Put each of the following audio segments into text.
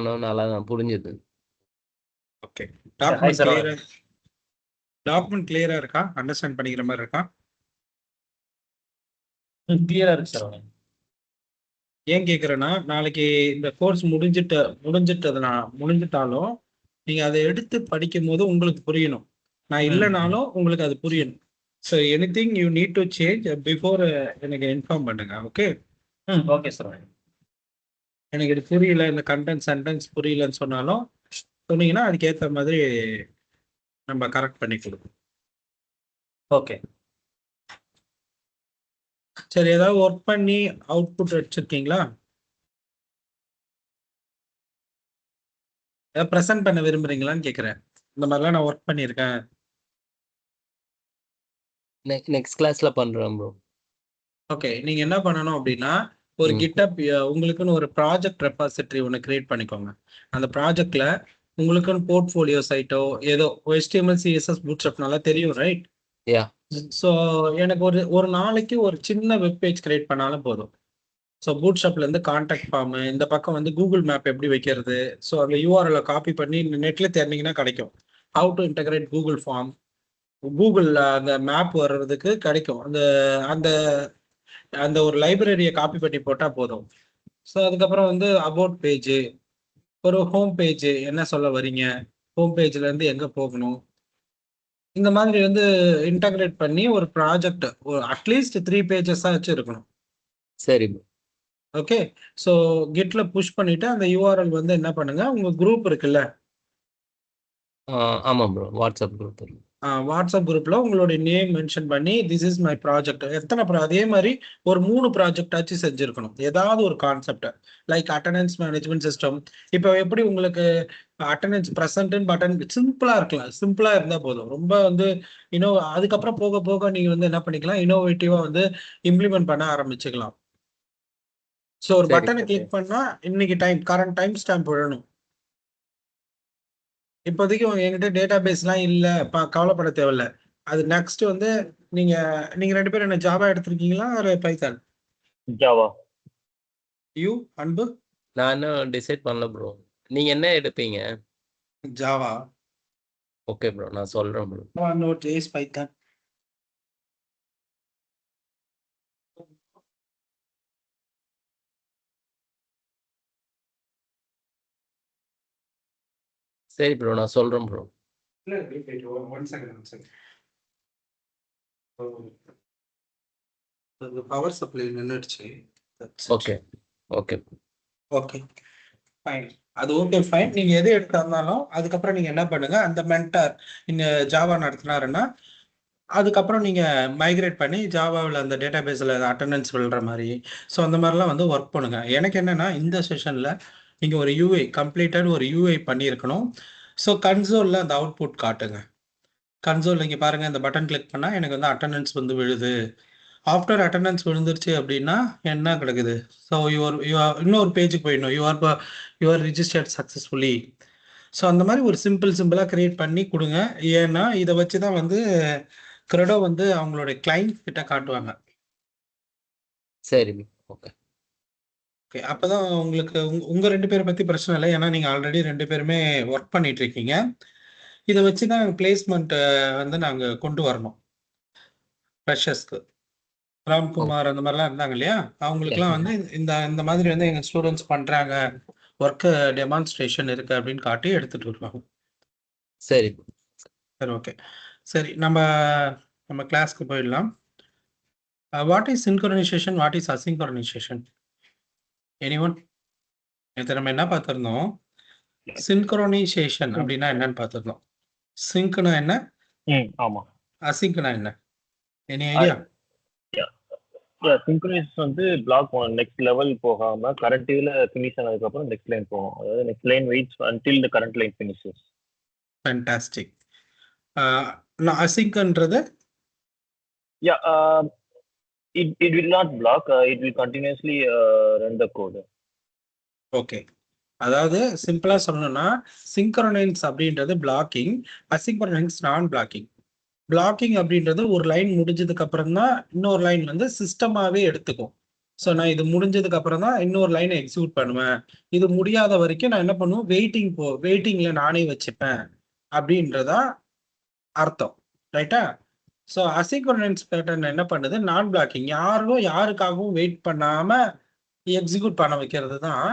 பண்ணணும் நல்லா தான் புரிஞ்சுது. Okay, Yeah, hi sir. Document கிளியரா இருக்கா? அண்டர்ஸ்டாண்ட் பண்ணிக்கிற மாதிரி இருக்கா? கிளியரா இருக்கு சார். ஏன் கேட்குறேன்னா, நாளைக்கு இந்த கோர்ஸ் முடிஞ்சிட்டாலும் நீங்க அதை எடுத்து படிக்கும் போது உங்களுக்கு புரியணும். நான் இல்லைனாலும் உங்களுக்கு அது புரியணும். So anything you need to change before எனக்கு இன்ஃபார்ம் பண்ணுங்க. Okay okay sir. எனக்கு இது புரியல, இந்த கண்டென்ட் சென்டென்ஸ் புரியலன்னு சொன்னாலும் சொன்னீங்கன்னா அதுக்கேற்ற மாதிரி நம்ம கரெக்ட் பண்ணி கொடுப்போம். ஓகே சரி, ஏதாவது ஒர்க் பண்ணி அவுட்புட் வச்சிருக்கீங்களா? ஏதாவது ப்ரெசென்ட் பண்ண விரும்புறீங்களான்னு கேட்குறேன். இந்த மாதிரிலாம் நான் ஒர்க் பண்ணியிருக்கேன். நெக்ஸ்ட் கிளாஸ்ல பண்றேன் ப்ரோ. ஓகே, நீங்க என்ன பண்ணணும் அப்படின்னா, ஒரு GitHub உங்களுக்குன்னு ஒரு ப்ராஜெக்ட் ரெபாசிட்டரி ஒன்று கிரியேட் பண்ணிக்கோங்க. அந்த ப்ராஜெக்ட்ல உங்களுக்குன்னு போர்ட்ஃபோலியோ சைட்டோ ஏதோ HTML CSS Bootstrap நல்லா தெரியும், ரைட்? யா. ஸோ எனக்கு ஒரு நாளைக்கு ஒரு சின்ன வெப் பேஜ் கிரியேட் பண்ணாலும் போதும். ஸோ Bootstrapல இருந்து கான்டாக்ட் ஃபார்மு, இந்த பக்கம் வந்து கூகுள் மேப் எப்படி வைக்கிறது, ஸோ அந்த URL காப்பி பண்ணி நெட்ல தேடினீங்கன்னா கிடைக்கும். How to integrate Google form, Google அந்த மேப் வர்றதுக்கு கிடைக்கும். அந்த அந்த அந்த ஒரு லைப்ரரியை காப்பி பண்ணி போட்டால் போதும். ஸோ அதுக்கப்புறம் வந்து அபவுட் பேஜ், ஒரு ஹோம் பேஜ், என்ன சொல்ல வரீங்க, ஹோம் பேஜ்ல இருந்து எங்கே போகணும், இந்த மாதிரி வந்து இன்டகிரேட் பண்ணி ஒரு ப்ராஜெக்ட் அட்லீஸ்ட் 3 pages ஆச்சு இருக்கணும். சரி ப்ரோ. ஓகே, ஸோ கிட்ல புஷ் பண்ணிட்டு அந்த URL வந்து என்ன பண்ணுங்க, உங்க குரூப் இருக்குல்ல, ஆமா ப்ரோ, வாட்ஸ்அப் குரூப் இருக்கு. வாட்ஸ்அப் குரூப்ல உங்களுடைய நேம் மென்ஷன் பண்ணி திஸ் இஸ் மை ப்ராஜெக்ட், எத்தனை அதே மாதிரி ஒரு 3 ப்ராஜெக்ட் ஆச்சு செஞ்சிருக்கணும். ஏதாவது ஒரு concept like attendance management system. இப்போ எப்படி உங்களுக்கு அட்டண்டன்ஸ் ப்ரெசன்ட் பட்டன் சிம்பிளா இருக்கலாம், சிம்பிளா இருந்தா போதும். ரொம்ப வந்து அதுக்கப்புறம் போக போக நீங்க வந்து என்ன பண்ணிக்கலாம், இன்னோவேட்டிவா வந்து இம்ப்ளிமெண்ட் பண்ண ஆரம்பிச்சுக்கலாம். ஸோ ஒரு சரி, பட்டனை கிளிக் பண்ணா இன்னைக்கு கரண்ட் டைம் ஸ்டாம்ப் விழணும். இப்போதைக்கு என்கிட்ட டேட்டா பேஸ்லாம் இல்லை, கவலைப்பட தேவையில்ல. அது நெக்ஸ்ட் வந்து நீங்க 2 பேரும் என்ன ஜாவா எடுத்திருக்கீங்களா ஒரு பைத்தான்? ஜாவா. யூ அன்பு? நான் இன்னும் டிசைட் பண்ணல ப்ரோ. நீங்க என்ன எடுப்பீங்க? ஜாவா. ஓகே ப்ரோ, நான் சொல்றேன் ப்ரோ. Node.js, Python. சரி ப்ரோ, நான் சொல்றேன் bro. One second. Power supply நின்றுடுச்சு. ஓகே ஓகே ஓகே ஃபைன், அது ஓகே ஃபைன். நீங்க எது எடுத்தாலும் அதுக்கப்புறம் நீங்க என்ன பண்ணுங்க, அந்த மென்டார் இந்த ஜாவா நடத்தினாருன்னா அதுக்கப்புறம் நீங்க மைக்ரேட் பண்ணி ஜாவாவில் அந்த டேட்டா பேஸில் அட்டண்டன்ஸ் விழுற மாதிரி, ஸோ அந்த மாதிரிலாம் வந்து ஒர்க் பண்ணுங்க. எனக்கு என்னன்னா, இந்த செஷனில் நீங்கள் ஒரு கம்ப்ளீட்டட் ஒரு யூஐ பண்ணியிருக்கணும். ஸோ கன்சோலில் அந்த அவுட்புட் காட்டுங்க. கன்சோல் இங்கே பாருங்கள், இந்த பட்டன் கிளிக் பண்ணால் எனக்கு வந்து அட்டண்டன்ஸ் வந்து விழுது. ஆஃப்டர் அட்டண்டன்ஸ் விழுந்துருச்சு அப்படின்னா என்ன கிடக்குது, ஸோ இன்னொரு பேஜுக்கு போயிடணும், யூஆர் ரிஜிஸ்டர்ட் சக்ஸஸ்ஃபுல்லி. ஸோ அந்த மாதிரி ஒரு சிம்பிளாக கிரியேட் பண்ணி கொடுங்க. ஏன்னா இதை வச்சு தான் வந்து கிரெடோ வந்து அவங்களுடைய கிளைண்ட் கிட்ட காட்டுவாங்க. சரி ஓகே ஓகே, அப்போதான் உங்களுக்கு உங்கள் 2 பேரை பற்றி பிரச்சனை இல்லை. ஏன்னா நீங்கள் ஆல்ரெடி 2 பேருமே ஒர்க் பண்ணிட்டு இருக்கீங்க. இதை வச்சு தான் பிளேஸ்மெண்ட் வந்து நாங்கள் கொண்டு வரணும். ஃப்ரெஷர்ஸ்க்கு ராம்குமார் அந்த மாதிரிலாம் இருந்தாங்க இல்லையா, அவங்களுக்குலாம் வந்து இந்த மாதிரி வந்து எங்கள் ஸ்டூடெண்ட்ஸ் பண்ணுறாங்க, ஒர்க்கு டெமான்ஸ்ட்ரேஷன் இருக்குது அப்படின்னு காட்டி எடுத்துகிட்டு வருவாங்க. சரி சரி ஓகே, சரி நம்ம கிளாஸ்க்கு போயிடலாம். What is synchronisation, what is asynchronisation? Anyone? நேற்று நம்ம என்ன பார்த்துருந்தோம், சின்க்ரோனைசேஷன் அப்படின்னா என்னன்னு பார்த்துருந்தோம். சிங்க்னா என்ன, ஆமா. அசிங்க்னா என்ன, எனி ஐடியா? சிங்க்ரோனைசேஷன் வந்து பிளாக் நெக்ஸ்ட் லெவல் போகாம கரண்ட் இதுல ஃபினிஷ் ஆனதுக்கு அப்புறம் நெக்ஸ்ட் லைன் போகும். அதாவது next line waits until the current line finishes. Fantastic. நான் அசிங்க்ன்றது it will not block, it will continuously run the code. Okay, அதாவது சிம்பிளா சொல்லணும்னா சிங்க்ரோனைஸ் அப்படின்றது பிளாக்கிங், அசிங்க்ரோனைஸ் நான் பிளாக்கிங். பிளாக்கிங் அப்படின்றது ஒரு லைன் முடிஞ்சதுக்கு அப்புறம் தான் இன்னொரு லைன் வந்து சிஸ்டமாவே எடுத்துக்கும். ஸோ நான் இது முடிஞ்சதுக்கு அப்புறம் தான் இன்னொரு லைனை எக்ஸிக்யூட் பண்ணுவேன். இது முடியாத வரைக்கும் நான் என்ன பண்ணுவேன், வெயிட்டிங்ல நானே வச்சுப்பேன் அப்படின்றதா அர்த்தம். ரைட்டா? ஸோ அசின்க்ரோனஸ் பேட்டர்ன் என்ன பண்ணுது, நான் பிளாக்கிங், யாருக்காகவும் வெயிட் பண்ணாம எக்ஸிக்யூட் பண்ண வைக்கிறது தான்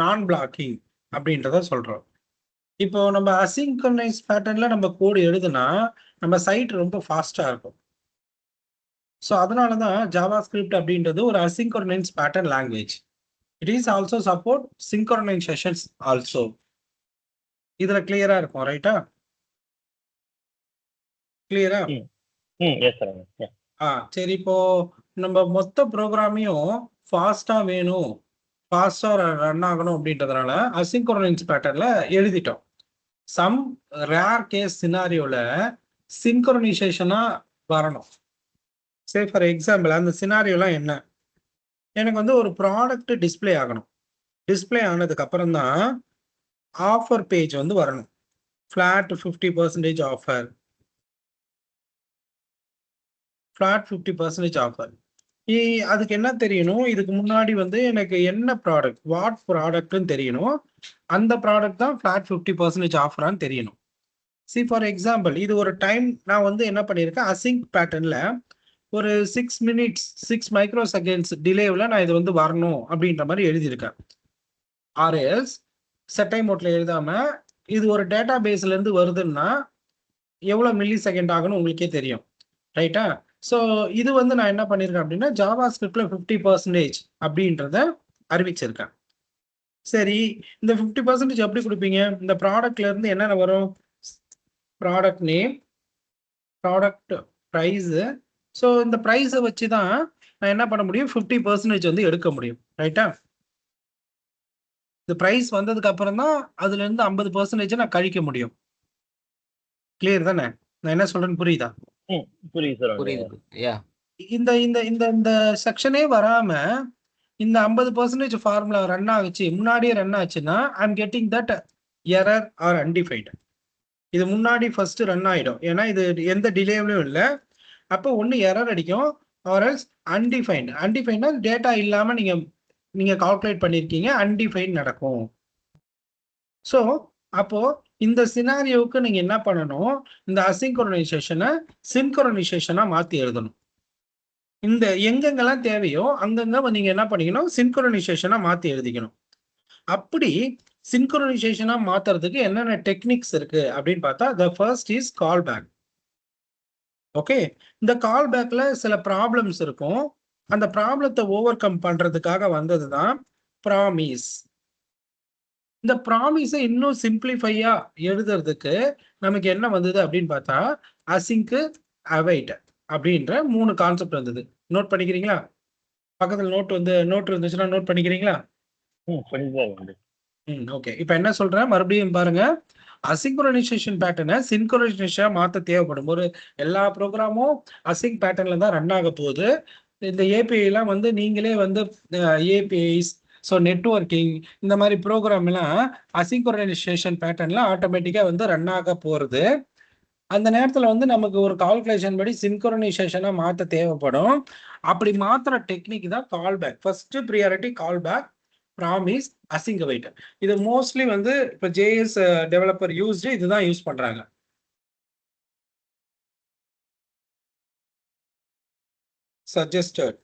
நான் பிளாக்கிங் அப்படின்றத சொல்றோம். இப்போ நம்ம அசின்க்ரோனஸ் பேட்டர்ன்ல நம்ம கோடு எழுதுனா நம்ம சைட் ரொம்ப ஃபாஸ்டா இருக்கும். ஸோ அதனால தான் ஜாவா ஸ்கிரிப்ட் அப்படின்றது ஒரு asynchronous pattern language. It is also support synchronisations also. இதுல கிளியரா இருக்கும். ரைட்டா? கிளியரா? Yes sir. சரி, இப்போ நம்ம மொத்த ப்ரோக்ராமையும் ஃபாஸ்டா வேணும், ஃபாஸ்டா ரன் ஆகணும் அப்படின்றதுனால அசின்க்ரோனஸ் பேட்டர்ன்ல எழுதிட்டோம். சம் ரேர் கேஸ் சினாரியோல சின்க்ரோனைசேஷனா வரணும். சே ஃபார் எக்ஸாம்பிள் அந்த சினாரியோலாம் என்ன, எனக்கு வந்து ஒரு ப்ராடக்ட் டிஸ்ப்ளே ஆகணும். டிஸ்ப்ளே ஆனதுக்கு அப்புறம் தான் ஆஃபர் பேஜ் வந்து வரணும். Flat 50% offer, flat 50% offer. அதுக்கு என்ன தெரியணும், இதுக்கு முன்னாடி வந்து எனக்கு என்ன ப்ராடக்ட், வாட் ப்ராடக்ட்னு தெரியணும். அந்த ப்ராடக்ட் தான் ஃபிளாட் 50% ஆஃபரான்னு தெரியணும். சி ஃபார் எக்ஸாம்பிள் இது ஒரு டைம் நான் வந்து என்ன பண்ணியிருக்கேன், அசிங்க் பேட்டர்ன்ல ஒரு 6 மினிட்ஸ் 6 மைக்ரோ செகண்ட்ஸ் டிலேவில் நான் இது வந்து வரணும் அப்படின்ற மாதிரி எழுதியிருக்கேன். ஆர்எஸ் செட்டை மோட்ல எழுதாம இது ஒரு டேட்டா பேஸ்ல இருந்து வருதுன்னா எவ்வளவு மில்லி செகண்ட் ஆகும்னு உங்களுக்கே தெரியும். ரைட்டா? ஸோ இது வந்து நான் என்ன பண்ணியிருக்கேன் அப்படின்னா ஜாவா ஸ்கிரிப்ட்ல 50% அப்படின்றத அறிவிச்சிருக்கேன். சரி, இந்த 50% எப்படி கொடுப்பீங்க, இந்த ப்ராடக்ட்ல இருந்து என்னென்ன வரும், product name, product price. So இந்த ப்ரைஸை வச்சு தான் நான் என்ன பண்ண முடியும், 50% வந்து எடுக்க முடியும். ரைட்டா? இந்த ப்ரைஸ் வந்ததுக்கு அப்புறம் தான் அதுல இருந்து 50% நான் கழிக்க முடியும். கிளியர் தானே? நான் என்ன சொல்றேன்னு புரியுதா? புரியுது சார். புரியுது. யா. இந்த இந்த இந்த இந்த செக்ஷனே வராம இந்த 50% ஃபார்முலா ரன் ஆகுச்சு, முன்னாடியே ரன் ஆச்சுன்னா I am getting that error or undefined. இது முன்னாடி ஃபர்ஸ்ட் ரன் ஆயிடும், ஏன்னா இது எந்த டிலேவிலும் இல்லை. அப்போ ஒன்று எரர் அடிக்கும், ஆர்எல்ஸ் அன்டிஃபைன்ட். அன்டிஃபைன்ட்னா டேட்டா இல்லாம நீங்க கால்குலேட் பண்ணிருக்கீங்க, அன்டிஃபைன்ட் நடக்கும். ஸோ அப்போ இந்த சினாரியோவுக்கு நீங்க என்ன பண்ணணும், இந்த அசின்க்ரோனைசேஷனை சின்க்ரோனைசேஷனா மாத்தி எழுதணும். இந்த எங்கெங்கெல்லாம் தேவையோ அங்கங்க நீங்க என்ன பண்ணிக்கணும், சின்க்ரோனைசேஷனா மாத்தி எழுதிக்கணும். அப்படி சின்க்ரோனைசேஷனா மாத்துறதுக்கு என்னென்ன டெக்னிக்ஸ் இருக்கு அப்படின்னு பார்த்தா, the first is callback. Okay, இந்த கால் பேக்ல சில ப்ராப்ளம்ஸ் இருக்கும். அந்த ப்ராப்ளத்தை ஓவர் கம் பண்றதுக்காக வந்தது தான் ப்ராமிஸ். இந்த ப்ராமிஸை இன்னும் சிம்பிளிஃபையா எழுதுறதுக்கு நமக்கு என்ன வந்தது அப்படின்னு பார்த்தா, அசிங்க் அவைட் அப்படின்ற 3 கான்செப்ட் வந்தது. நோட் பண்ணிக்கிறீங்களா? பக்கத்துல நோட் இருந்துச்சுன்னா நோட் பண்ணிக்கிறீங்களா? ஓகே, இப்போ என்ன சொல்றேன் மறுபடியும் பாருங்க. அசின்க்ரோனைசேஷன் பேட்டர்னை சின்க்ரோனைசேஷனா மாற்ற தேவைப்படும் ஒரு எல்லா ப்ரோக்ராமும் அசிங்க் பேட்டர்ன்ல தான் ரன் ஆக போகுது. இந்த ஏபிஐலாம் வந்து நீங்களே வந்து ஏபிஐஸ், ஸோ நெட்வொர்க்கிங், இந்த மாதிரி ப்ரோக்ராம் எல்லாம் அசின்க்ரோனைசேஷன் பேட்டர்ன்ல ஆட்டோமேட்டிக்கா வந்து ரன் ஆக போறது. அந்த நேரத்தில் வந்து நமக்கு ஒரு கால்குலேஷன் படி சின்க்ரோனைசேஷனா மாற்ற தேவைப்படும். அப்படி மாத்திர டெக்னிக் தான் callback. First priority callback, promise, async await. இது மோஸ்ட்லி வந்து இப்போ ஜேஎஸ் டெவலப்பர் இதுதான் யூஸ் பண்றாங்க. சஜஸ்டட்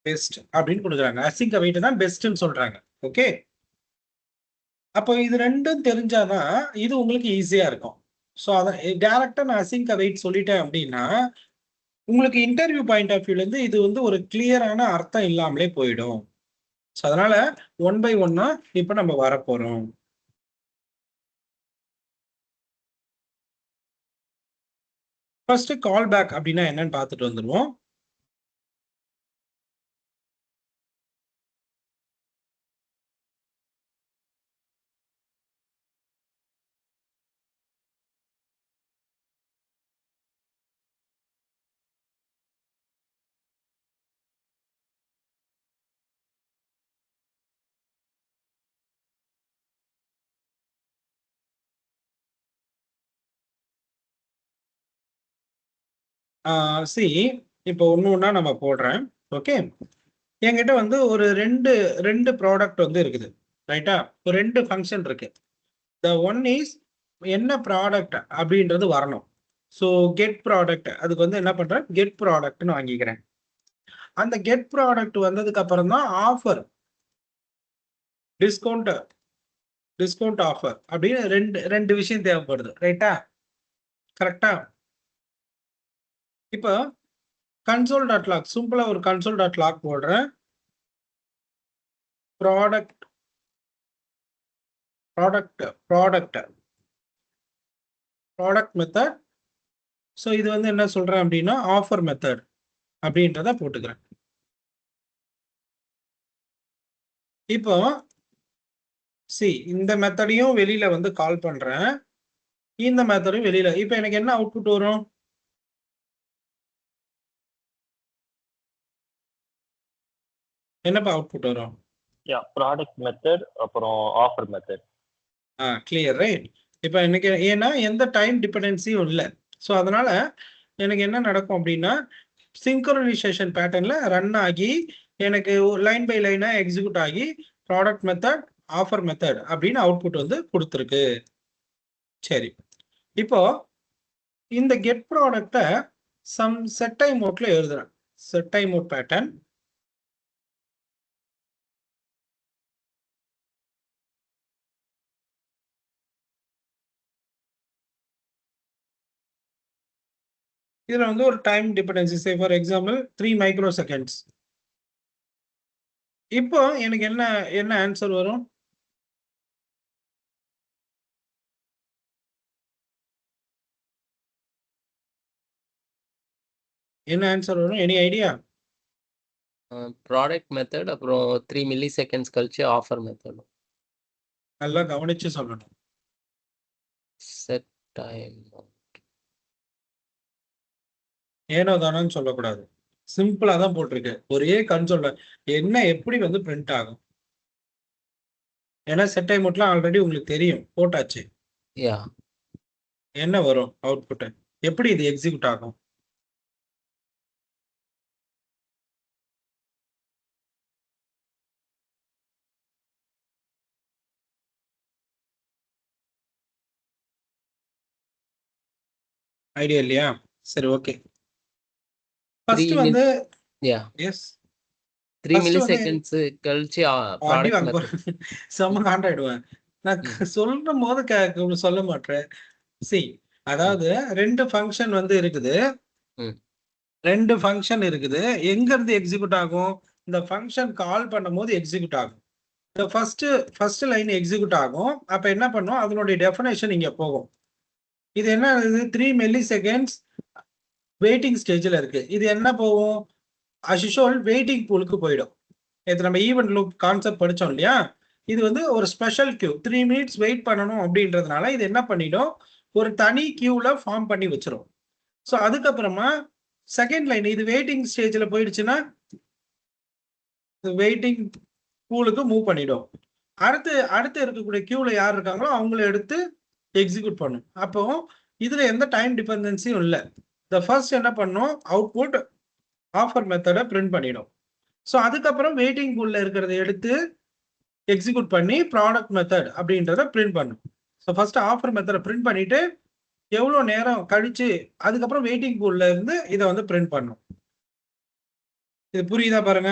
பெஸ்ட் அப்படின்னு கொடுக்குறாங்க. அசிங்க் அவைட் தான் பெஸ்ட்னு சொல்றாங்க. ஓகே, அப்போ இது ரெண்டும் தெரிஞ்சாதான் இது உங்களுக்கு ஈஸியா இருக்கும். ஸோ அதை டைரக்டா நான் அசிங்க் அவைட் சொல்லிட்டேன் அப்படின்னா உங்களுக்கு இன்டர்வியூ பாயிண்ட் ஆஃப் வியூல இருந்து இது வந்து ஒரு கிளியரான அர்த்தம் இல்லாமலே போயிடும். ஸோ அதனால 1 by 1 இப்ப நம்ம வரப்போறோம். ஃபர்ஸ்ட் கால் பேக் அப்படின்னா என்னன்னு பார்த்துட்டு வந்துருவோம். சி இப்போ ஒன்று ஒன்றா நம்ம போடுறேன். ஓகே, என்கிட்ட வந்து ஒரு ரெண்டு ப்ராடக்ட் வந்து இருக்குது, ரைட்டா? ஒரு 2 ஃபங்க்ஷன் இருக்கு. த ஒன் இஸ் என்ன ப்ராடக்ட் அப்படின்றது வரணும். ஸோ கெட் ப்ராடக்ட், அதுக்கு வந்து என்ன பண்றேன், கெட் ப்ராடக்ட்னு வாங்கிக்கிறேன். அந்த கெட் ப்ராடக்ட் வந்ததுக்கு அப்புறம் தான் ஆஃபர், டிஸ்கவுண்ட் டிஸ்கவுண்ட் ஆஃபர் அப்படின்னு ரெண்டு விஷயம் தேவைப்படுது, ரைட்டா? கரெக்டா? இப்போ கன்சோல் டாட் லாக், சிம்பிளா ஒரு கன்சோல் டாட் லாக் போடுறேன். Product product product product method. So இது வந்து என்ன சொல்றேன் அப்படின்னா ஆஃபர் மெத்தட் அப்படின்றத போட்டுக்கிறேன். இப்போ இந்த மெத்தடையும் வெளியில வந்து கால் பண்றேன், இந்த மெத்தடும் வெளியில. இப்போ எனக்கு என்ன அவுட்புட் வரும்? என்னப்பா அவுட்புட் வரும்? ப்ராடக்ட் மெத்தட் அப்புறம் ஆஃபர் மெத்தட். Clear, right? இப்போ எனக்கு ஏன்னா எந்த டைம் டிபெண்டன்சியும் இல்லை. ஸோ அதனால எனக்கு என்ன நடக்கும் அப்படின்னா சிங்க்ரோனைசேஷன் பேட்டர்ன்ல ரன் ஆகி எனக்கு லைன் பை லைனா எக்ஸிக்யூட் ஆகி ப்ராடக்ட் மெத்தட் ஆஃபர் மெத்தட் அப்படின்னு அவுட்புட் வந்து கொடுத்துருக்கு. சரி, இப்போ இந்த கெட் ப்ராடக்ட்டை சம் செட் டைம் மோட்ல எழுதுறேன். Set time mode pattern. இதுல வந்து ஒரு time dependency, say for example 3 micro seconds. இப்போ எனக்கு என்ன என்ன ஆன்சர் வரும்? என்ன ஆன்சர் வரும்? Any idea? ப்ராடக்ட் மெத்தட் அப்புறம் 3 மில்லி செகண்ட்ஸ் கழிச்சு ஆஃபர் மெத்தட். நல்லா கவனிச்சு சொல்லணும். Set time. ஏனோ தானோன்னு சொல்லக்கூடாது, சிம்பிளா தான் போட்டிருக்கு. ஒரே கன்சோல்ல என்ன எப்படி வந்து பிரிண்ட் ஆகும்? ஏன்னா செட் டைம் மோட்லாம் ஆல்ரெடி உங்களுக்கு தெரியும், போட்டாச்சு. யா, என்ன வரும் அவுட்புட்? எப்படி இது எக்ஸிக்யூட் ஆகும்? ஐடியா இல்லையா? சரி, ஓகே. ஃபர்ஸ்ட் வந்து யா எஸ் 3 ஃபர்ஸ்ட் மில்லி வந்து செகண்ட்ஸ் கழிச்சு அடி ப்ராடக்ட் வாங்க மெத்தட். போறேன், செம்ம காண்டாயிடுவேன். நான் சொல்லும் போது சொல்ல மாட்டேன். அதாவது ரெண்டு ஃபங்க்ஷன் வந்து இருக்குது. ரெண்டு ஃபங்க்ஷன் இருக்குது. எங்க இருந்து எக்ஸிக்யூட் ஆகும்? இந்த ஃபங்க்ஷன் கால் பண்ணும்போது எக்ஸிக்யூட் ஆகும். இந்த ஃபர்ஸ்ட் லைன் எக்ஸிக்யூட் ஆகும். அப்ப என்ன பண்ணும்? அதனுடைய டெஃபினேஷன் இங்க போகும். இது என்ன? இது 3 மில்லி செகண்ட்ஸ் வெயிட்டிங் ஸ்டேஜ்ல இருக்கு. இது என்ன போகும்? as usual வெயிட்டிங் பூலுக்கு போயிடும். இது நம்ம ஈவென்ட் லூப் கான்செப்ட் படிச்சோம் இல்லையா? இது வந்து ஒரு ஸ்பெஷல் கியூ, 3 மினிட்ஸ் வெயிட் பண்ணணும் அப்படின்றதுனால இது என்ன பண்ணிடும்? ஒரு தனி கியூல ஃபார்ம் பண்ணி வச்சிரும். ஸோ அதுக்கப்புறமா செகண்ட் லைன் இது வெயிட்டிங் ஸ்டேஜ்ல போயிடுச்சுன்னா வெயிட்டிங் பூலுக்கு மூவ் பண்ணிடும். அடுத்து இருக்கக்கூடிய கியூல யார் இருக்காங்களோ அவங்கள எடுத்து எக்ஸிக்யூட் பண்ணும். அப்போ இதுல எந்த டைம் டிபெண்டன்சியும் இல்லை. இந்த ஃபர்ஸ்ட் என்ன பண்ணும்? அவுட்புட் ஆஃபர் மெத்தடை பிரிண்ட் பண்ணிடும். ஸோ அதுக்கப்புறம் வெயிட்டிங் பூல்ல இருக்கிறத எடுத்து எக்ஸிக்யூட் பண்ணி ப்ராடக்ட் மெத்தட் அப்படின்றத பிரிண்ட் பண்ணும். ஸோ ஃபர்ஸ்ட் ஆஃபர் மெத்தடை பிரிண்ட் பண்ணிட்டு எவ்வளோ நேரம் கழிச்சு அதுக்கப்புறம் வெயிட்டிங் பூல்ல இருந்து இதை வந்து பிரிண்ட் பண்ணும். இது புரியுதா பாருங்க?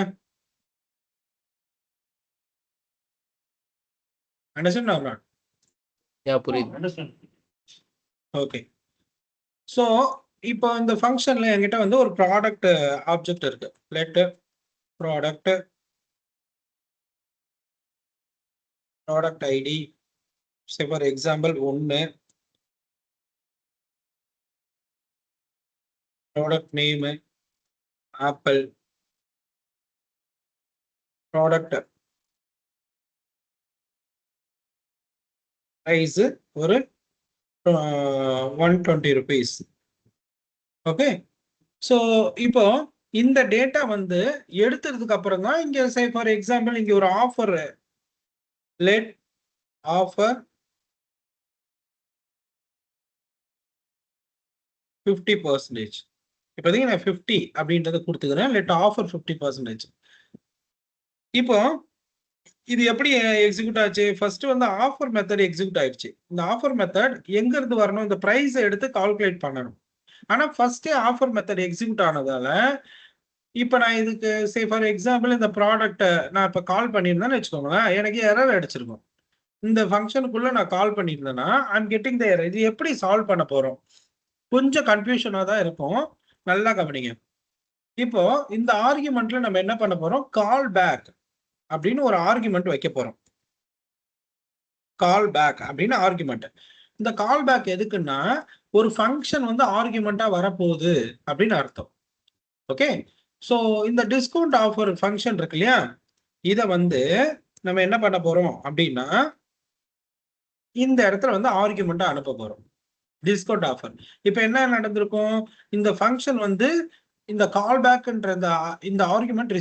Understand R not? யா, புரியுது. ஓகே. ஸோ இப்போ இந்த ஃபங்க்ஷன்ல என்கிட்ட வந்து ஒரு ப்ராடக்ட் ஆப்ஜெக்ட் இருக்கு. Let product ID, say for example 1, product name apple, product price ஒரு 120 rupees. ஓகே. ஸோ இப்போ இந்த டேட்டா வந்து எடுத்ததுக்கு அப்புறம் தான் இங்க சே ஃபார் எக்ஸாம்பிள் இங்க ஒரு ஆஃபர், லெட் ஆஃபர் 50%. இப்போதைக்கு நான் 50 அப்படின்றத கொடுத்துக்கிறேன். Let offer 50%. இப்போ இது எப்படி எக்ஸிக்யூட் ஆச்சு? ஃபர்ஸ்ட் வந்து ஆஃபர் மெத்தட் எக்ஸிக்யூட் ஆயிடுச்சு. இந்த ஆஃபர் மெத்தட் எங்க இருந்து வரணும்? இந்த பிரைஸ் எடுத்து கால்குலேட் பண்ணணும். ஆனா ஃபர்ஸ்டே ஆஃபர் மெத்தட் எக்ஸிக்யூட் ஆனதால இப்ப நான் இதுக்கு சே ஃபார் எக்ஸாம்பிள் இந்த ப்ராடக்ட்டை நான் இப்ப கால் பண்ணியிருந்தேன்னு வச்சுக்கோங்களேன், எனக்கு எரர் அடிச்சிருக்கும். இந்த ஃபங்க்ஷனுக்குள்ள நான் கால் பண்ணியிருந்தேன்னா ஐம் கெட்டிங் த எரர். இது எப்படி சால்வ் பண்ண போறோம்? கொஞ்சம் கன்ஃபியூஷனா தான் இருக்கும். நல்லா கவனிங்க. இப்போ இந்த ஆர்குமெண்ட்ல நம்ம என்ன பண்ண போறோம்? கால் பேக் அப்படின்னு ஒரு ஆர்குமெண்ட் வைக்க போறோம். கால் பேக் அப்படின்னு ஆர்குமெண்ட். இந்த கால் பேக் எதுக்குன்னா ஒரு ஃபங்க்ஷன் வந்து ஆர்குமெண்டா வரப்போகுது அப்படின்னு அர்த்தம். ஓகே, ஸோ இந்த டிஸ்கவுண்ட் ஆஃபர் ஃபங்க்ஷன் இருக்கு இல்லையா, இதை வந்து நம்ம என்ன பண்ண போறோம் அப்படின்னா இந்த இடத்துல வந்து ஆர்குமெண்டா அனுப்ப போறோம். Discount offer. இப்போ என்ன நடந்திருக்கும்? இந்த ஃபங்க்ஷன் வந்து இந்த கால் பேக்ன்ற இந்த ஆர்குமெண்ட்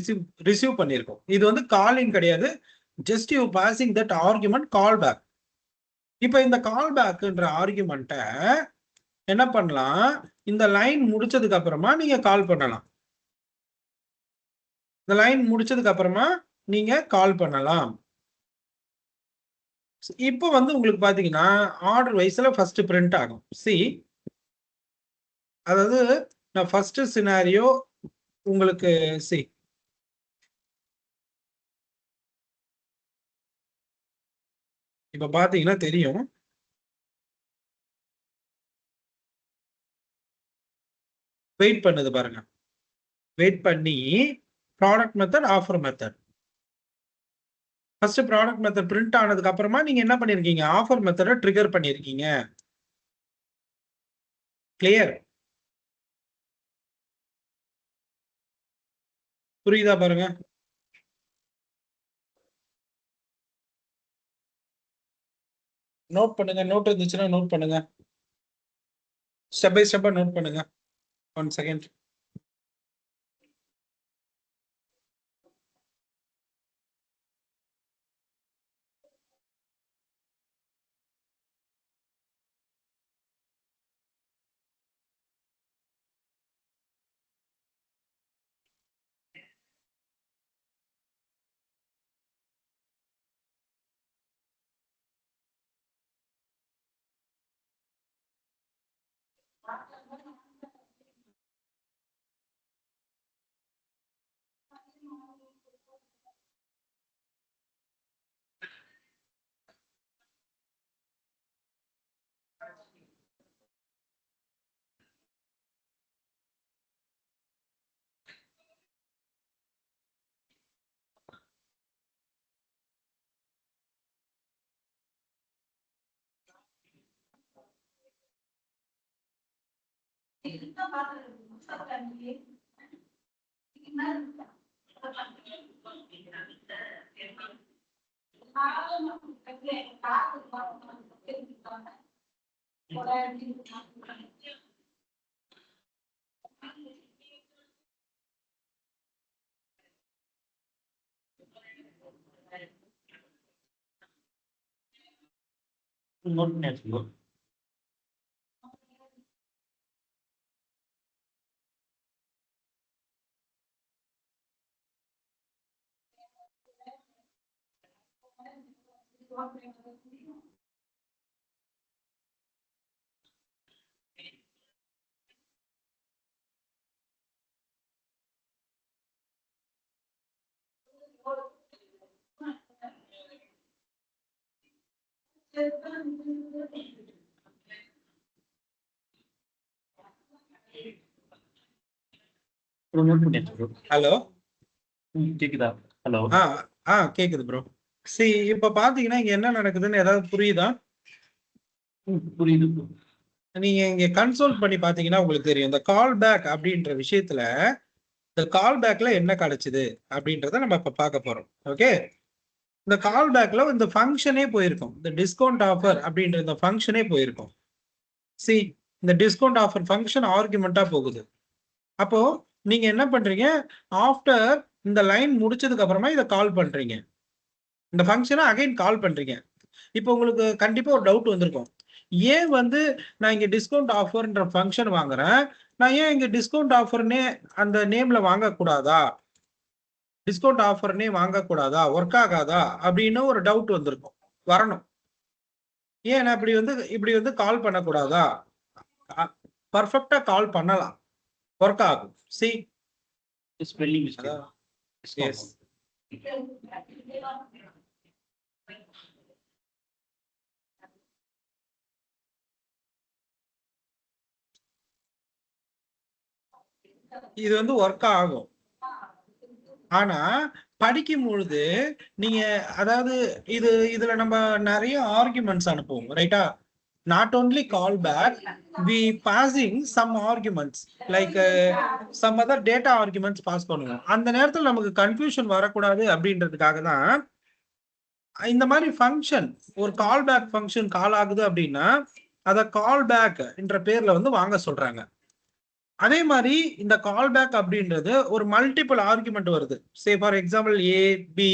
ரிசீவ் பண்ணியிருக்கோம். இது வந்து காலிங் கிடையாது, just you passing that argument call back. இப்போ இந்த கால் பேக்ன்ற ஆர்குமெண்ட்டை என்ன பண்ணலாம்? இந்த லைன் முடிச்சதுக்கு அப்புறமா நீங்க கால் பண்ணலாம். இந்த லைன் முடிச்சதுக்கு அப்புறமா நீங்க கால் பண்ணலாம். இப்போ வந்து உங்களுக்கு பாத்தீங்கன்னா ஆர்டர் வைஸ்ல ஃபர்ஸ்ட் பிரிண்ட் ஆகும். சி, அதாவது நான் ஃபர்ஸ்ட் சினாரியோ உங்களுக்கு சி இப்ப பாத்தீங்கன்னா தெரியும். வெயிட் பண்ணுது பாருங்க. வெயிட் பண்ணி product method, offer method. First product method print ஆனதுக்கு அப்புறமா நீங்க என்ன பண்ணிருக்கீங்க? ஆஃபர் மெத்தடை ட்ரிகர் பண்ணிருக்கீங்க. கிளியர்? புரியுதா பாருங்க. நோட் பண்ணுங்க. நோட் இருந்துச்சுன்னா நோட் பண்ணுங்க. ஸ்டெப் பை ஸ்டெப்பா நோட் பண்ணுங்க. 1 செகண்ட். நோட் பண்ணி வச்சுக்கோ. ஹலோ, கேக்குதா? ஹலோ. கேக்குது ப்ரோ. சரி, இப்ப பாத்தீங்கன்னா இங்க என்ன நடக்குதுன்னு ஏதாவது புரியுதா? புரியுது. நீங்க இங்க கன்சோல் பண்ணி பாத்தீங்கன்னா உங்களுக்கு தெரியும். இந்த கால் பேக் அப்படின்ற விஷயத்துல இந்த கால் பேக்ல என்ன கிடைச்சது அப்படின்றத நம்ம இப்ப பார்க்க போறோம். ஓகே, இந்த கால் பேக்ல இந்த ஃபங்க்ஷனே போயிருக்கும். இந்த டிஸ்கவுண்ட் ஆஃபர் அப்படின்ற இந்த ஃபங்க்ஷனே போயிருக்கும். சி, இந்த டிஸ்கவுண்ட் ஆஃபர் ஃபங்க்ஷன் ஆர்குமெண்டா போகுது. அப்போ நீங்க என்ன பண்றீங்க? ஆஃப்டர் இந்த லைன் முடிச்சதுக்கு அப்புறமா இதை கால் பண்றீங்க. இந்த ஃபங்க்ஷனை அகைன் கால் பண்றீங்க. இப்போ உங்களுக்கு கண்டிப்பா ஒரு டவுட் வந்திருக்கும். ஏன் வந்து நான் இங்க டிஸ்கவுண்ட் ஆஃபர்ன்ற ஃபங்க்ஷன் வாங்குறேன், நான் ஏன் இங்க டிஸ்கவுண்ட் ஆஃபர்னே அந்த நேம்ல வாங்கக்கூடாதா, டிஸ்கவுண்ட் ஆஃபர்னே வாங்கக்கூடாதா, ஒர்க் ஆகாதா அப்படின்னு ஒரு டவுட் வந்திருக்கும், வரணும். ஏன் நான் இப்படி வந்து கால் பண்ணக்கூடாதா? பர்ஃபெக்டா கால் பண்ணலாம், ஒர்க் ஆகும். C spelling mistake. எஸ். இது வந்து ஒர்க் ஆகும். ஆனா படிக்கும் பொழுது நீங்க அதாவது இதுல நம்ம நிறைய ஆர்குமெண்ட்ஸ் அனுப்புவோம், ரைட்டா? not only call back, we passing some arguments like some other data arguments pass பண்ணுவோம். அந்த நேரத்துல நமக்கு கன்ஃபியூஷன் வரக்கூடாது அப்படின்றதுக்காக தான் இந்த மாதிரி ஃபங்க்ஷன், ஒரு கால் பேக் ஃபங்க்ஷன் கால் ஆகுது அப்படின்னா அத கால் பேக் என்ற பேர்ல வந்து வாங்க சொல்றாங்க. அதே மாதிரி இந்த கால் பேக் அப்படின்றது ஒரு மல்டிபிள் ஆர்குமெண்ட் வருது. Say for example A B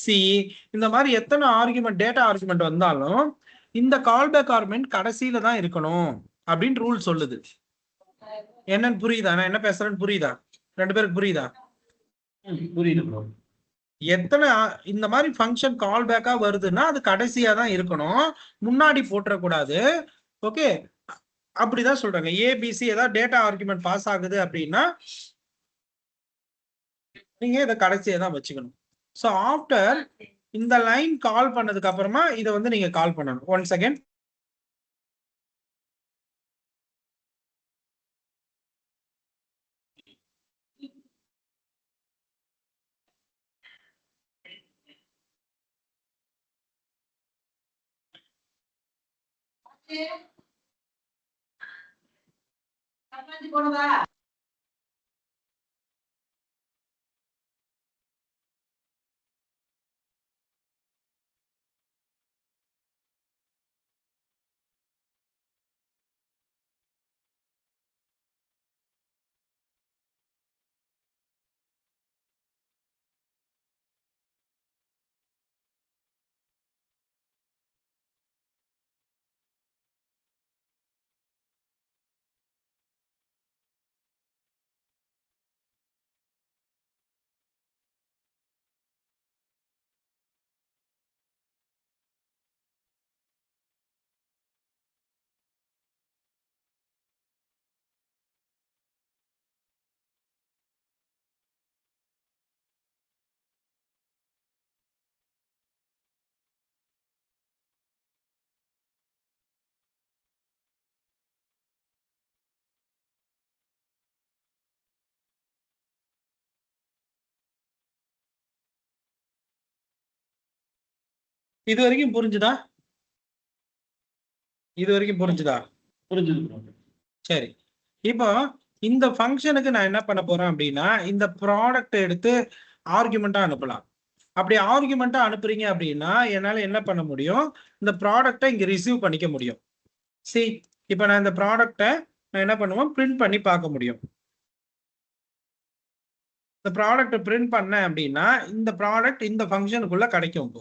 C, இந்த மாதிரி எத்தனை ஆர்குமெண்ட், டேட்டா ஆர்குமெண்ட் வந்தாலும் இந்த கால் பேக் ஆர்குமெண்ட் கடைசியில தான் இருக்கணும் அப்படின்னு ரூல் சொல்லுது. என்னன்னு புரியுதா? நான் என்ன பேசுறேன்னு புரியுதா? ரெண்டு பேருக்கு புரியுதா? புரியுது ப்ரோ. எத்தனை இந்த மாதிரி ஃபங்க்ஷன் கால் பேக்கா வருதுன்னா அது கடைசியா தான் இருக்கணும், முன்னாடி போட்டுறக்கூடாது. ஓகே, அப்படிதான் சொல்றாங்க. ஏபிசி ஏதாவது டேட்டா ஆர்குமெண்ட் பாஸ் ஆகுது அப்படின்னா நீங்க இதை கடைசியா தான் வச்சுக்கணும். ஸோ ஆஃப்டர் இந்த லைன் கால் பண்ணதுக்கு அப்புறமா இதை வந்து நீங்க கால் பண்ணணும். One second. இது வரைக்கும் புரிஞ்சுதா? இது வரைக்கும் புரிஞ்சுதா? புரிஞ்சுது ப்ரோ. சரி, இப்போ இந்த ஃபங்க்ஷனுக்கு நான் என்ன பண்ண போறேன் அப்படின்னா இந்த ப்ராடக்ட் எடுத்து ஆர்குமெண்டா அனுப்பலாம். அப்படி ஆர்குமெண்டா அனுப்புறீங்க அப்படின்னா என்னால என்ன பண்ண முடியும், இந்த ப்ராடக்டை இங்க ரிசீவ் பண்ணிக்க முடியும். சி, இப்போ நான் இந்த ப்ராடக்டை நான் என்ன பண்ணுவேன், பிரிண்ட் பண்ணி பார்க்க முடியும். இந்த ப்ராடக்ட் பிரிண்ட் பண்ணேன் அப்படின்னா இந்த ப்ராடக்ட் இந்த ஃபங்க்ஷனுக்குள்ள கிடைக்கும்.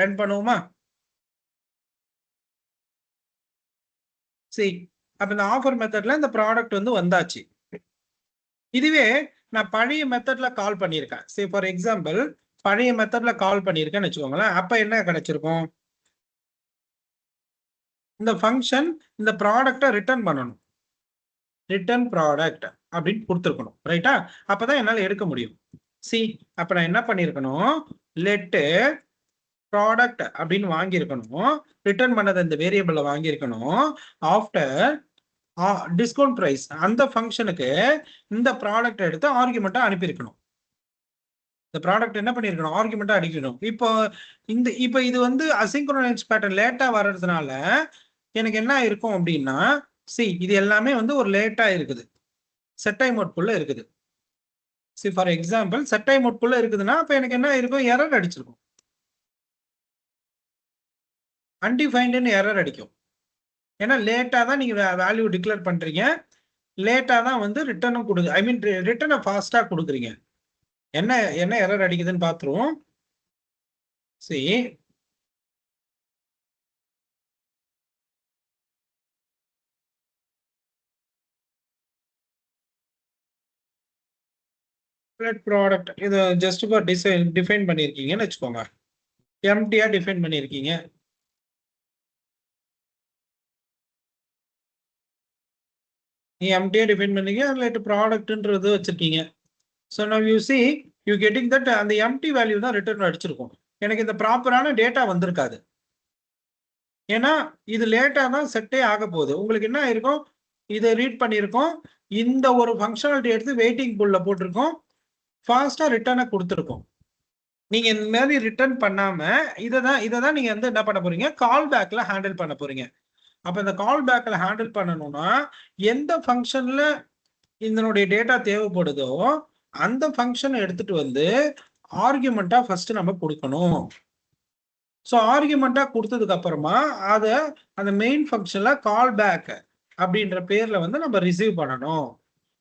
ரன் பண்ணுவோமா? சரி, அப்ப இந்த ஆஃபர் மெத்தட்ல இந்த ப்ராடக்ட் வந்து வந்தாச்சு. இதுவே நான் பழைய மெத்தட்ல கால் பண்ணியிருக்கேன். சரி, ஃபார் எக்ஸாம்பிள் பழைய மெத்தட்ல கால் பண்ணியிருக்கேன்னு வச்சுக்கோங்களேன். அப்ப என்ன கிடைச்சிருக்கும், இந்த ஃபங்க்ஷன் இந்த ப்ராடக்டை ரிட்டர்ன் பண்ணணும், ரிட்டர்ன் ப்ராடக்ட் அப்படின்னு கொடுத்துருக்கணும், ரைட்டா? அப்பதான் என்னால எடுக்க முடியும். சி, அப்ப நான் என்ன பண்ணிருக்கணும், லெட் ப்ராடக்ட் அப்படின்னு வாங்கியிருக்கணும், ரிட்டர்ன் பண்ணதை இந்த வேரியபிள்ல வாங்கியிருக்கணும். ஆஃப்டர் டிஸ்கவுண்ட் பிரைஸ் அந்த ஃபங்க்ஷனுக்கு இந்த ப்ராடக்ட் எடுத்து ஆர்குமெண்டா அனுப்பியிருக்கணும். இந்த ப்ராடக்ட் என்ன பண்ணிருக்கணும், ஆர்குமெண்டா அடிக்கணும். இப்போ இது வந்து அசிங்க்ரோனஸ் பேட்டர்ன் லேட்டா வர்றதுனால எனக்கு என்ன இருக்கும் அப்படின்னா, சி இது எல்லாமே வந்து ஒரு லேட்டா இருக்குது, செட் டைம் மோட்குள்ள இருக்குது. See for example set time மோட்குள்ள இருக்குதுன்னா அப்ப எனக்கு என்ன இருக்கும், எரர் அடிச்சிருக்கும், அன்டிஃபைன்டுன்னு எரர் அடிக்கும். ஏன்னா லேட்டா தான் நீங்க வேல்யூ டிக்ளேர் பண்றீங்க, லேட்டா தான் வந்து ரிட்டர்னும் கொடுங்க, ஐ மீன் ரிட்டர்னை ஃபாஸ்டா கொடுக்குறீங்க. என்ன எரர் அடிக்குதுன்னு பார்த்துருவோம். சரி, let ப்ராடக்ட் இது ஜஸ்ட் ஃபார் டிஃபைன் பண்ணியிருக்கீங்கன்னு வச்சுக்கோங்க. எம்டியா டிஃபைன் பண்ணியிருக்கீங்க. நீ எம்டியா டிஃபைன் பண்ணீங்க let ப்ராடக்ட்ன்றது வச்சிருக்கீங்க. So now you see you getting that அந்த எம்டி வேல்யூ தான் ரிட்டர்ன் அடிச்சிருக்கும். எனக்கு இந்த ப்ராப்பரான டேட்டா வந்திருக்காது. ஏன்னா இது லேட்டா தான் செட்டே ஆக போகுது. உங்களுக்கு என்ன ஆயிருக்கும், இதை ரீட் பண்ணியிருக்கோம், இந்த ஒரு ஃபங்க்ஷனாலிட்டி எடுத்து வெயிட்டிங் பூல்ல போட்டிருக்கோம், ஃபாஸ்டா ரிட்டர்னை கொடுத்துருக்கோம். நீங்க இந்த மாதிரி ரிட்டர்ன் பண்ணாம இதை தான் நீங்க வந்து என்ன பண்ண போறீங்க, கால் பேக்ல ஹேண்டில் பண்ண போறீங்க. அப்ப இந்த கால் பேக்ல ஹேண்டில் பண்ணணும்னா எந்த ஃபங்க்ஷன்ல இதனுடைய டேட்டா தேவைப்படுதோ அந்த ஃபங்க்ஷனை எடுத்துட்டு வந்து ஆர்குமெண்டா ஃபர்ஸ்ட் நம்ம கொடுக்கணும். ஸோ ஆர்குமெண்டா கொடுத்ததுக்கு அப்புறமா அதை அந்த மெயின் ஃபங்க்ஷன்ல கால் பேக் அப்படின்ற பேர்ல வந்து நம்ம ரிசீவ் பண்ணணும்.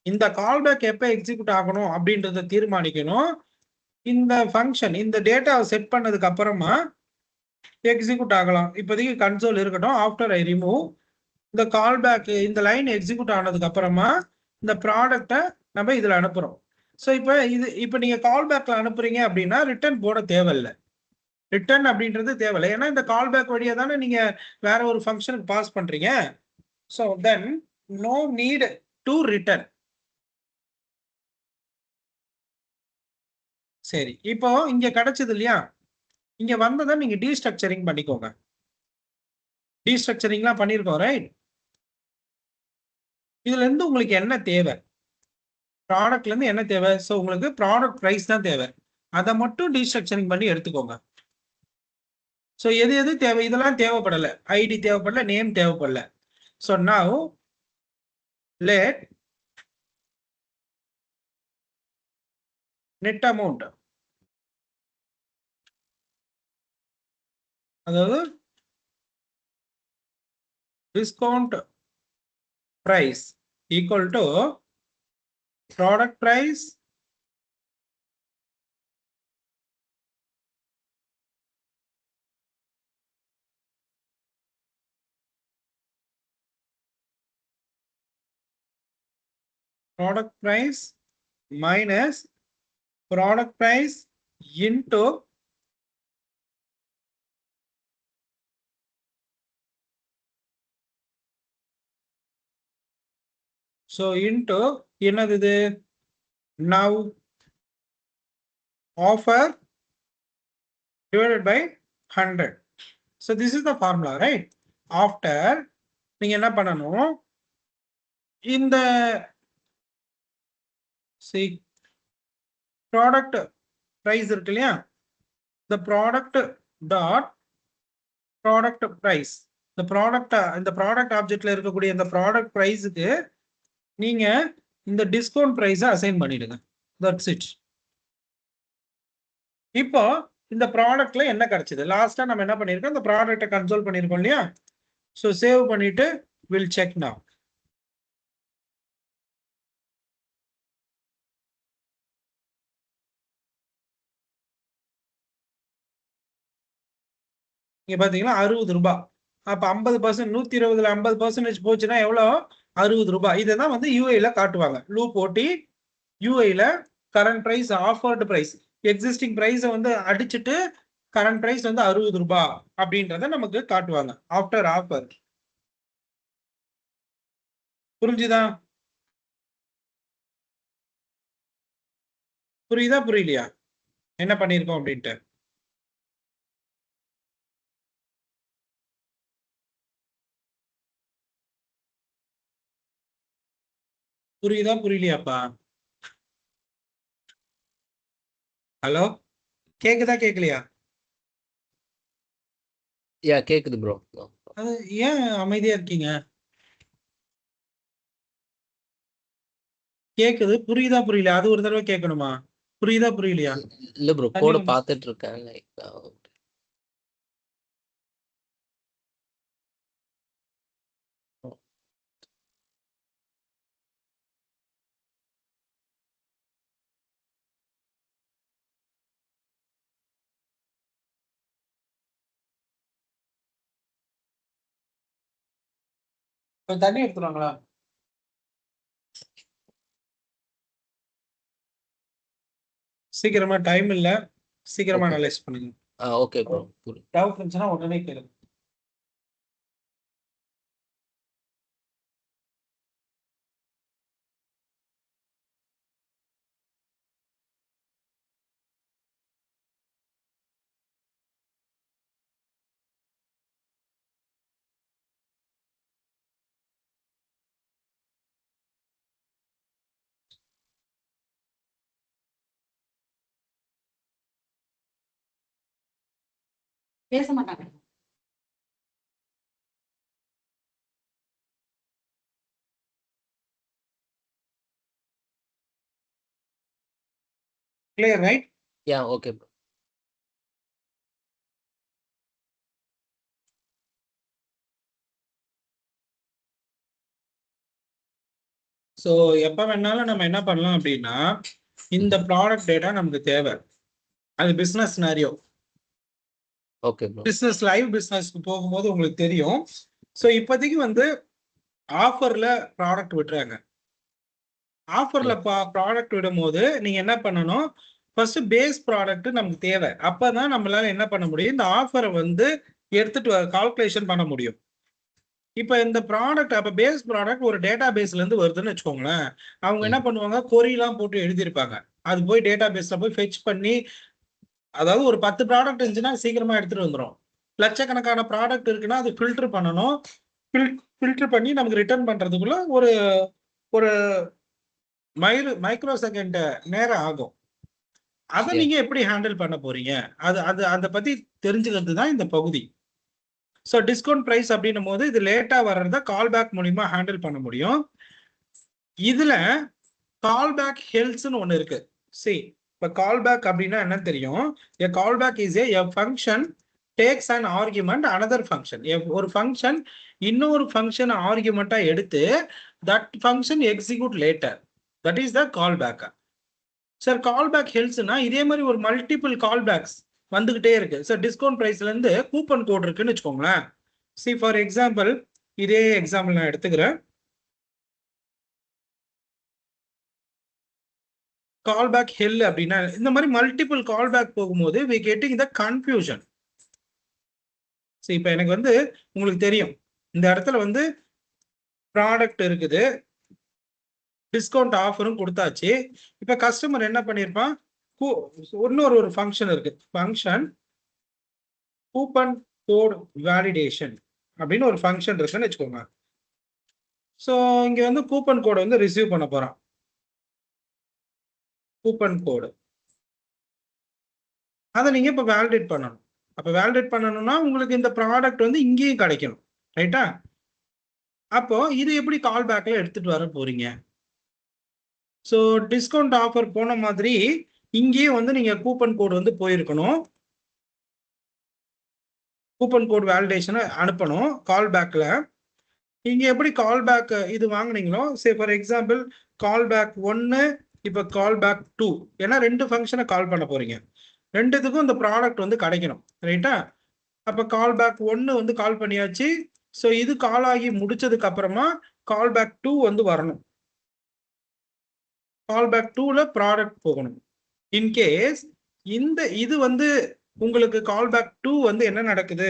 இந்த கால் பேக் எப்போ எக்ஸிக்யூட் ஆகணும் அப்படின்றத தீர்மானிக்கணும். இந்த ஃபங்க்ஷன் இந்த டேட்டாவை செட் பண்ணதுக்கு அப்புறமா எக்ஸிக்யூட் ஆகலாம். இப்போதைக்கு கன்சோல் இருக்கட்டும். ஆஃப்டர் ஐ ரிமூவ் இந்த கால் பேக், இந்த லைன் எக்ஸிக்யூட் ஆனதுக்கு அப்புறமா இந்த ப்ராடக்டை நம்ம இதுல அனுப்புறோம். ஸோ இப்போ நீங்க கால் பேக்ல அனுப்புறீங்க அப்படின்னா ரிட்டர்ன் போட தேவையில்லை. ரிட்டர்ன் அப்படின்றது தேவையில்லை. ஏன்னா இந்த கால் பேக் வழியா தானே நீங்க வேற ஒரு ஃபங்க்ஷனுக்கு பாஸ் பண்றீங்க. So then no need to return. சரி, இப்போ இங்க கிடைச்சது இல்லையா, இங்க வந்ததை நீங்க டீஸ்ட்ரக்சரிங் பண்ணிக்கோங்க. டீஸ்ட்ரக்சரிங்லாம் பண்ணியிருக்கோம் ரைட். இதுல இருந்து உங்களுக்கு என்ன தேவை, ப்ராடக்ட்ல இருந்து என்ன தேவை? ஸோ உங்களுக்கு ப்ராடக்ட் ப்ரைஸ் தான் தேவை. அதை மட்டும் டீஸ்ட்ரக்சரிங் பண்ணி எடுத்துக்கோங்க. ஸோ எது தேவை, இதெல்லாம் தேவைப்படலை. ஐடி தேவைப்படல, நேம் தேவைப்படல. So now let net amount, அதாவது discount price equal to product price minus product price into so into என்னது இது, now offer divided by 100. so this is the formula right. after நீங்க என்ன பண்ணணும், இந்த see product price இருக்கு இல்லையா, the product dot product price, இந்த product ஆப்ஜெக்ட்ல இருக்கக்கூடிய இந்த ப்ராடக்ட் பிரைஸுக்கு நீங்க இந்த டிஸ்கவுண்ட் பிரைஸை அசைன் பண்ணிடுங்க. That's it. இப்போ இந்த ப்ராடக்ட்ல என்ன கிடைச்சது, லாஸ்டா நம்ம என்ன பண்ணிருக்கோம், இந்த ப்ராடக்ட்டை கன்சோல் பண்ணிருக்கோம் இல்லையா. ஸோ சேவ் பண்ணிட்டு வில் செக் நவ். இங்க பாத்தீங்கன்னா 60 ரூபாய். அப்ப 50%, 120ல 50% போச்சுன்னா எவ்வளோ, 60 ரூபாய். இதை தான் வந்து யூஐல காட்டுவாங்க. லூப் ஓட்டி யூஐல current price, offered price, existing பிரைஸை வந்து அடிச்சுட்டு கரண்ட் பிரைஸ் வந்து 60 ரூபாய் அப்படின்றத நமக்கு காட்டுவாங்க ஆஃப்டர் ஆஃபர். புரிஞ்சுதா, புரியுதா புரியலையா என்ன பண்ணிருக்கோம் அப்படின்ட்டு? புரியுதா புரியலையாப்பா? ஹலோ, கேக்குதா கேட்கலையா? யா கேக்குது ப்ரோ. அது ஏன் அமைதியா இருக்கீங்க? கேக்குது, புரியுதா புரியல, அது ஒரு தடவை கேட்கணுமா? புரியுதா புரியலையா? இல்ல ப்ரோ, கோட பார்த்துட்டு இருக்கேன். லைக் தண்ணி எடுத்துருவாங்களா? சீக்கிரமா டைம் இல்ல, சீக்கிரமா ஓகே. அனலைஸ் பண்ணுங்க. Okay bro. டவுட் இருந்துச்சுன்னா உடனே கேளுங்க. பேச மாட்டாங்க. Clear, right? Yeah okay bro. So எப்போ வேணாலும் நம்ம என்ன பண்ணலாம் அப்படின்னா, இந்த ப்ராடக்ட் டேட்டா நமக்கு தேவை. அது business scenario. Okay bro. Business live பிஸ்னஸ்க்கு போகும்போது உங்களுக்கு தெரியும். ஸோ இப்போதைக்கு வந்து ஆஃபர்ல ப்ராடக்ட் விட்டுறாங்க. ஆஃபர்ல ப்ராடக்ட் விடும்போது நீங்க என்ன பண்ணணும், ஃபர்ஸ்ட் பேஸ் ப்ராடக்ட் நமக்கு தேவை. அப்பதான் நம்மளால என்ன பண்ண முடியும், இந்த ஆஃபரை வந்து எடுத்துட்டு கால்குலேஷன் பண்ண முடியும். இப்போ இந்த ப்ராடக்ட், அப்போ பேஸ் ப்ராடக்ட் ஒரு டேட்டா பேஸ்ல இருந்து வருதுன்னு வச்சுக்கோங்களேன். அவங்க என்ன பண்ணுவாங்க, கொரியெல்லாம் போட்டு எழுதியிருப்பாங்க. அது போய் டேட்டா பேஸ்ல போய் ஃபெச் பண்ணி, அதாவது ஒரு 10 ப்ராடக்ட் இருந்துச்சுன்னா சீக்கிரமா எடுத்துட்டு வந்துடும். லட்சக்கணக்கான ப்ராடக்ட் இருக்குன்னா அது ஃபில்டர் பண்ணணும். ஃபில்டர் பண்ணி நமக்கு ரிட்டர்ன் பண்றதுக்குள்ள ஒரு ஒரு மைக்ரோ செகண்ட் நேரம் ஆகும். அதை நீங்க எப்படி ஹேண்டில் பண்ண போறீங்க, அதை பத்தி தெரிஞ்சுக்கிறது தான் இந்த பகுதி. ஸோ டிஸ்கவுண்ட் பிரைஸ் அப்படின்னும் போது இது லேட்டா வர்றத கால்பேக் மூலியமா ஹேண்டில் பண்ண முடியும். இதுல கால்பேக் ஹெல்த்ஸ்னு ஒன்று இருக்கு. இப்போ கால்பேக் அப்படின்னா என்ன தெரியும், a callback is a function takes an argument another function. ஒரு ஃபங்க்ஷன் இன்னொரு ஃபங்க்ஷன் ஆர்குமெண்டா எடுத்து that function execute later, that is the callback. Sir callback ஹெல்த்ஸ்னா இதே மாதிரி ஒரு மல்டிபிள் கால்பேக்ஸ் வந்துகிட்டே இருக்கு. சார் டிஸ்கவுண்ட் பிரைஸ்ல இருந்து கூப்பன் கோட் இருக்குன்னு வச்சுக்கோங்களேன். ஃபார் எக்ஸாம்பிள், இதே எக்ஸாம்பிள் நான் எடுத்துக்கிறேன். கால்பேக் ஹெல் அப்படின்னா இந்த மாதிரி மல்டிபிள் கால்பேக் போகும்போது we getting the confusion. இப்போ எனக்கு வந்து உங்களுக்கு தெரியும், இந்த இடத்துல வந்து ப்ராடக்ட் இருக்குது, டிஸ்கவுண்ட் ஆஃபரும் கொடுத்தாச்சு. இப்போ கஸ்டமர் என்ன பண்ணியிருப்பான், இன்னொரு ஃபங்க்ஷன் இருக்கு, ஃபங்க்ஷன் கூப்பன் கோட் வேலிடேஷன் அப்படின்னு ஒரு ஃபங்க்ஷன் இருக்குன்னு வச்சுக்கோங்க. ஸோ இங்க வந்து கூப்பன் கோடை வந்து ரிசீவ் பண்ண போறான். கூப்பன் கோடு அதை நீங்க இப்போ வேலிடேட் பண்ணணும். அப்போ வேலிடேட் பண்ணணும்னா உங்களுக்கு இந்த ப்ராடக்ட் வந்து இங்கேயும் கிடைக்கணும், ரைட்டா? அப்போ இது எப்படி கால் பேக்ல எடுத்துட்டு வர போறீங்க? ஸோ டிஸ்கவுண்ட் ஆஃபர் போன மாதிரி இங்கேயும் வந்து நீங்க கூப்பன் கோடு வந்து போயிருக்கணும். கூப்பன் கோட் வேலிடேஷனை அனுப்பணும் கால் பேக்ல. இங்க எப்படி கால் பேக் இது வாங்குனீங்களோ, ஃபார் எக்ஸாம்பிள் கால் பேக் 1, இப்போ கால் பேக் 2, ஏன்னா 2 ஃபங்க்ஷனை கால் பண்ண போறீங்க. ரெண்டுத்துக்கும் இந்த ப்ராடக்ட் வந்து கிடைக்கணும், ரைட்டா? அப்போ கால் பேக் 1 வந்து கால் பண்ணியாச்சு. ஸோ இது கால் ஆகி முடிச்சதுக்கு அப்புறமா கால் பேக் 2 வந்து வரணும். கால் பேக் 2ல ப்ராடக்ட் போகணும். இன்கேஸ் இது வந்து உங்களுக்கு கால் பேக் 2 வந்து என்ன நடக்குது,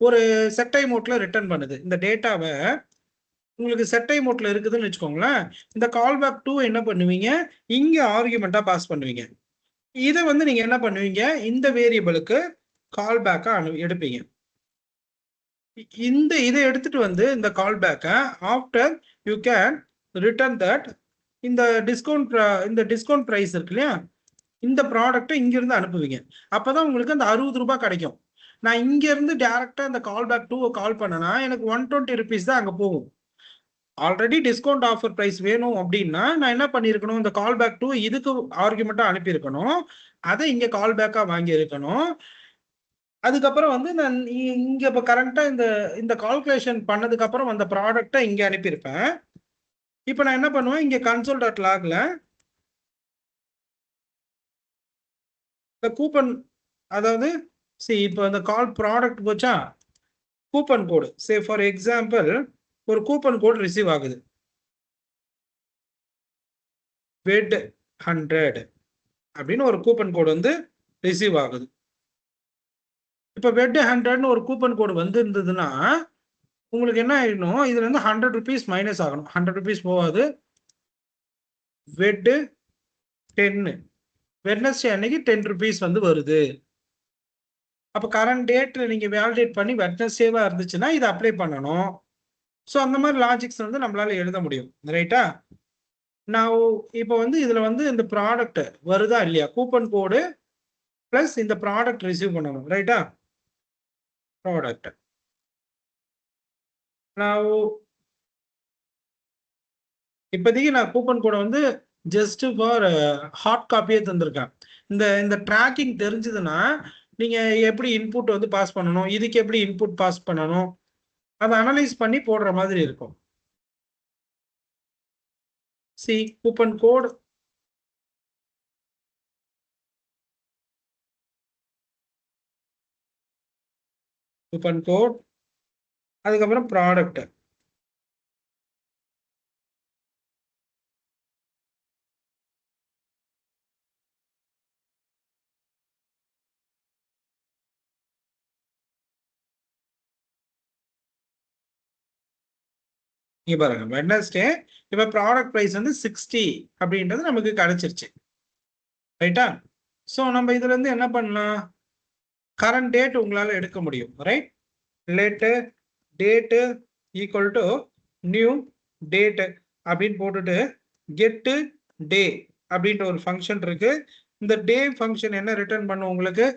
ஒரு செட்டை மோட்ல ரிட்டர்ன் பண்ணுது. இந்த டேட்டாவை உங்களுக்கு செட்டை மோட்ல இருக்குதுன்னு வச்சுக்கோங்களேன். இந்த கால் பேக் 2 என்ன பண்ணுவீங்க, இங்க ஆர்குமெண்டா பாஸ் பண்ணுவீங்க. இதை வந்து நீங்க என்ன பண்ணுவீங்க, இந்த வேரியபிளுக்கு கால் பேக்கா எடுப்பீங்க. இதை எடுத்துட்டு வந்து இந்த கால் பேக்கை after you can return that இந்த டிஸ்கவுண்ட் பிரைஸ் இருக்கு இல்லையா, இந்த ப்ராடக்ட்டை இங்கிருந்து அனுப்புவீங்க. அப்பதான் உங்களுக்கு அந்த 60 ரூபாய் கிடைக்கும். நான் இங்க இருந்து டைரக்டா இந்த கால் பேக் 2 கால் பண்ணனா எனக்கு 120 ருபீஸ் தான் அங்க போகும். ஆல்ரெடி டிஸ்கவுண்ட் ஆஃபர் பிரைஸ் வேணும் அப்படின்னா நான் என்ன பண்ணிருக்கணும், இந்த கால் பேக் 2 இதுக்கு ஆர்குமெண்டா அனுப்பியிருக்கணும், அதை இங்க கால் பேக்கா வாங்கி இருக்கணும். அதுக்கப்புறம் வந்து நான் இங்க இப்போ கரண்டா இந்த கால்குலேஷன் பண்ணதுக்கு அப்புறம் அந்த ப்ராடக்ட்டை இங்க அனுப்பியிருப்பேன். இப்போ நான் என்ன பண்ணுவேன், இங்க console.logல இந்த கூப்பன், அதாவது இப்போ இந்த கால் ப்ராடக்ட் போச்சா, கூப்பன் கோடு ஃபார் எக்ஸாம்பிள் ஒரு கூப்பன் கோட் ரிசீவ் ஆகுது, WED 100. அப்படின்னு ஒரு கூப்பன் கோடு வந்து ரிசீவ் ஆகுது. இப்போ வெட் 100ன்னு ஒரு கூப்பன் கோடு வந்து இருந்ததுன்னா உங்களுக்கு என்ன ஆயிடணும், இதுல இருந்து 100 rupees மைனஸ் ஆகணும். 100 rupees போகாது. வெட் 10 வெட்னஸ்டே அன்னைக்கு 10 rupees வந்து வருது. அப்போ கரண்ட் டேட்ல நீங்க வேலிடேட் பண்ணி வெட்னஸ்டேவா இருந்துச்சுன்னா இதை அப்ளை பண்ணணும். ஸோ அந்த மாதிரி லாஜிக்ஸ் வந்து நம்மளால எழுத முடியும். ரைட்டா? நான் இப்போ வந்து இதுல வந்து இந்த ப்ராடக்ட் வருதா இல்லையா, கூப்பன் கோடு பிளஸ் இந்த ப்ராடக்ட் ரிசீவ் பண்ணணும். ரைட்டா? ப்ராடக்ட் நான் இப்போதைக்கு நான் கூப்பன் கோடை வந்து ஜஸ்ட் ஃபார் ஹார்ட் காப்பியே தந்திருக்கேன். இந்த இந்த ட்ராக்கிங் தெரிஞ்சதுன்னா நீங்க எப்படி இன்புட் வந்து பாஸ் பண்ணணும், இதுக்கு எப்படி இன்புட் பாஸ் பண்ணணும், அதை அனலைஸ் பண்ணி போடுற மாதிரி இருக்கும். சி கூப்பன் கோட் அதுக்கப்புறம் ப்ராடக்ட். இங்க பாருங்க வெட்னஸ்டே, இப்ப ப்ராடக்ட் பிரைஸ் வந்து 60 அப்படின்றது நமக்கு கிடைச்சிருச்சு. ரைட்டா? ஸோ நம்ம இதுல இருந்து என்ன பண்ணலாம், கரண்ட் டேட் உங்களால எடுக்க முடியும். Right? Late date equal to new date அப்படின்னு போட்டுட்டு கெட்டு டே அப்படின்ற ஒரு ஃபங்க்ஷன் இருக்கு. இந்த டே ஃபங்க்ஷன் என்ன ரிட்டர்ன் பண்ணும் உங்களுக்கு,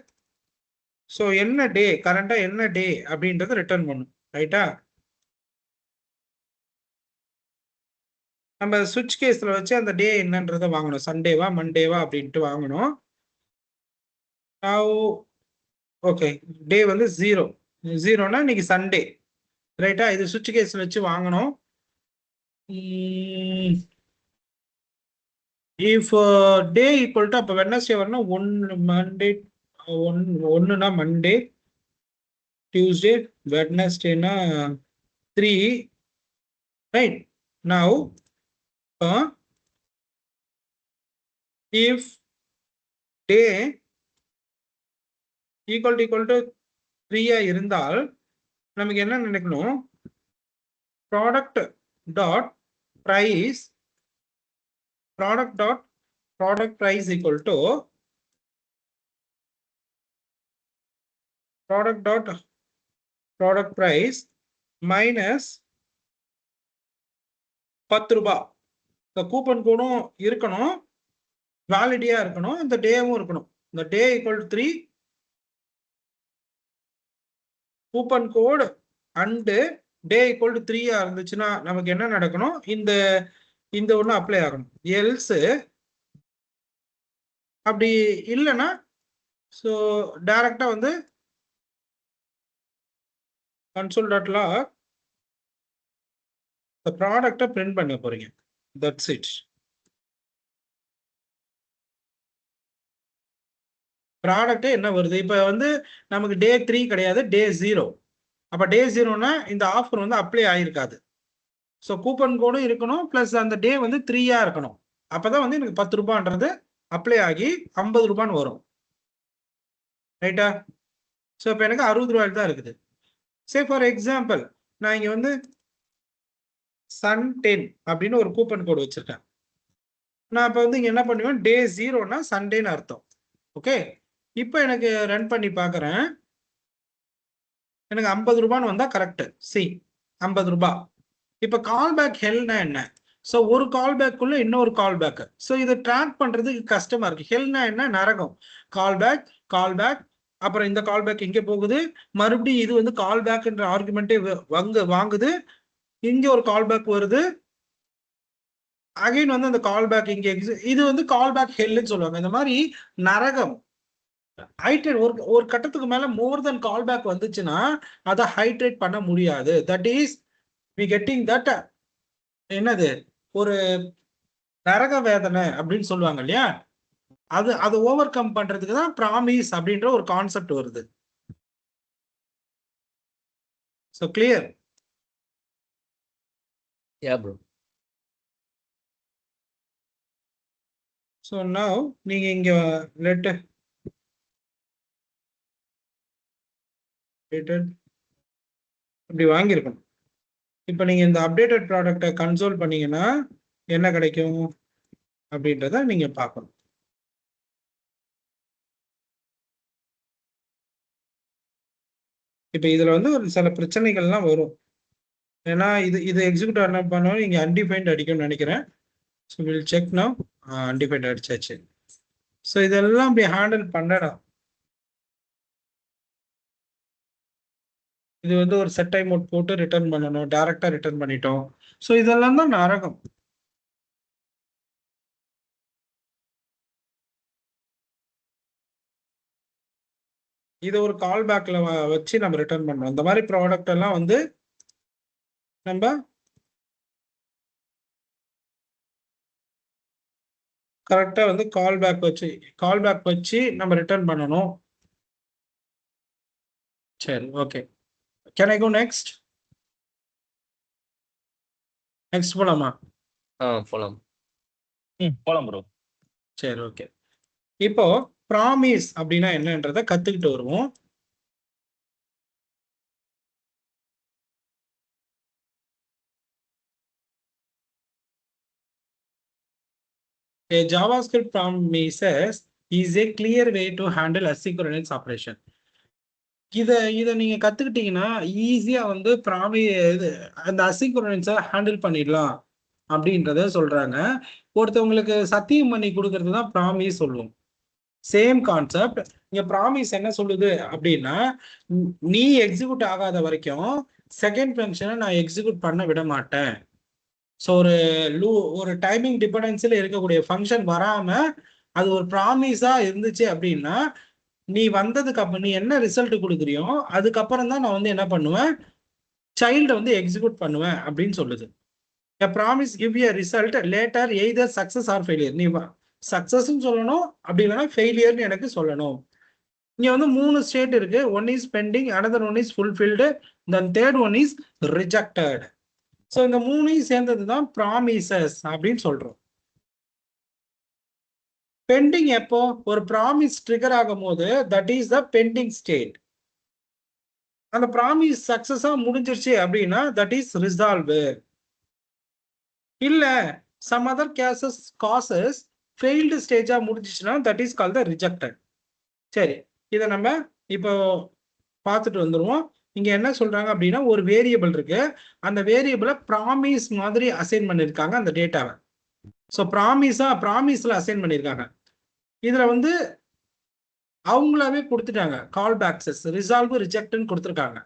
ஸோ என்ன டே கரண்டா என்ன டே அப்படின்றத ரிட்டர்ன் பண்ணும். ரைட்டா? நம்ம சுவிட்ச் கேஸ்ல வச்சு அந்த டே என்னன்றதை வாங்கணும். சண்டேவா மண்டேவா அப்படின்ட்டு வாங்கணும். ஓகே, டே வந்து 0னா இன்னைக்கு சண்டே. ரைட்டா? இது சுவிட்ச் கேஸ்ல வச்சு வாங்கணும். இஃப் டே ஈக்குவல் டு அப்போ வெட்னஸ்டே வரணும் 1 மண்டே 1னா மண்டே, டியூஸ்டே, வெட்னஸ்டேனா 3. Right? Now if day equal to 3 இருந்தால் நமக்கு என்ன நினைக்கணும், product dot price equal to product price minus 10 ரூபாய். இந்த கூப்பன் கோடும் இருக்கணும், வேலிடியா இருக்கணும், இந்த டேவும் இருக்கணும். இந்த day equal to 3, coupon code and day equal to 3 இருந்துச்சுன்னா நமக்கு என்ன நடக்கணும், இந்த ஒன்று அப்ளை ஆகணும். எல்ஸ் அப்படி இல்லைன்னா ஸோ டைரக்டா வந்து console.log இந்த ப்ராடக்டை பிரிண்ட் பண்ண போறீங்க. That's it. ப்ராடக்ட் என்ன வருது, இப்போ வந்து நமக்கு டே 3 கிடையாது, டே 0. அப்போ டே 0னா இந்த ஆஃபர் வந்து அப்ளை ஆயிருக்காது. ஸோ கூப்பன் கோடும் இருக்கணும், பிளஸ் அந்த டே வந்து 3 இருக்கணும். அப்போதான் வந்து எனக்கு 10 ரூபான்றது அப்ளை ஆகி 50 ரூபான்னு வரும். ரைட்டா? ஸோ இப்போ எனக்கு 60 ரூபாய் தான் இருக்குது. சே ஃபார் எக்ஸாம்பிள் நான் இங்கே வந்து சன் 10 அப்படின்னு ஒரு கூப்பன் கோடு வச்சிருக்கேன். நான் இப்போ வந்து இங்கே என்ன பண்ணுவேன், டே 0னா சண்டேன்னு அர்த்தம். ஓகே, இப்போ எனக்கு ரன் பண்ணி பார்க்குறேன், எனக்கு 50 ரூபான்னு வந்தா கரெக்ட். சி 50 ரூபாய். இப்போ கால் பேக் ஹெல்னா என்ன, ஸோ ஒரு கால் பேக்குள்ள இன்னொரு கால் பேக். ஸோ இதை ட்ராக் பண்றதுக்கு கஷ்டமா இருக்கு. ஹெல்னா என்ன, நரகம். கால் பேக் அப்புறம் இந்த கால் பேக் இங்கே போகுது, மறுபடியும் இது வந்து கால் பேக்ன்ற ஆர்குமெண்ட்டே வாங்குது, இங்க ஒரு கால் பேக் வருது, அகைன் வந்து அந்த கால் பேக் இங்க இது வந்து கால் பேக் ஹெல்னு சொல்லுவாங்க. இந்த மாதிரி நரகம். ஹைட்ரேட் ஒரு கட்டத்துக்கு மேல மோர் தென் கால் பேக் வந்துச்சுன்னா அதை ஹைட்ரேட் பண்ண முடியாது. That is we getting that என்னது, ஒரு நரக வேதனை அப்படின்னு சொல்லுவாங்க இல்லையா, அது ஓவர் கம் பண்றதுக்கு தான் ப்ராமிஸ் அப்படின்ற ஒரு கான்செப்ட் வருது. So clear? Yeah, bro. So now நீங்க இங்க லெட் இப்படி வாங்கியிருக்கணும். இப்போ நீங்க இந்த அப்டேட்டட் ப்ராடக்டை கன்சோல் பண்ணீங்கன்னா என்ன கிடைக்கும் அப்படின்றத நீங்க பார்க்கணும். இப்போ இதுல வந்து ஒரு சில பிரச்சனைகள்லாம் வரும். ஏன்னா இது எக்ஸிக்யூட் என்ன பண்ணாலும் நீங்க அன்டிஃபைன்ட் அடிக்கும்னு நினைக்கிறேன். So will check now. Undefined அடிச்சாச்சு. ஸோ இதெல்லாம் அப்படி ஹேண்டில் பண்ணலாம். இது வந்து ஒரு செட் டைம் மோட் போட்டு ரிட்டர்ன் பண்ணணும், டைரக்டா ரிட்டர்ன் பண்ணிட்டோம். ஸோ இதெல்லாம் தான் நரகம். இதை ஒரு கால் பேக்ல வச்சு நம்ம ரிட்டர்ன் பண்ணோம். இந்த மாதிரி ப்ராடக்ட் எல்லாம் வந்து நம்ம கரெக்டா வந்து கால் பேக் வச்சு நம்ம ரிட்டர்ன் பண்ணணும். சரி, okay. Can I go next? Next போலாமா? போலாம். போலாம் ப்ரோ. சரி, ஓகே. இப்போ ப்ராமிஸ் அப்படின்னா என்னன்றத கத்துக்கிட்டு வருவோம். A JavaScript promises is a clear way to handle asynchronous operation. இதை நீங்க கத்துக்கிட்டீங்கன்னா ஈஸியா வந்து அந்த அசிங்க்ரோனஸை ஹேண்டில் பண்ணிடலாம் அப்படின்றத சொல்றாங்க. ஒருத்தவங்களுக்கு சத்தியம் பண்ணி கொடுக்கறது தான் ப்ராமிஸ் சொல்லுவோம். Same concept. இங்க ப்ராமிஸ் என்ன சொல்லுது அப்படின்னா, நீ எக்ஸிக்யூட் ஆகாத வரைக்கும் செகண்ட் ஃபங்க்ஷனை நான் எக்ஸிக்யூட் பண்ண விட மாட்டேன். ஸோ ஒரு டைமிங் டிபெண்டன்சில இருக்கக்கூடிய ஃபங்க்ஷன் வராம அது ஒரு ப்ராமிஸா இருந்துச்சு அப்படின்னா, நீ வந்ததுக்கு அப்புறம் நீ என்ன ரிசல்ட் கொடுக்குறியோ அதுக்கப்புறம் தான் நான் வந்து என்ன பண்ணுவேன், சைல்டை வந்து எக்ஸிக்யூட் பண்ணுவேன் அப்படின்னு சொல்லுது. A promise give you a result later either success or failure. நீ சக்சஸ்ன்னு சொல்லணும், அப்படி இல்லைன்னா ஃபெயிலியர்னு எனக்கு சொல்லணும். இங்க வந்து 3 ஸ்டேட் இருக்கு. One is bending, another one is fulfilled, then third one is rejected. So இந்த 3ஐயும் சேர்ந்தது தான் ப்ராமிசஸ் அப்படின்னு சொல்றோம். பெண்டிங் எப்போ ஒரு ப்ராமிஸ் ட்ரிகர் ஆகும் போது that is the pending state. அந்த ப்ராமிஸ் சக்சஸா முடிஞ்சிருச்சு அப்படின்னா தட் இஸ் ரிசால்வ். இல்ல சம் அதர் காசஸ் ஃபெயில்டு ஸ்டேஜா முடிஞ்சிச்சுன்னா that is called the rejected. சரி, இதை நம்ம இப்போ பார்த்துட்டு வந்துருவோம். இங்க என்ன சொல்றாங்க அப்படின்னா, ஒரு வேரியபிள் இருக்கு. அந்த வேரியபிளை ப்ராமிஸ் மாதிரி அசைன் பண்ணிருக்காங்க அந்த டேட்டாவை. ஸோ ப்ராமிஸ்ல அசைன் பண்ணிருக்காங்க. இதுல வந்து அவங்களாவே கொடுத்துட்டாங்க கால் பேக்ஸஸ், ரிசால்வ், ரிஜெக்ட்னு கொடுத்துருக்காங்க.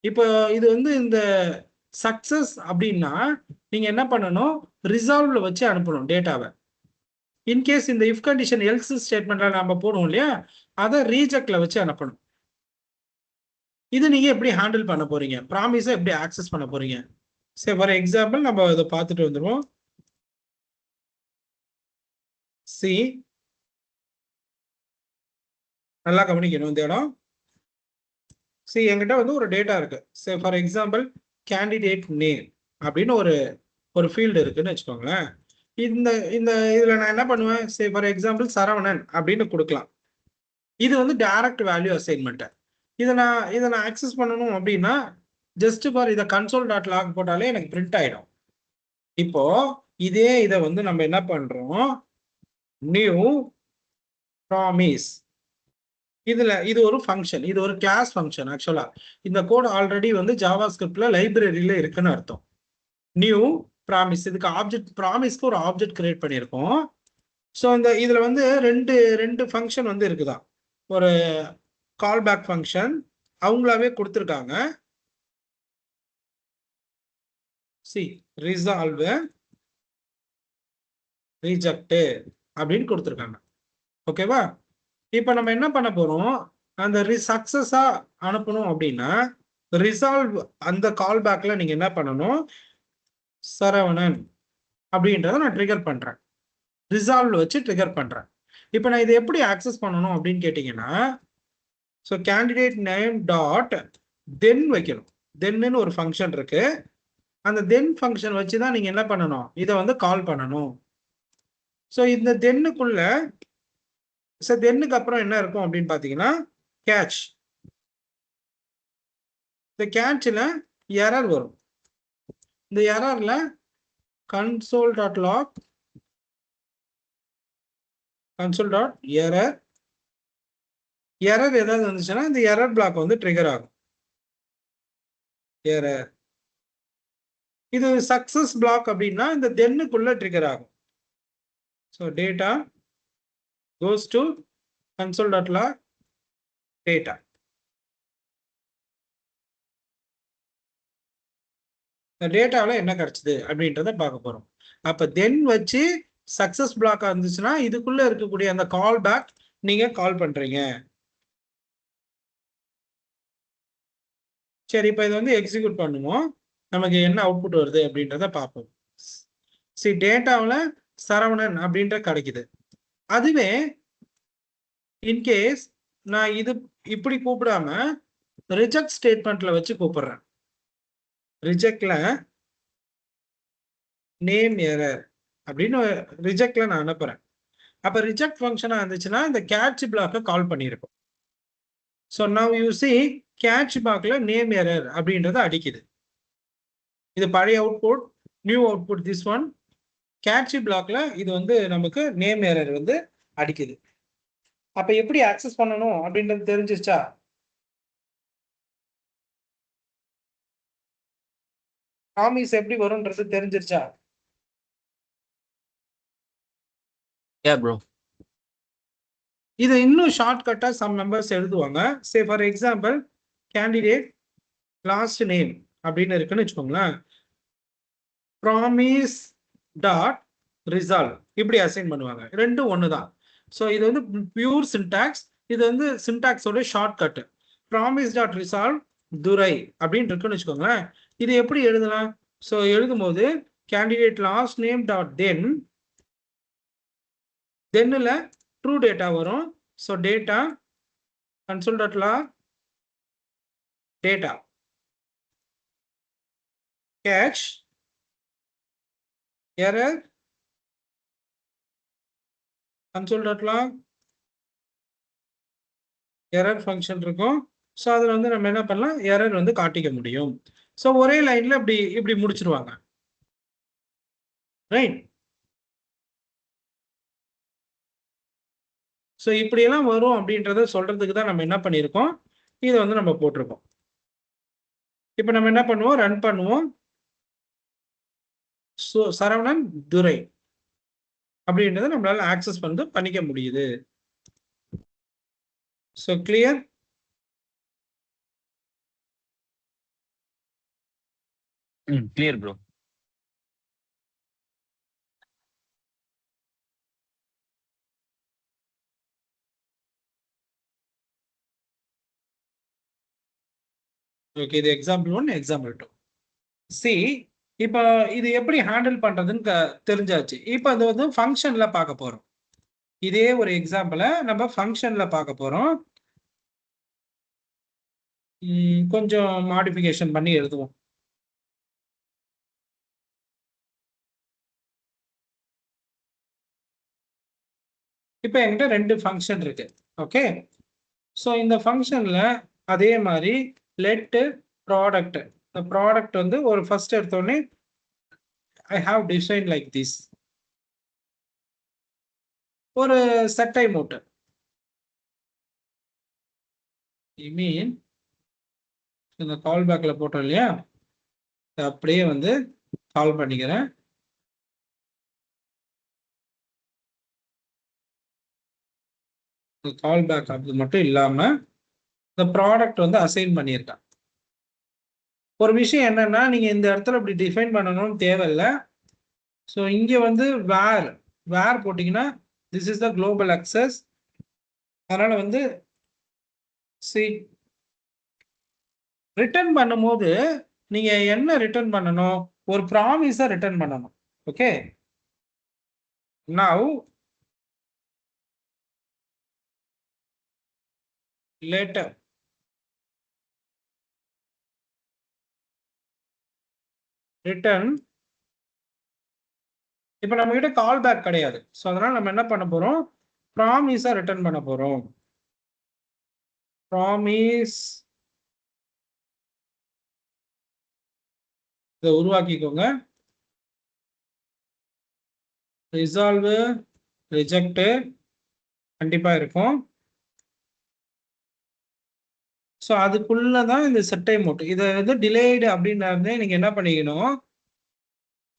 இப்போ இது வந்து இந்த சக்சஸ் அப்படின்னா நீங்க என்ன பண்ணணும், ரிசால்வ்ல வச்சு அனுப்பணும் டேட்டாவை. இன்கேஸ் இந்த இஃப் கண்டிஷன் எல்ஸ் ஸ்டேட்மெண்ட்ல நம்ம போடுவோம் இல்லையா, அதை ரீஜெக்ட்ல வச்சு அனுப்பணும். இது நீங்க எப்படி ஹேண்டில் பண்ண போறீங்க, ப்ராமிஸை எப்படி ஆக்சஸ் பண்ண போறீங்க? சரி, ஃபார் எக்ஸாம்பிள் நம்ம இதை பார்த்துட்டு வந்துடுவோம். சி, நல்லா கவனிக்கணும் இந்த இடம். சி, என்கிட்ட வந்து ஒரு டேட்டா இருக்கு. சரி, ஃபார் எக்ஸாம்பிள் கேண்டிடேட் நேம் அப்படின்னு ஒரு ஃபீல்டு இருக்குன்னு வச்சுக்கோங்களேன். இதுல நான் என்ன பண்ணுவேன், சரி ஃபார் எக்ஸாம்பிள் சரவணன் அப்படின்னு கொடுக்கலாம். இது வந்து டைரக்ட் வேல்யூ அசைன்மெண்ட். இதை நான் ஆக்சஸ் பண்ணணும் அப்படின்னா ஜஸ்ட் ஃபார் இதை console.log போட்டாலே எனக்கு பிரிண்ட் ஆயிடும். இப்போ இதை வந்து நம்ம என்ன பண்றோம், நியூ ப்ராமிஸ். இது ஒரு ஃபங்க்ஷன், இது ஒரு கிளாஸ் ஃபங்க்ஷன். ஆக்சுவலா இந்த கோட் ஆல்ரெடி வந்து ஜாவாஸ்கிரிப்ட்ல லைப்ரரியில இருக்குன்னு அர்த்தம். நியூ ப்ராமிஸ், இதுக்கு ஆப்ஜெக்ட், ப்ராமிஸ்க்கு ஒரு ஆப்ஜெக்ட் கிரியேட் பண்ணியிருக்கோம். ஸோ இதுல வந்து ரெண்டு ஃபங்க்ஷன் வந்து இருக்குதான். ஒரு கால் பேக் ஃபங்க்ஷன் அவங்களாவே கொடுத்துருக்காங்க. சி, ரிசால்வ், ரிஜெக்ட் அப்படின்னு கொடுத்துருக்காங்க. ஓகேவா? இப்போ நம்ம என்ன பண்ண போறோம், அந்த சக்சஸா அனுப்பணும் அப்படின்னா ரிசால்வ் அந்த கால் பேக்ல நீங்க என்ன பண்ணணும், சரவணன் அப்படின்றத நான் ட்ரிகர் பண்றேன், ரிசால்வ் வச்சு ட்ரிகர் பண்றேன். இப்போ நான் இதை எப்படி ஆக்சஸ் பண்ணணும் அப்படின்னு கேட்டீங்கன்னா, ஸோ கேண்டிடேட் நேம் டாட் தென் வைக்கணும். தென்னு ஒரு ஃபங்க்ஷன் இருக்கு. அந்த தென் ஃபங்க்ஷன் வச்சு தான் நீங்க என்ன பண்ணணும், இதை வந்து கால் பண்ணணும். ஸோ இந்த தென்னுக்குள்ள தென்னுக்கு அப்புறம் என்ன இருக்கும் அப்படின்னு பார்த்தீங்கன்னா கேட்ச். இந்த கேட்சில் எரர் வரும். இந்த எரர்ல console.log console.error எரர் ஏதாவது வந்துச்சுன்னா இந்த எரர் பிளாக் வந்து ட்ரிகர் ஆகும். எரர் இது சக்சஸ் பிளாக் அப்படின்னா இந்த தென்னுக்குள்ள ட்ரிகர் ஆகும். So data goes to console.log data. இந்த டேட்டாவில் என்ன கிடைச்சது அப்படின்றத பார்க்க போறோம். அப்ப தென் வச்சு சக்சஸ் பிளாக் இருந்துச்சுன்னா இதுக்குள்ள இருக்கக்கூடிய அந்த கால் பேக் நீங்க கால் பண்றீங்க. சரி, இப்போ இது வந்து எக்ஸிக்யூட் பண்ணுவோம். நமக்கு என்ன அவுட்புட் வருது அப்படின்றத பார்ப்போம். சரி, டேட்டாவில் சரவணன் அப்படின்ற கிடைக்குது. அதுவே இன்கேஸ் நான் இது இப்படி கூப்பிடாம ரிஜெக்ட் ஸ்டேட்மெண்ட்ல வச்சு கூப்பிடுறேன். ரிஜெக்ட்ல நேம் எரர் அப்படின்னு ரிஜெக்ட்ல நான் அனுப்புறேன். அப்ப ரிஜெக்ட் ஃபங்க்ஷனா இருந்துச்சுன்னா இந்த கேட்ச் பிளாக்க கால் பண்ணியிருக்கோம். So now you see catch பிளாக்ல நேம் எரர் அப்படின்றத அடிக்குது. இது பழைய output, new output this one. Catch பிளாக்ல இது வந்து நமக்கு நேம் எரர் வந்து அடிக்குது. அப்ப எப்படி ஆக்சஸ் பண்ணணும் அப்படின்றது தெரிஞ்சிருச்சா? ப்ராமிஸ் எப்படி வரும்ன்றது தெரிஞ்சிருச்சா? Yeah bro. இது இன்னும் ஷார்ட்கட்டா சம் மெம்பர்ஸ் எழுதுவாங்க. சே for example candidate last name அப்படின்னு இருக்குன்னு வச்சுக்கோங்களேன். ப்ராமிஸ் டாட் ரிசால்வ் இப்படி அசைன் பண்ணுவாங்க. ரெண்டும் ஒன்று தான். ஸோ இது வந்து பியூர் சின்டாக்ஸ். இது வந்து சின்டாக்ஸோட ஷார்ட்கட். ப்ராமிஸ் டாட் ரிசால்வ் துரை அப்படின்னு இருக்குன்னு வச்சுக்கோங்களேன். இது எப்படி எழுதலாம்? ஸோ எழுதும்போது கேண்டிடேட் லாஸ்ட் நேம் டாட் தென்னில் ட்ரூ டேட்டா வரும். So data console.log data catch error console.log error function இருக்கும். ஸோ அதில் வந்து நம்ம என்ன பண்ணலாம், எரர் வந்து காட்டிக்க முடியும். ஸோ ஒரே லைன்ல இப்படி முடிச்சிருவாங்க. ரைட். ஸோ இப்படியெல்லாம் வரும் அப்படின்றத சொல்றதுக்கு தான் நம்ம என்ன பண்ணியிருக்கோம், இதை வந்து நம்ம போட்டிருக்கோம். இப்போ நம்ம என்ன பண்ணுவோம், ரன் பண்ணுவோம். ஸோ சரவணன் துரை அப்படின்றத நம்மளால ஆக்சஸ் பண்ணிக்க முடியுது. So clear. Clear bro. Okay, இது எக்ஸாம்பிள் 1, எக்ஸாம்பிள் 2. சி, இப்போ இது எப்படி ஹேண்டில் பண்றதுன்னு தெரிஞ்சாச்சு. இப்போ அது வந்து ஃபங்க்ஷன்ல பார்க்க போறோம். இதே ஒரு எக்ஸாம்பிளை நம்ம ஃபங்க்ஷன்ல பார்க்க போறோம். கொஞ்சம் மாடிஃபிகேஷன் பண்ணி எழுதுவோம். இப்போ என்கிட்ட 2 ஃபங்க்ஷன் இருக்கு. ஓகே, ஸோ இந்த ஃபங்க்ஷன்ல அதே மாதிரி லெட் ப்ராடக்ட், இந்த ப்ராடக்ட் வந்து ஒரு ஃபர்ஸ்ட் எடுத்தோடனே I have design like this, ஒரு செட்டை மோட். ஐ மீன் இந்த கால் பேக்ல போட்டோம் இல்லையா, அப்படியே வந்து கால் பண்ணிக்கிறேன். கால் பேக் அது மட்டும் இல்லாம இந்த ப்ராடக்ட் வந்து அசைன் பண்ணியிருக்கேன். ஒரு விஷயம் என்னன்னா, நீங்க இந்த இடத்துல இப்படி டிஃபைன் பண்ணணும்னு தேவையில்லை. ஸோ இங்க வந்து வேர் போட்டீங்கன்னா this is the global access. அதனால வந்து ரிட்டர்ன் பண்ணும்போது நீங்க என்ன ரிட்டர்ன் பண்ணணும், ஒரு ப்ராமிஸை ரிட்டர்ன் பண்ணணும். ஓகே, நவ் later return இப்போ நம்ம கிட்ட கால் பேக் கிடையாது. ஸோ அதனால நம்ம என்ன பண்ண போறோம், ப்ராமிஸா ரிட்டர்ன் பண்ண போறோம். ப்ராமிஸ் இதை உருவாக்கிக்கோங்க. ரிசால்வ் ரிஜெக்ட் கண்டிப்பா இருக்கும். ஸோ அதுக்குள்ளதான் இந்த செட் டைம் அவுட். இதை வந்து டிலேடு அப்படின்னாலே நீங்க என்ன பண்ணிக்கணும்,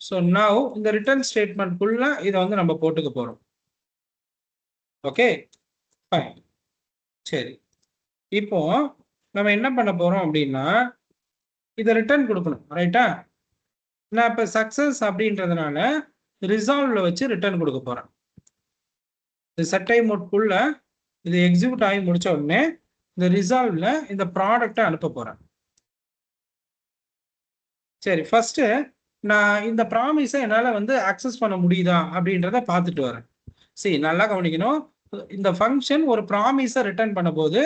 ஸோ நவ் இந்த ரிட்டர்ன் ஸ்டேட்மெண்ட்குள்ள இதை வந்து நம்ம போட்டுக்க போறோம். Okay fine. சரி, இப்போ நம்ம என்ன பண்ண போறோம் அப்படின்னா இதை ரிட்டர்ன் கொடுக்கணும். ரைட்டா? நான் இப்போ சக்சஸ் அப்படின்றதுனால ரிசால்வ்ல வச்சு ரிட்டர்ன் கொடுக்க போறேன். இந்த செட் டைம் அவுட்குள்ள இது எக்ஸிக்யூட் ஆகி முடிச்ச உடனே இந்த ரிசால்வ்ல இந்த ப்ராடக்டை அனுப்ப போறேன். சரி, ஃபர்ஸ்ட் நான் இந்த ப்ராமிஸை என்னால் வந்து அக்சஸ் பண்ண முடியுதா அப்படின்றத பார்த்துட்டு வரேன். சரி, நல்லா கவனிக்கணும். இந்த ஃபங்க்ஷன் ஒரு ப்ராமிஸை ரிட்டர்ன் பண்ண போது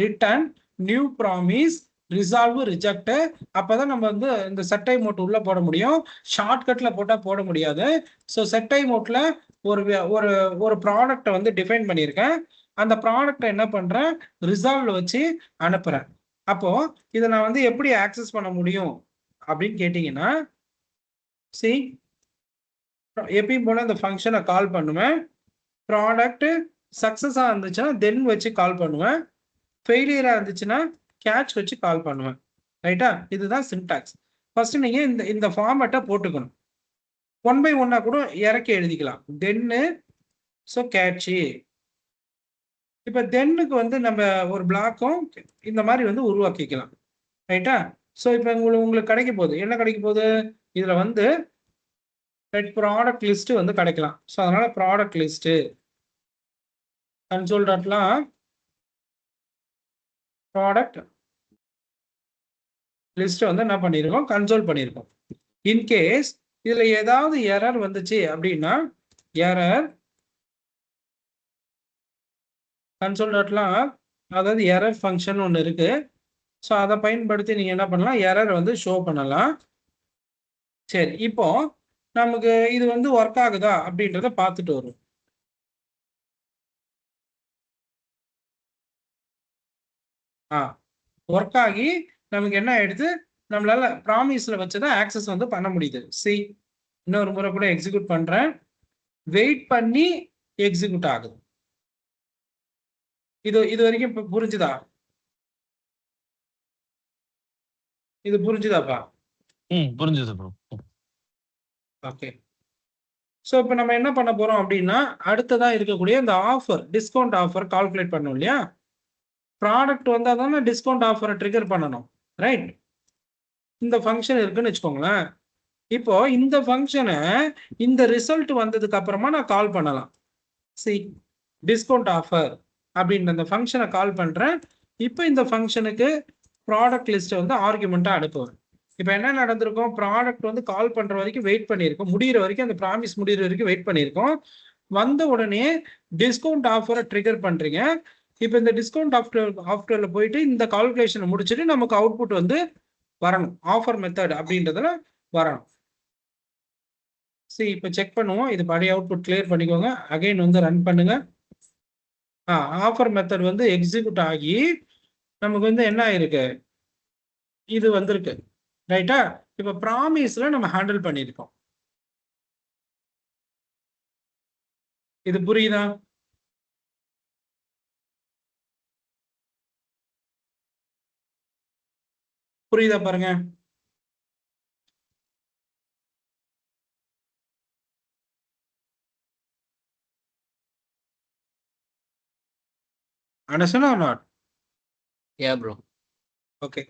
return new promise resolve reject, அப்பதான் நம்ம வந்து இந்த செட் டைம் அவுட் உள்ள போட முடியும். ஷார்ட்கட்ல போட்டால் போட முடியாது. ஸோ செட் டைம் அவுட்ல ஒரு ஒரு ஒரு ப்ராடக்டை வந்து டிஃபைன் பண்ணியிருக்கேன். அந்த ப்ராடக்டை என்ன பண்றேன், ரிசால்வ்ல வச்சு அனுப்புறேன். அப்போ இதை நான் வந்து எப்படி ஆக்சஸ் பண்ண முடியும் அப்படின்னு கேட்டீங்கன்னா, சி எப்பயும் போல இந்த ஃபங்க்ஷனை கால் பண்ணுவேன். ப்ராடக்ட் சக்சஸா இருந்துச்சுன்னா தென் வச்சு கால் பண்ணுவேன். ஃபெயிலியரா இருந்துச்சுன்னா கேட்ச் வச்சு கால் பண்ணுவேன். ரைட்டா? இதுதான் சின்டாக்ஸ். ஃபர்ஸ்ட் நீங்க இந்த இந்த ஃபார்மேட்டை போட்டுக்கணும். 1 by 1 கூட இறக்கி எழுதிக்கலாம். தென்னு ஸோ கேட்சி. இப்போ தென்னுக்கு வந்து நம்ம ஒரு பிளாக்கும் இந்த மாதிரி வந்து உருவாக்கிக்கலாம். ரைட்டா? ஸோ இப்போ உங்களுக்கு கிடைக்க போகுது, என்ன கிடைக்க போகுது, இதுல வந்து ப்ராடக்ட் லிஸ்ட் வந்து கிடைக்கலாம். ஸோ அதனால ப்ராடக்ட் லிஸ்ட் கன்சோல் டாட்லாம் ப்ராடக்ட் லிஸ்ட் வந்து என்ன பண்ணியிருக்கோம், கன்சோல் பண்ணியிருக்கோம். இன்கேஸ் இதுல ஏதாவது எரர் வந்துச்சு அப்படின்னா எரர் கன்சோல் டாட்லாம், அதாவது எரர் ஃபங்க்ஷன் ஒன்று இருக்கு. ஸோ அதை பயன்படுத்தி நீங்க என்ன பண்ணலாம், எரர் வந்து ஷோ பண்ணலாம். சரி, இப்போ நமக்கு இது வந்து ஒர்க் ஆகுதா அப்படின்றத பார்த்துட்டு வரும். ஒர்க் ஆகி நமக்கு என்ன ஆயிடுது, நம்மளால ப்ராமிஸ்ல வச்சுதான் ஆக்சஸ் வந்து பண்ண முடியுது. சி, இன்னொரு முறை கூட எக்ஸிக்யூட் பண்றேன். வெயிட் பண்ணி எக்ஸிக்யூட் ஆகுது. இது வரைக்கும் புரிஞ்சுதா? இது புரிஞ்சுதாப்பா? புரிஞ்சுது ப்ரோ. ஓகே. ஸோ இப்போ நம்ம என்ன பண்ண போறோம் அப்படின்னா, அடுத்ததான் இருக்கக்கூடிய இந்த ஆஃபர், டிஸ்கவுண்ட் ஆஃபர் கால்குலேட் பண்ணணும் இல்லையா? ப்ராடக்ட் வந்தால் தானே டிஸ்கவுண்ட் ஆஃபரை ட்ரிகர் பண்ணணும். ரைட்? இந்த ஃபங்க்ஷன் இருக்குன்னு வச்சுக்கோங்களேன். இப்போ இந்த ஃபங்க்ஷனை இந்த ரிசல்ட் வந்ததுக்கு அப்புறமா நான் கால் பண்ணலாம். சி, டிஸ்கவுண்ட் ஆஃபர் அப்படின்ற அந்த ஃபங்க்ஷனை கால் பண்றேன். இப்போ இந்த ஃபங்க்ஷனுக்கு ப்ராடக்ட் லிஸ்ட்டை வந்து ஆர்குமெண்ட்டா அனுப்புவேன். இப்போ என்ன நடந்திருக்கும், ப்ராடக்ட் வந்து கால் பண்ற வரைக்கும் வெயிட் பண்ணியிருக்கோம், முடிகிற வரைக்கும் அந்த ப்ராமிஸ் முடிகிற வரைக்கும் வெயிட் பண்ணியிருக்கோம். வந்த உடனே டிஸ்கவுண்ட் ஆஃபரை ட்ரிகர் பண்றீங்க. இப்போ இந்த டிஸ்கவுண்ட் ஆஃப்டர்ல போயிட்டு இந்த கால்குலேஷனை முடிச்சுட்டு நமக்கு அவுட்புட் வந்து வரணும், ஆஃபர் மெத்தட் அப்படின்றதுல வரணும். சரி, இப்போ செக் பண்ணுவோம். இது பழைய அவுட்புட் கிளியர் பண்ணிக்கோங்க. அகைன் வந்து ரன் பண்ணுங்க. ஆஃபர் மெத்தட் வந்து எக்ஸிக்யூட் ஆகி நமக்கு வந்து என்ன ஆயிருக்கு, இது வந்திருக்கு. ரைட்டா? இப்போ ப்ராமிஸ்ல நம்ம ஹேண்டில் பண்ணியிருக்கோம். இது புரியுதா? புரியுதா பாருங்க. Understand or not? Yeah, bro. Okay.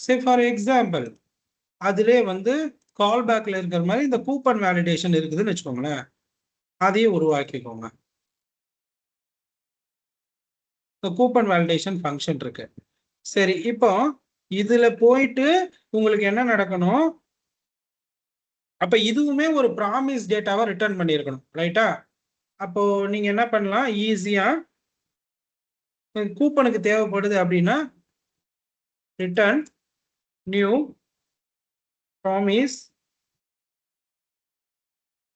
Say for example, அதிலே வந்து கால் பேக்ல இருக்கிற மாதிரி இந்த கூப்பன் வேலிடேஷன் இருக்குதுன்னு வச்சுக்கோங்களேன். அதையும் உருவாக்கிக்கோங்க. இந்த கூப்பன் வேலிடேஷன் ஃபங்க்ஷன் இருக்கு. சரி, இப்போ இதுல போயிட்டு உங்களுக்கு என்ன நடக்கணும், அப்ப இதுவுமே ஒரு ப்ராமிஸ் டேட்டாவை ரிட்டர்ன் பண்ணியிருக்கணும். ரைட்டா? அப்போ நீங்க என்ன பண்ணலாம், ஈஸியா கூப்பனுக்கு தேவைப்படுது அப்படின்னா return new promise.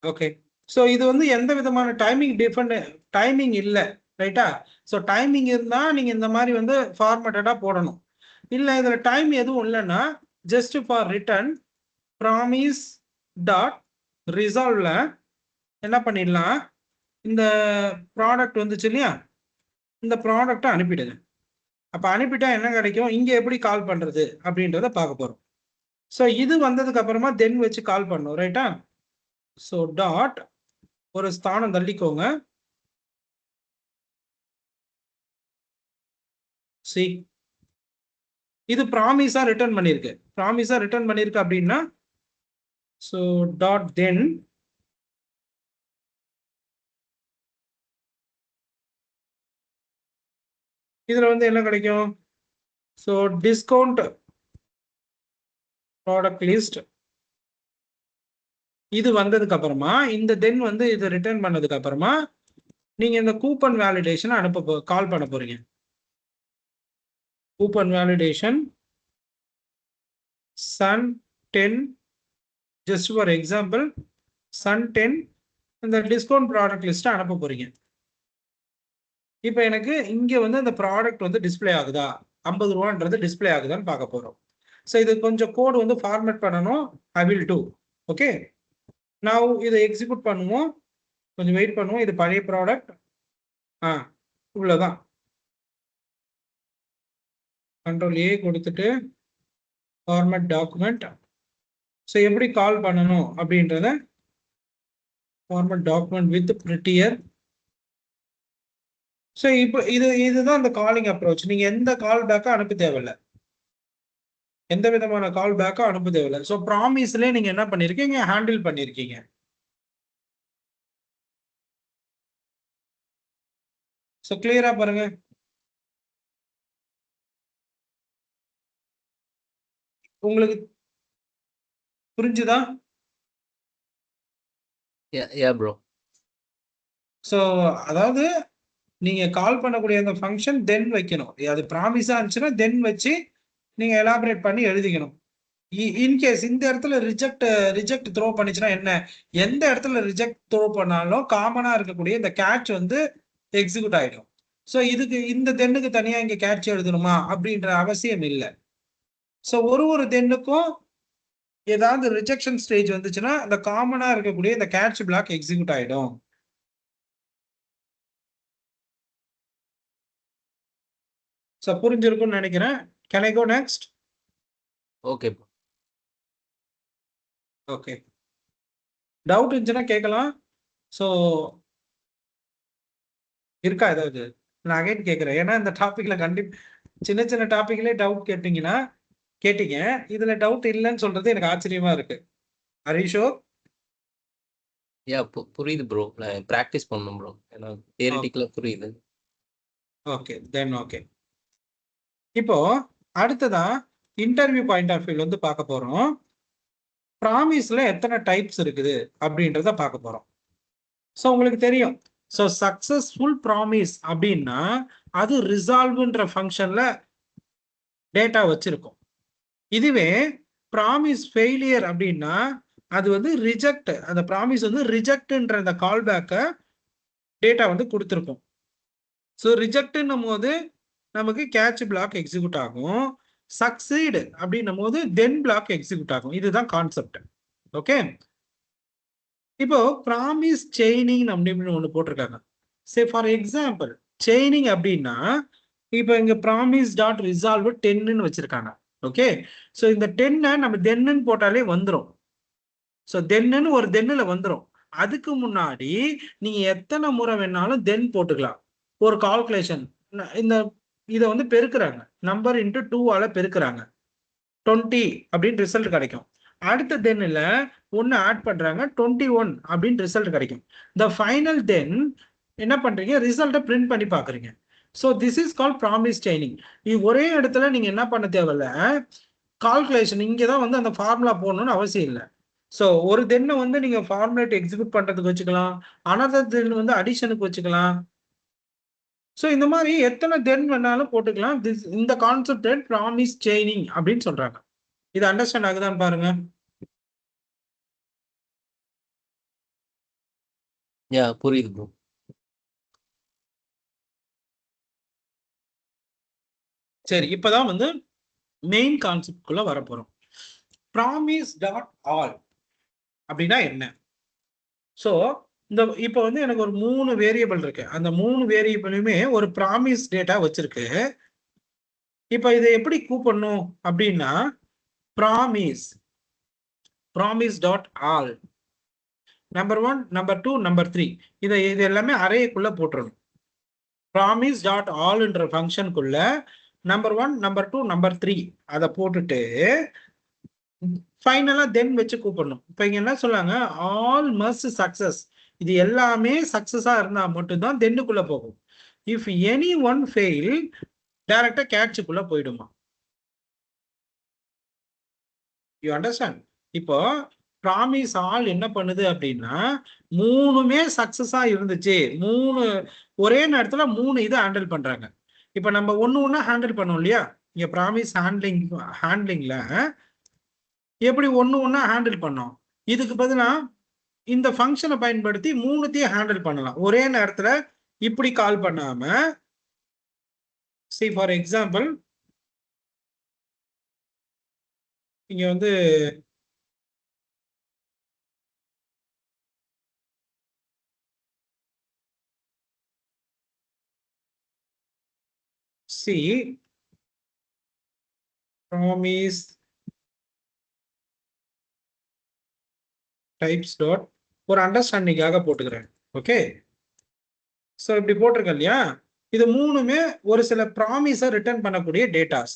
Okay, so இது வந்து எந்த விதமான டைமிங் இல்லை, ரைட்டா? ஸோ டைமிங் இருந்தால் நீங்கள் இந்த மாதிரி வந்து ஃபார்மேட்டடாக போடணும். இல்லை இதில் டைம் எதுவும் இல்லைன்னா just for return promise dot ரிசால்வ்ல என்ன பண்ணிடலாம், இந்த ப்ராடக்ட் வந்துச்சு இல்லையா, இந்த ப்ராடக்டை அனுப்பிடுங்க. அப்போ அனுப்பிட்டா என்ன கிடைக்கும், இங்கே எப்படி கால் பண்ணுறது அப்படின்றத பார்க்க போகிறோம். ஸோ இது வந்ததுக்கு அப்புறமா தென் வச்சு கால் பண்ணும், ரைட்டா? ஸோ டாட் ஒரு ஸ்தானம் தள்ளிக்கோங்க, சி இது ப்ராமிஸா ரிட்டர்ன் பண்ணியிருக்கு அப்படின்னா ஸோ டாட் தென் இதுல வந்து என்ன கிடைக்கும், ஸோ டிஸ்கவுண்ட் ப்ராடக்ட் லிஸ்ட் இது வந்ததுக்கு அப்புறமா இந்த தென் வந்து இது ரிட்டர்ன் பண்ணதுக்கு அப்புறமா நீங்க இந்த கூப்பன் வேலிடேஷன் கால் பண்ண போறீங்க. Coupon validation Sun10 just for example Sun10 இந்த டிஸ்கவுண்ட் ப்ராடக்ட் லிஸ்ட்டை அனுப்ப போறீங்க. இப்போ எனக்கு இங்கே வந்து இந்த ப்ராடக்ட் வந்து டிஸ்பிளே ஆகுதா, 50 ரூபான்றது டிஸ்பிளே ஆகுதான்னு பார்க்க போகிறோம். ஸோ இது கொஞ்சம் கோடு வந்து ஃபார்மேட் பண்ணணும், ஐ வில் டூ. ஓகே, நான் இதை எக்ஸிக்யூட் பண்ணுவோம், கொஞ்சம் வெயிட் பண்ணுவோம். இது பழைய ப்ராடக்ட், இவ்வளோதான். கண்ட்ரோல் ஏ கொடுத்துட்டு ஃபார்மேட் டாக்குமெண்ட். ஸோ எப்படி கால் பண்ணணும் அப்படின்றத ஃபார்மேட் டாக்குமெண்ட் வித் பிரிட்டியர். ஸோ இப்போ இதுதான் இந்த காலிங் அப்ரோச். நீங்கள் எந்த கால் பேக்கை அனுப்ப தேவையில்லை, எந்த விதமான கால் பேக்கை அனுப்ப தேவையில்லை. ஸோ ப்ராமிஸ்லேயே நீங்கள் என்ன பண்ணியிருக்கீங்க, ஹேண்டில் பண்ணியிருக்கீங்க. ஸோ கிளியரா பாருங்க. உங்களுக்கு புரிஞ்சுதா? யா ப்ரோ. ஸோ அதாவது நீங்க கால் பண்ணக்கூடிய அந்த ஃபங்க்ஷன் தென் வைக்கணும். அது ப்ராமிஸா இருந்துச்சுன்னா தென் வச்சு நீங்க எலாபரேட் பண்ணி எழுதிக்கணும். இன்கேஸ் இந்த இடத்துல ரிஜெக்ட் த்ரோ பண்ணிச்சுன்னா என்ன, எந்த இடத்துல ரிஜெக்ட் த்ரோ பண்ணாலும் காமனா இருக்கக்கூடிய இந்த கேட்ச் வந்து எக்ஸிக்யூட் ஆயிடும். ஸோ இதுக்கு இந்த தென்னுக்கு தனியா இங்க கேட்ச் எழுதணுமா அப்படின்ற அவசியம் இல்லை. ஸோ ஒரு தென்னுக்கும் ஏதாவது ரிஜெக்ஷன் ஸ்டேஜ் வந்துச்சுன்னா அந்த காமனா இருக்கக்கூடிய இந்த கேட்ச் பிளாக் எக்ஸிக்யூட் ஆயிடும். ஸோ புரிஞ்சிருக்கும்னு நினைக்கிறேன். Can I go next? Okay. Okay, doubt இருந்துச்சுன்னா கேட்கலாம். ஸோ இருக்கா ஏதாவது? நான் அகைன் கேட்குறேன், ஏன்னா இந்த டாபிக்ல சின்ன டாபிக்லேயே டவுட் கேட்டீங்க, இதுல டவுட் இல்லைன்னு சொல்றது எனக்கு ஆச்சரியமா இருக்கு. Are you sure? யா புரியுது ப்ரோ. நான் ப்ராக்டிஸ் பண்ணணும் ப்ரோ, ஏன்னா தியரிட்டிக்கலா புரியுது. Okay then okay. இப்போ அடுத்ததா இன்டர்வியூ பாயிண்ட் ஆஃப் வியூல வந்து பார்க்க போறோம். ப்ராமிஸ்ல எத்தனை டைப்ஸ் இருக்குது அப்படின்றத பார்க்க போறோம். ஸோ உங்களுக்கு தெரியும், ஸோ சக்சஸ்ஃபுல் ப்ராமிஸ் அப்படின்னா அது ரிசால்வ்ன்ற ஃபங்க்ஷன்ல டேட்டா வச்சிருக்கும். இதுவே ப்ராமிஸ் ஃபெயிலியர் அப்படின்னா அது வந்து ரிஜெக்ட், அந்த ப்ராமிஸ் வந்து ரிஜெக்ட்ன்ற அந்த கால்பேக்கை டேட்டா வந்து கொடுத்துருக்கும். ஸோ ரிஜெக்ட்னும் போது நமக்கு கேட்ச் பிளாக் எக்ஸிக்யூட் ஆகும், சக்சீடு அப்படின்னும் போது தென் பிளாக் எக்ஸிக்யூட் ஆகும். இதுதான் கான்செப்ட். ஓகே, இப்போ ப்ராமிஸ் செயினிங் அப்படின்னு ஒன்று போட்டிருக்காங்க. சே ஃபார் எக்ஸாம்பிள் செயினிங் அப்படின்னா இப்போ இங்க ப்ராமிஸ் டாட் ரிசால்வ் 10ன்னு வச்சிருக்காங்க. ஓகே, ஸோ இந்த 10 நம்ம தென்னு போட்டாலே வந்துடும். ஸோ தென்னு ஒரு தென்னுல வந்துடும். அதுக்கு முன்னாடி நீங்க எத்தனை முறை வேணாலும் தென் போட்டுக்கலாம். ஒரு கால்குலேஷன் இதை வந்து பெருக்குறாங்க, நம்பர் இன்ட்டு 2ஆல பெருக்குறாங்க, 20 அப்படின்னு ரிசல்ட் கிடைக்கும். அடுத்த தென்னில் ஒன்று ஆட் பண்றாங்க, 21 அப்படின்னு ரிசல்ட் கிடைக்கும். த ஃபைனல் தென் என்ன பண்றீங்க, ரிசல்ட்டை பிரிண்ட் பண்ணி பாக்குறீங்க. So this is call promise chaining. இது ஒரே இடத்துல நீங்க என்ன பண்ண தேவையில்ல, கால்குலேஷன் இங்கே தான் வந்து அந்த ஃபார்முலா போடணும்னு அவசியம் இல்லை. ஸோ ஒரு தென்னை வந்து நீங்க ஃபார்முலேட் எக்ஸிக்யூட் பண்றதுக்கு வச்சுக்கலாம், அனதர் தென் வந்து அடிஷனுக்கு வச்சுக்கலாம். ஸோ இந்த மாதிரி எத்தனை தென் வேணாலும் போட்டுக்கலாம். இந்த கான்செப்ட் ப்ராமிஸ் செயினிங் அப்படின்னு சொல்றாங்க. இது அண்டர்ஸ்டாண்ட் ஆகுதான்னு பாருங்க. புரியுது ப்ரோ. சரி, இப்பதான் வந்து மெயின் கான்செப்ட்குள்ள வரப்போறோம். ப்ராமிஸ் டாட் ஆல் அப்படின்னா என்ன? ஸோ இப்போ வந்து எனக்கு ஒரு 3 வேரியபிள் இருக்கு. அந்த 3 வேரியபிளுமே ஒரு ப்ராமிஸ் டேட்டா வச்சிருக்கு. இப்போ இதை எப்படி கூப்பிடணும் அப்படின்னா promise dot all number 1, number 2, number 3 இது எல்லாமே அரேக்குள்ள போட்டுறணும். ப்ராமிஸ் டாட் ஆல்ன்ற ஃபங்க்ஷனுக்குள்ள நம்பர் 1, நம்பர் 2, நம்பர் 3 அதை போட்டுட்டு ஃபைனலா தென் வச்சு கூப்பிடணும். இப்போ இங்க என்ன சொல்லாங்க, ஆல் மஸ்ட் சக்சஸ். இது எல்லாமே சக்சஸா இருந்தா மட்டும்தான் தென்னுக்குள்ள போகும். இஃப் எனி ஒன் ஃபெயில் டைரக்டா கேட்சுக்குள்ள போயிடுமா? You understand? இப்போ ப்ராமிஸ் ஆல் என்ன பண்ணுது அப்படின்னா 3மே சக்சஸா இருந்துச்சு, 3 ஒரே நேரத்துல 3 இதை ஹேண்டில் பண்றாங்க. இப்போ நம்ம ஒண்ணு ஹேண்டில் பண்ணோம் இல்லையா? இங்க ப்ராமிஸ் ஹேண்ட்லிங்ல எப்படி ஒண்ணு ஹேண்டில் பண்ணோம். இதுக்கு பதிலா இந்த ஃபங்க்ஷனை பயன்படுத்தி 3த்தையும் ஹேண்டில் பண்ணலாம் ஒரே நேரத்துல. இப்படி கால் பண்ணாம, see ஃபார் எக்ஸாம்பிள் இங்க வந்து see promise types dot ஒரு அண்டர்ஸ்டாண்டிங்காக போட்டுக்கிறேன். ஓகே, ஸோ இப்படி போட்டிருக்கேன் இல்லையா? இது 3மே ஒரு சில ப்ராமிஸை ரிட்டர்ன் பண்ணக்கூடிய டேட்டாஸ்.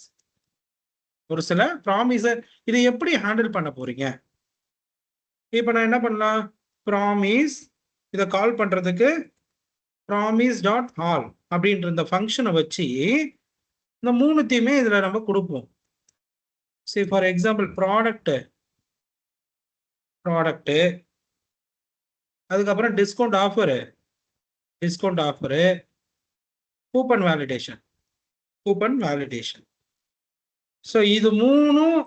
ஒரு சில ப்ராமிஸை இது எப்படி ஹேண்டில் பண்ண போறீங்க? இப்போ நான் என்ன பண்ணலாம், ப்ராமிஸ் இதை கால் பண்றதுக்கு ப்ராமிஸ் டாட் ஆல் அப்படின்ற இந்த ஃபங்க்ஷனை வச்சு இந்த 3த்தையுமே இதுல நம்ம கொடுப்போம். see ஃபார் எக்ஸாம்பிள் ப்ராடக்ட், அதுக்கப்புறம் discount offer, coupon validation. So இது 3ம்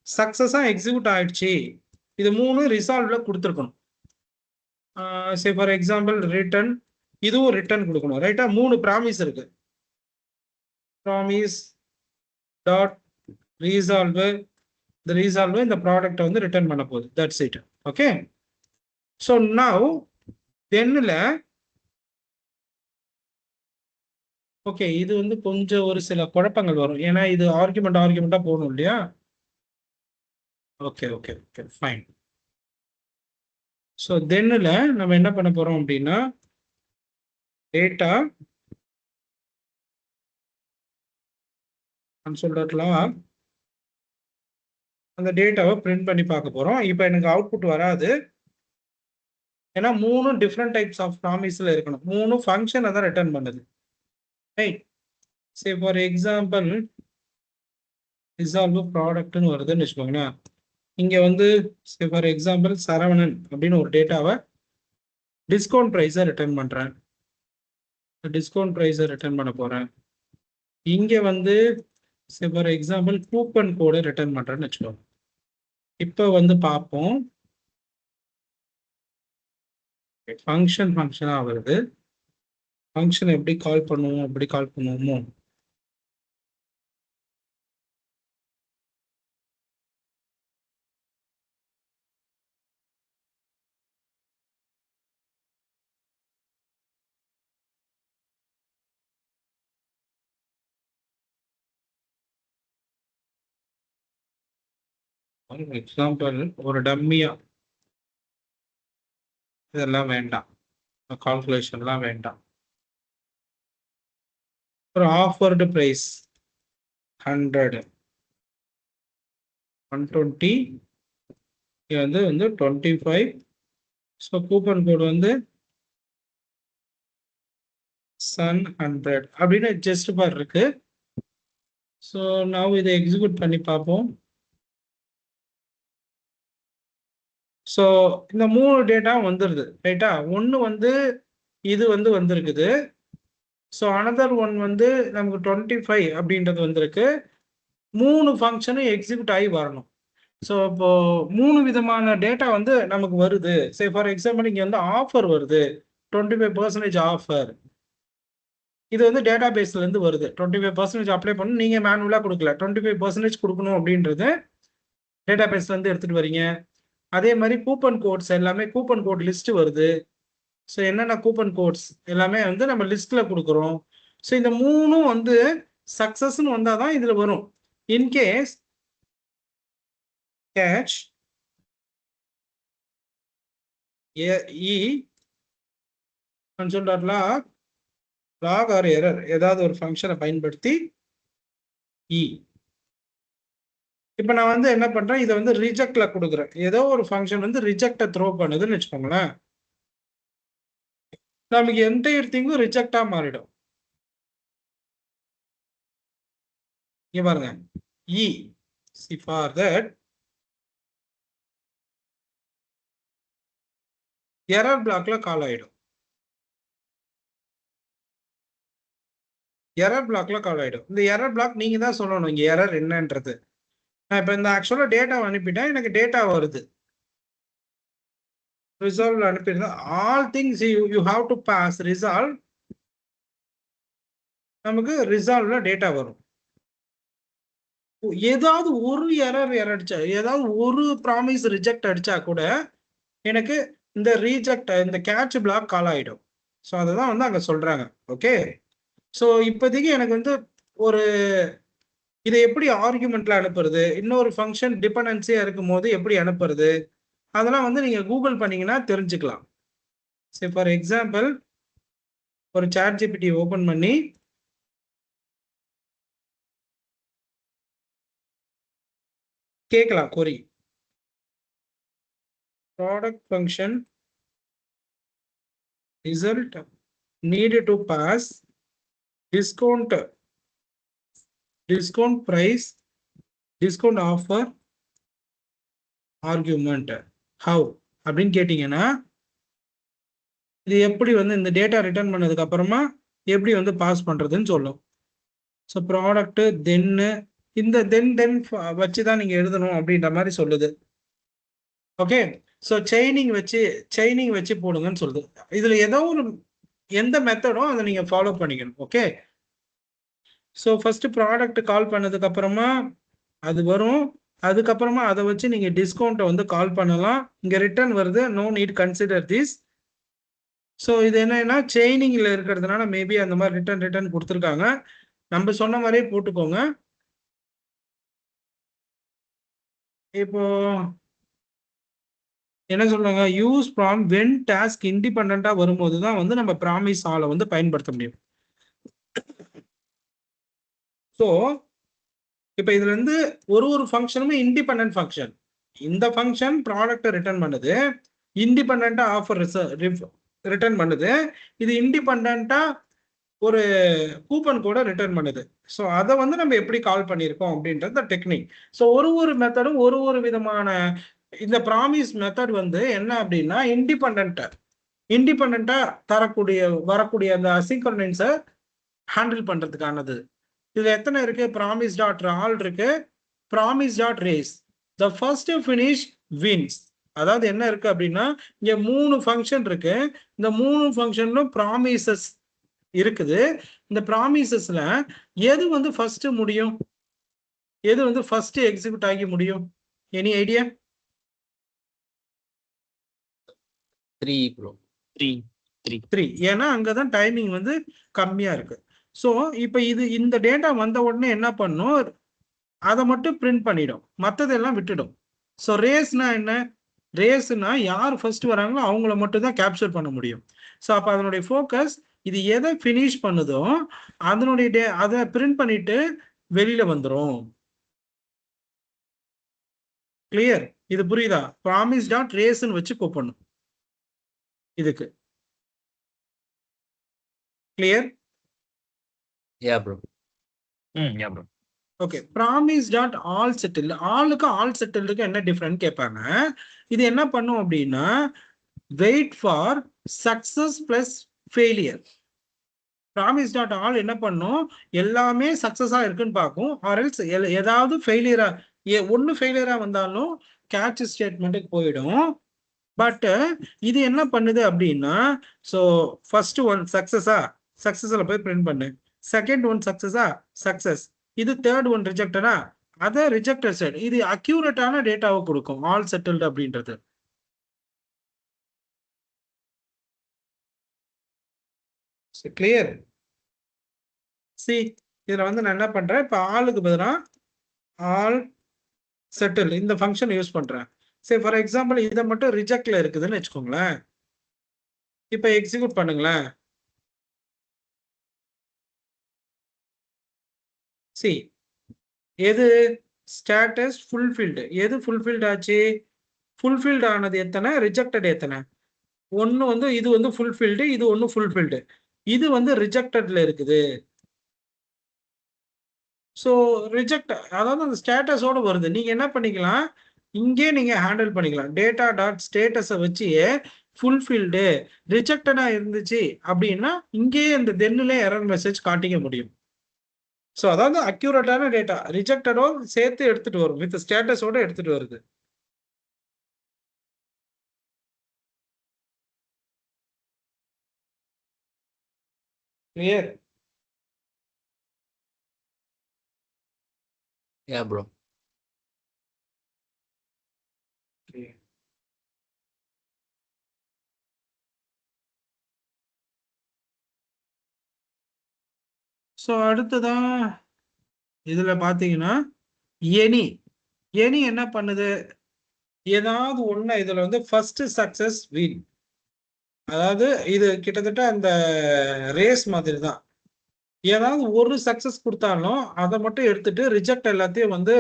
சக்சஸா எக்ஸிக்யூட் ஆயிடுச்சு. இது 3 ரிசால்வ்ல கொடுத்துருக்கணும். சே ஃபார் எக்ஸாம்பிள் ரிட்டர்ன், இதுவும் ரிட்டர்ன் கொடுக்கணும். ரைட்டா? 3 ப்ராமிஸ் இருக்கு. ப்ராமிஸ் டாட் ரீசால்வ், இந்த ரீசால்வ் இந்த ப்ராடக்ட்டை வந்து ரிட்டர்ன் பண்ண போகுது. That's it. Okay, so now தென்னில் ஓகே, இது வந்து கொஞ்சம் ஒரு சில குழப்பங்கள் வரும். ஏன்னா இது ஆர்குமெண்டா போகணும் இல்லையா? Okay okay okay fine. So தென்னில் நம்ம என்ன பண்ண போறோம் அப்படின்னா டேட்டா சொல்லலாம், அந்த டேட்டாவை பிரிண்ட் பண்ணி பார்க்க போறோம். இப்போ எனக்கு அவுட்புட் வராது, ஏன்னா 3 டிஃப்ரெண்ட் டைப்ஸ் ஆஃப் ப்ராமிஸ்ல இருக்கணும். 3 ஃபங்க்ஷனை தான் ரிட்டர்ன் பண்ணுது. Right? Say for example resolve ப்ராடக்ட்னு வருதுன்னு வச்சுக்கோங்களேன். இங்க வந்து சே ஃபார் எக்ஸாம்பிள் சரவணன் அப்படின்னு ஒரு டேட்டாவை டிஸ்கவுண்ட் ப்ரைஸை ரிட்டர்ன் பண்றேன். டிஸ்கவுண்ட் ப்ரைஸை ரிட்டர்ன் பண்ண போறேன். இங்க வந்து சே ஃபார் எக்ஸாம்பிள் கூப்பன் கோடை ரிட்டர்ன் பண்றேன்னு வச்சுக்கோங்க. இப்போ வந்து பார்ப்போம், ஃபங்க்ஷனா வருது. ஃபங்க்ஷன் எப்படி கால் பண்ணுவோமோ எக்ஸாம்பிள் ஒரு டம்மியா, இதெல்லாம் வேண்டாம், கால்குலேஷன்லாம் வேண்டாம். ஒரு ஆஃபர்டு பிரைஸ் 100, 120, இது வந்து 25. ஸோ கூப்பன் கோடு வந்து sun 100 அப்படின்னு ஜஸ்ட் பார் இருக்கு. ஸோ நான் இதை எக்ஸிக்யூட் பண்ணி பார்ப்போம். ஸோ இந்த 3 டேட்டா வந்துருது. ரைட்டா? ஒன்று வந்து இது வந்து வந்திருக்குது. ஸோ அனதர் ஒன் வந்து நமக்கு 25 அப்படின்றது வந்திருக்கு. 3 ஃபங்க்ஷனும் எக்ஸிக்யூட் ஆகி வரணும். ஸோ இப்போ 3 விதமான டேட்டா வந்து நமக்கு வருது. சே ஃபார் எக்ஸாம்பிள் இங்கே வந்து ஆஃபர் வருது, 25% ஆஃபர். இது வந்து டேட்டா பேஸ்ல இருந்து வருது. 25% அப்ளை பண்ணி நீங்க மேனுவலா கொடுக்கல. 25% கொடுக்கணும் அப்படின்றது டேட்டா பேஸ்ல இருந்து எடுத்துட்டு வரீங்க. அதே மாதிரி கூப்பன் கோட்ஸ் எல்லாமே கூப்பன் கோட் லிஸ்ட் வருது. ஸோ என்னென்ன கூப்பன் கோட்ஸ் எல்லாமே வந்து நம்ம லிஸ்ட்ல கொடுக்குறோம். ஸோ இந்த மூணும் வந்து சக்சஸ்ன்னு வந்தால் தான் இதில் வரும். இன்கேஸ் கேட்ச் இ கன்சோல் லாக் ஆர் எரர் ஏதாவது ஒரு ஃபங்க்ஷனை பயன்படுத்தி இ. இப்போ நான் வந்து என்ன பண்றேன், இதை வந்து ரிஜெக்ட்ல கொடுக்குறேன். ஏதோ ஒரு ஃபங்க்ஷன் வந்து ரிஜெக்டை த்ரோ பண்ணுதுன்னு வச்சுக்கோங்களேன். நமக்கு என்டையர் திங்கும் ரிஜெக்டா மாறிடும். இங்க பாருங்க, E C for that error பிளாக்ல கால் ஆயிடும். எரர் பிளாக்ல கால் ஆயிடும். இந்த எரர் பிளாக் நீங்க தான் சொல்லணும் இங்க எரர் என்னன்றது. நான் இப்போ இந்த ஆக்சுவலா டேட்டா அனுப்பிட்டேன், எனக்கு டேட்டா வருது. ரிசால்வ் அனுப்பியிருந்தா all things you have to pass resolve. நமக்கு ரிசால்வ்ல டேட்டா வரும். ஏதாவது ஒரு எரர் அடிச்சா, ஏதாவது ஒரு ப்ராமிஸ் ரிஜெக்ட் அடிச்சா கூட எனக்கு இந்த ரீஜெக்ட் இந்த கேட்ச் பிளாக் கால் ஆயிடும். ஸோ அதை தான் வந்து அங்கே சொல்றாங்க. ஓகே, ஸோ இப்போதைக்கு எனக்கு வந்து ஒரு இதை எப்படி ஆர்குமெண்ட்ல அனுப்புறது, இன்னொரு ஃபங்க்ஷன் டிபெண்டன்சியா இருக்கும் போது எப்படி அனுப்புறது, அதெல்லாம் வந்து நீங்க கூகுள் பண்ணீங்கன்னா தெரிஞ்சுக்கலாம். சரி, ஃபார் எக்ஸாம்பிள் ஒரு சாட் ஜிபிடி ஓபன் பண்ணி கேட்கலாம் query. Product function result needed to pass discount price, discount offer, argument how அப்படின்னு கேட்டீங்கன்னா இது எப்படி வந்து இந்த டேட்டா ரிட்டர்ன் பண்ணதுக்கு அப்புறமா எப்படி வந்து பாஸ் பண்றதுன்னு சொல்லும். ஸோ ப்ராடக்ட் தென்னு இந்த தென் வச்சுதான் நீங்க எழுதணும் அப்படின்ற மாதிரி சொல்லுது. ஓகே, ஸோ செயினிங் வச்சு போடுங்கன்னு சொல்லுது. இதுல ஏதோ ஒரு எந்த மெத்தடும் அதை நீங்க ஃபாலோ பண்ணிக்கணும். ஓகே, ஸோ ஃபர்ஸ்ட் ப்ராடக்ட் கால் பண்ணதுக்கு அப்புறமா அது வரும். அதுக்கப்புறமா அதை வச்சு நீங்க டிஸ்கவுண்ட்டை வந்து கால் பண்ணலாம். இங்க ரிட்டர்ன் வருது, no need consider this. So இது என்னன்னா செயினிங்ல இருக்கிறதுனால மேபி அந்த மாதிரி ரிட்டர்ன் கொடுத்துருக்காங்க. நம்ம சொன்ன மாதிரியே போட்டுக்கோங்க. இப்போ என்ன சொல்றாங்க, யூஸ் ப்ராம் வென் டாஸ்க் இண்டிபெண்டா வரும்போது தான் வந்து நம்ம ப்ராமிஸ் ஆலை வந்து பயன்படுத்த முடியும். ஸோ இப்போ இதுல இருந்து ஒரு ஃபங்க்ஷனுமே இண்டிபெண்டன்ட் ஃபங்க்ஷன். இந்த ஃபங்க்ஷன் ப்ராடக்ட் ரிட்டர்ன் பண்ணுது, இண்டிபெண்டா ஆஃபர் ரிட்டர்ன் பண்ணுது. இது இண்டிபெண்டா ஒரு கூப்பன் கூட ரிட்டர்ன் பண்ணுது. ஸோ அதை வந்து நம்ம எப்படி கால் பண்ணியிருக்கோம் அப்படின்றது டெக்னிக். ஸோ ஒரு மெத்தடும் ஒரு விதமான இந்த ப்ராமிஸ் மெத்தட் வந்து என்ன அப்படின்னா இண்டிபெண்டா வரக்கூடிய அந்த அசின்க்ரோனஸை ஹேண்டில் பண்றதுக்கானது. இதுல எத்தனை இருக்கு, ப்ராமிஸ் டாட் ஆல் இருக்கு, promise dot race, the first finish wins. அதாவது என்ன இருக்கு அப்படின்னா இங்க 3 ஃபங்க்ஷன் இருக்கு. இந்த 3 ஃபங்க்ஷன்லும் ப்ராமிசஸ் இருக்குது. இந்த ப்ராமிசஸ்ல எது வந்து ஃபர்ஸ்ட் முடியும், எது வந்து ஃபர்ஸ்ட் எக்ஸிக்யூட் ஆகி முடியும்? Any idea? 3 ப்ரோ. 3. ஏன்னா அங்கதான் டைமிங் வந்து கம்மியா இருக்கு. ஸோ இப்போ இந்த டேட்டா வந்த உடனே என்ன பண்ணும், அதை மட்டும் பிரிண்ட் பண்ணிடும், மற்றதெல்லாம் விட்டுடும். ஸோ ரேஸ்னா என்ன, ரேஸ்னா யார் ஃபர்ஸ்ட் வராங்களோ அவங்கள மட்டும் தான் கேப்சர் பண்ண முடியும். ஸோ அப்போ அதனுடைய ஃபோக்கஸ் இது எதை ஃபினிஷ் பண்ணுதோ அதனுடைய அதை பிரிண்ட் பண்ணிட்டு வெளியில வந்துடும். கிளியர்? இது புரியுதா? ப்ராமிஸ் டாட் ரேஸ்ன்னு வச்சு கூப்பிடணும் இதுக்கு. கிளியர்? Yeah bro. யா bro. Okay, promise dot all settle. ஆளுக்கு ஆல் செட்டிலுக்கு என்ன டிஃபரெண்ட் கேட்பாங்க. இது என்ன பண்ணும் அப்படின்னா wait for success plus failure. Promise dot all என்ன பண்ணும், எல்லாமே சக்சஸா இருக்குன்னு பார்க்கும். ஆர்எல்ஸ் ஏதாவது ஃபெயிலியரா ஒன்னு ஃபெயிலியரா வந்தாலும் கேட்ச் ஸ்டேட்மெண்ட்டுக்கு போயிடும். பட் இது என்ன பண்ணுது அப்படின்னா, ஸோ ஃபர்ஸ்ட் ஒன் சக்சஸில் போய் பிரிண்ட் பண்ணு, செகண்ட் ஒன் சக்சஸ், இது தேர்ட் ஒன் ரிஜெக்டடா, அதை ரிஜெக்டட் சைடு, இது அக்யூரேட்டான டேட்டாவை கொடுக்கும் ஆல் செட்டில்டு அப்படின்றது. கிளியர்? சி இதில் வந்து நான் என்ன பண்ணுறேன், இப்போ ஆளுக்கு பதிலாக ஆல் செட்டில் இந்த ஃபங்க்ஷன் யூஸ் பண்ணுறேன். சரி, ஃபார் எக்ஸாம்பிள் இதை மட்டும் ரிஜெக்ட்ல இருக்குதுன்னு வச்சுக்கோங்களேன். இப்போ எக்ஸிக்யூட் பண்ணுங்களேன். சி எது ஸ்டேட்டஸ் ஃபுல்ஃபில்டு, எது ஃபுல்ஃபில்ட் ஆச்சு, ஃபுல்ஃபில்ட் ஆனது எத்தனை, ரிஜெக்டட் எத்தனை, ஒன்று வந்து இது வந்து ஃபுல்ஃபில்டு, இது ஒன்று ஃபுல்ஃபில்டு, இது வந்து ரிஜெக்டட்ல இருக்குது. ஸோ ரிஜெக்ட் அதாவது அந்த ஸ்டேட்டஸோடு வருது. நீங்கள் என்ன பண்ணிக்கலாம், இங்கே நீங்கள் ஹேண்டில் பண்ணிக்கலாம். டேட்டா டாட் ஸ்டேட்டஸை வச்சு ஃபுல்ஃபில்டு ரிஜெக்டடாக இருந்துச்சு அப்படின்னா இங்கேயே இந்த தென்னிலே எரர் மெசேஜ் காட்டிக்க முடியும். ஸோ அதாவது அக்யூரேட்டான டேட்டா ரிஜெக்டடோ சேர்த்து எடுத்துட்டு வரும், வித் ஸ்டேட்டஸோட எடுத்துட்டு வருது. கிளியர்? Yeah, bro. ஸோ அடுத்ததான் இதில் பார்த்தீங்கன்னா எனி என்ன பண்ணுது, ஏதாவது ஒன்று இதில் வந்து ஃபர்ஸ்ட் சக்சஸ் வின், அதாவது இது கிட்டத்தட்ட அந்த ரேஸ் மாதிரி தான். ஏதாவது ஒரு சக்சஸ் கொடுத்தாலும் அதை மட்டும் எடுத்துட்டு ரிஜெக்ட் எல்லாத்தையும் வந்து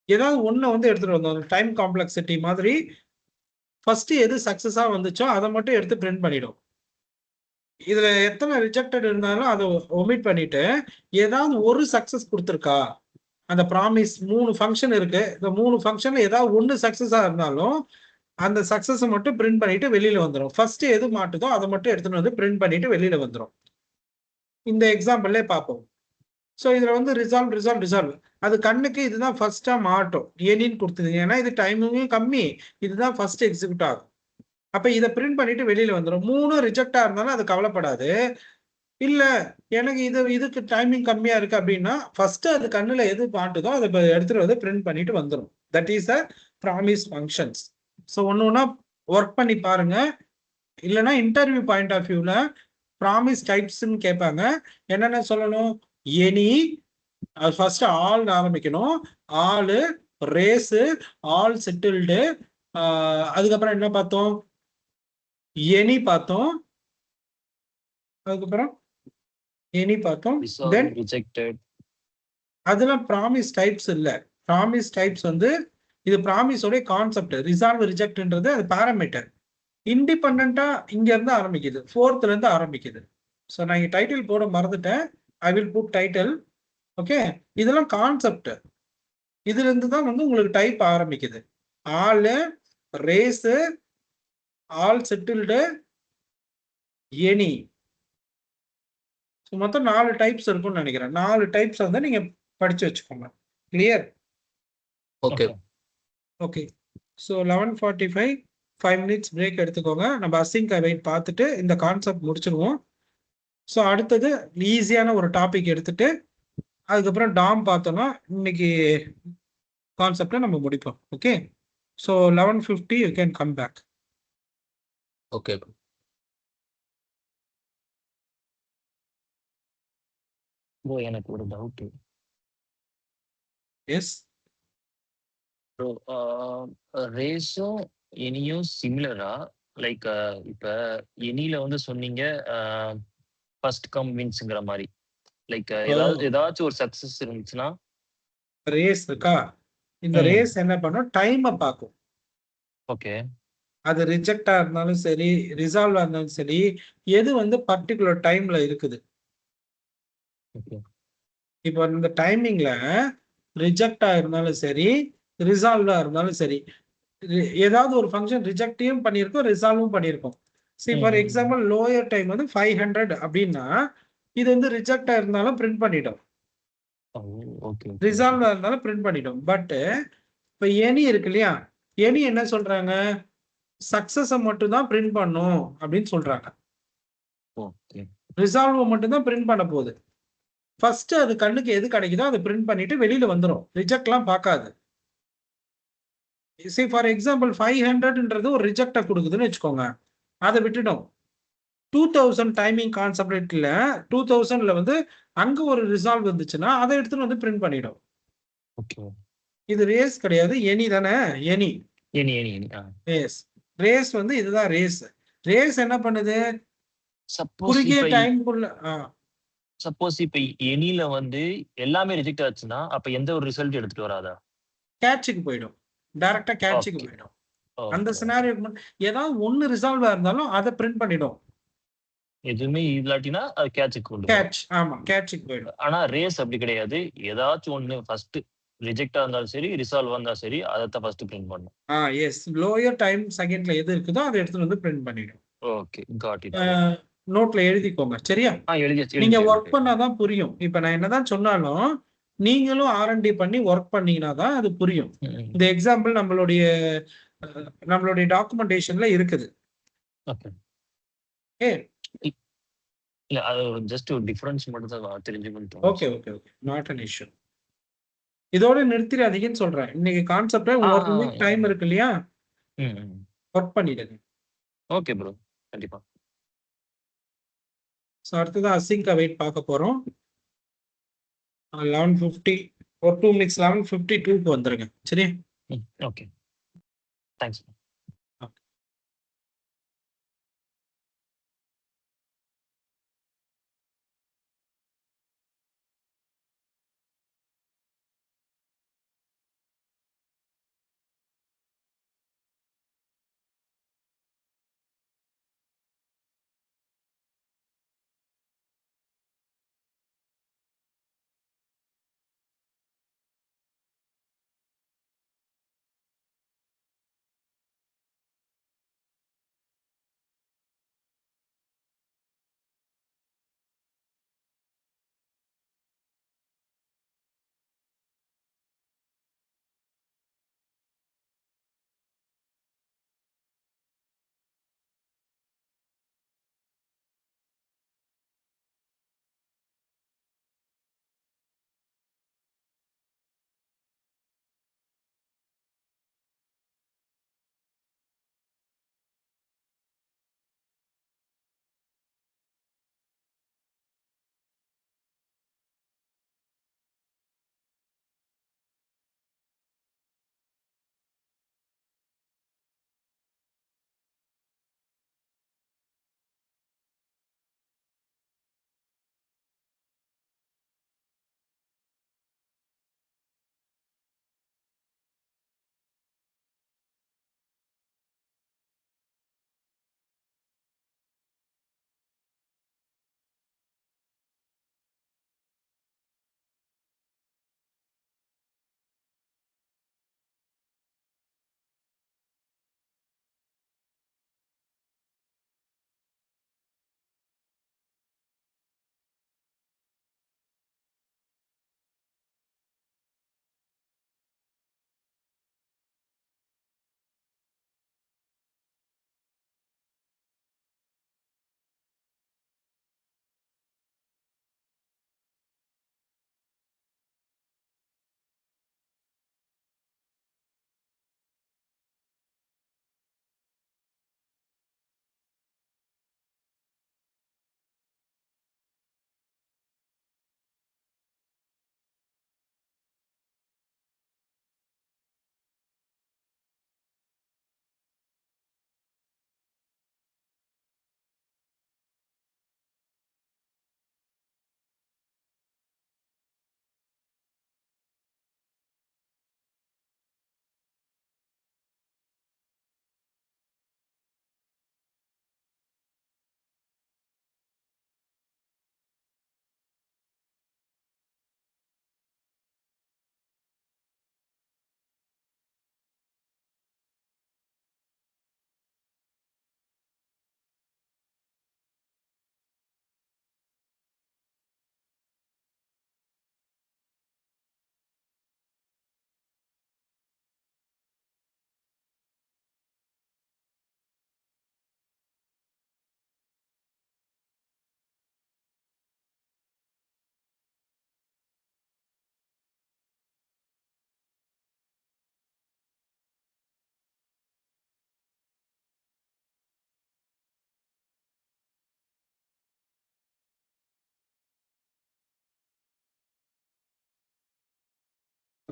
ஏதாவது ஒன்று வந்து எடுத்துட்டு வந்தோம். டைம் காம்ப்ளெக்சிட்டி மாதிரி ஃபர்ஸ்ட் எது சக்சஸாக வந்துச்சோ அதை மட்டும் எடுத்து பிரிண்ட் பண்ணிடும். இதுல எத்தனை ரிஜெக்டட் இருந்தாலும் அதை ஒமிட் பண்ணிட்டு ஏதாவது ஒரு சக்சஸ் கொடுத்துருக்கா, அந்த ப்ராமிஸ் 3 ஃபங்க்ஷன் இருக்கு, இந்த 3 ஃபங்க்ஷன்ல ஏதாவது ஒன்று சக்சஸா இருந்தாலும் அந்த சக்சஸை மட்டும் பிரிண்ட் பண்ணிட்டு வெளியில வந்துடும். ஃபர்ஸ்ட் எது மாட்டுதோ அதை மட்டும் எடுத்துட்டு வந்து பிரிண்ட் பண்ணிட்டு வெளியில வந்துடும். இந்த எக்ஸாம்பிள்லே பார்ப்போம். ஸோ இதுல வந்து ரிசால்வ் அது கண்ணுக்கு இதுதான் ஃபர்ஸ்டா மாட்டோம் ஏனின்னு கொடுத்துருங்க, ஏன்னா இது டைமிங்கும் கம்மி, இதுதான் ஃபர்ஸ்ட் எக்ஸிக்யூட் ஆகும். அப்ப இதை பிரிண்ட் பண்ணிட்டு வெளியில வந்துடும். 3 ரிஜெக்டா இருந்தாலும் அது கவலைப்படாது. இல்ல எனக்கு இதுக்கு டைமிங் கம்மியா இருக்கு அப்படின்னா ஃபர்ஸ்ட் அது கண்ணுல எது மாட்டுதோ அதை எடுத்துட்டு வந்து பிரிண்ட் பண்ணிட்டு வந்துடும். That is a promise functions. So ஒன்னா ஒர்க் பண்ணி பாருங்க. இல்லைன்னா இன்டர்வியூ பாயிண்ட் ஆஃப் வியூல ப்ராமிஸ் டைப்ஸ்ன்னு கேட்பாங்க. என்னென்ன சொல்லணும், எனி ஃபர்ஸ்ட் ஆல் ஆரம்பிக்கணும், ஆளு, ரேஸு, ஆல் செட்டில்டு, அதுக்கப்புறம் என்ன பார்த்தோம், எனி பார்த்தோம், அதுக்கப்புறம் எனி பார்த்தோம். தென் ரிஜெக்டட், அதெல்லாம் ப்ராமிஸ் டைப்ஸ் இல்லை. ப்ராமிஸ் டைப்ஸ் வந்து இது ப்ராமிஸோட கான்செப்ட். ரிசால்வ் ரிஜெக்ட்ன்றது அது பாராமீட்டர், இண்டிபெண்டா இங்க இருந்து ஆரம்பிக்குது, 4th இருந்து ஆரம்பிக்குது. ஸோ நான் இங்க டைட்டில் போட மறந்துட்டேன், I will put title. Okay, இதெல்லாம் கான்செப்ட். இதுல இருந்து தான் வந்து உங்களுக்கு டைப் ஆரம்பிக்குது. ஆளு, ரேஸு, ஆல் செட்டில்டு, எனி. மொத்தம் 4 டைப்ஸ் இருக்கும்னு நினைக்கிறேன். 4 டைப்ஸ் வந்து நீங்க படிச்சு வச்சுக்கோங்க. Clear? Okay. Okay. So 11:45 5 minutes break எடுத்துக்கோங்க. நம்ம அசிங்க் வெயிட் பார்த்துட்டு இந்த கான்செப்ட் முடிச்சிருவோம். ஸோ அடுத்தது ஈஸியான ஒரு டாபிக் எடுத்துட்டு அதுக்கப்புறம் டாம் பார்த்தோம்னா இன்னைக்கு கான்செப்டை நம்ம முடிப்போம். Okay, so 11:50 you can come back. Okay. Bro எனக்கு ஒரு டவுட். எஸ் ப்ரோ ரேஸும் எனியும் சிமிலரா? லைக் இப்ப எனில வந்து சொன்னீங்க ஃபர்ஸ்ட் கம் வின்ஸ்ங்கிற மாதிரி, லைக் ஏதாச்சும் ஒரு சக்சஸ் இருந்துச்சுன்னா ரேஸ் இருக்கா, இந்த ரேஸ் என்ன பண்ணும், டைமை பார்க்கும். ஓகே, அது ரிஜெக்டா இருந்தாலும் சரி, ரிசால்வா இருந்தாலும் சரி, எது வந்து பர்டிகுலர் டைம்ல இருக்குது. இப்போ இந்த டைமிங்ல ரிஜெக்டா இருந்தாலும் சரி, ரிசால்வா இருந்தாலும் சரி, ஏதாவது ஒரு ஃபங்க்ஷன் ரிஜெக்டையும் பண்ணியிருக்கோம், ரிசால்வும் பண்ணியிருக்கோம். சரி, ஃபார் எக்ஸாம்பிள் லோயர் டைம் வந்து 500 அப்படின்னா இது வந்து ரிஜெக்டா இருந்தாலும் பிரிண்ட் பண்ணிடும், ரிசால்வா இருந்தாலும் பிரிண்ட் பண்ணிடும். பட் இப்போ எனி இருக்கு இல்லையா, எனி என்ன சொல்றாங்க, சக்சஸை மட்டும் தான் பிரிண்ட் பண்ணும் அப்படின்னு சொல்றாங்க. ஓகே. ரிசால்வ் மட்டும் தான் பிரிண்ட் பண்ண போகுது. ஃபர்ஸ்ட் அது கண்ணுக்கு எது கிடைக்குதோ அதை பிரிண்ட் பண்ணிட்டு வெளியில வந்துடும். ரிஜெக்ட்லாம் பார்க்காது. ஃபார் எக்ஸாம்பிள் 500ன்றது ஒரு ரிஜெக்டை கொடுக்குதுன்னு வச்சுக்கோங்க, அதை விட்டுடும். 2000 டைமிங் கான்செப்ட்ல 2000ல வந்து அங்க ஒரு ரிசால்வ் வந்துச்சுன்னா அதை எடுத்துட்டு வந்து பிரிண்ட் பண்ணிடும். ஓகே. இது ரேஸ் கிடையாது, எனி தானே. Any any. ரேஸ். ரேஸ் வந்து இதுதான் ரேஸ். ரேஸ் என்ன பண்ணுது, சப்போஸ் குறுகிய இப்ப டைம்குள்ள சப்போஸ் இப்ப எனில வந்து எல்லாமே ரிஜெக்ட் ஆச்சுன்னா அப்ப எந்த ஒரு ரிசல்ட் எடுத்துட்டு வராதா? கேட்சுக்கு போயிடும். டைரக்டா கேட்சுக்கு ஓகே. போயிடும். அந்த ஓகே. சினாரியோ ஏதாவது ஒன்னு ரிசால்வ் இருந்தாலும் அதை பிரிண்ட் பண்ணிடும். எதுவுமே இல்லாட்டினா அது கேட்சுக்கு கொண்டு போகும். கேட்ச், ஆமா, கேட்சுக்கு போயிடும். ஆனா ரேஸ் அப்படி கிடையாது. ஏதாச்சும் ஒண்ணு ஃபர்ஸ்ட் ரிஜெக்டா இருந்தாலும் சரி, ரிசால்வ் வந்தா சரி, அதைத்தான் ஃபர்ஸ்ட் பிரிண்ட் பண்ணும். எஸ், லோயர் டைம் செகண்ட்ல எது இருக்குதோ அதை எடுத்துட்டு வந்து பிரிண்ட் பண்ணிடும். Okay, got it. நோட்ல எழுதிக்கோங்க, சரியா? எழுதி நீங்க ஒர்க் பண்ணாதான் புரியும். இப்ப நான் என்னதான் சொன்னாலும் நீங்களும் ஆர்என்டி பண்ணி ஒர்க் பண்ணீங்கன்னா தான் அது புரியும். இந்த எக்ஸாம்பிள் நம்மளுடைய டாக்குமெண்டேஷன்ல இருக்குது. ஓகே. ஏ இல்ல அது ஜஸ்ட் ஒரு டிஃபரன்ஸ் மட்டும் தான் தெரிஞ்சுக்கணும். Okay, not an issue. இதோட நிறுத்திடாதீங்கன்னு சொல்றேன். இன்னைக்கு கான்செப்டே ஒரு வீக் டைம் இருக்கு இல்லையா, ஒர்க் பண்ணிடுங்க. ஓகே ப்ரோ, கண்டிப்பா. ஸோ அடுத்ததான் அசிங்க் அவைட் பார்க்க போறோம். 11:50 ஒரு 2 minutes 11:52க்கு வந்துருங்க, சரியா? Okay, thanks.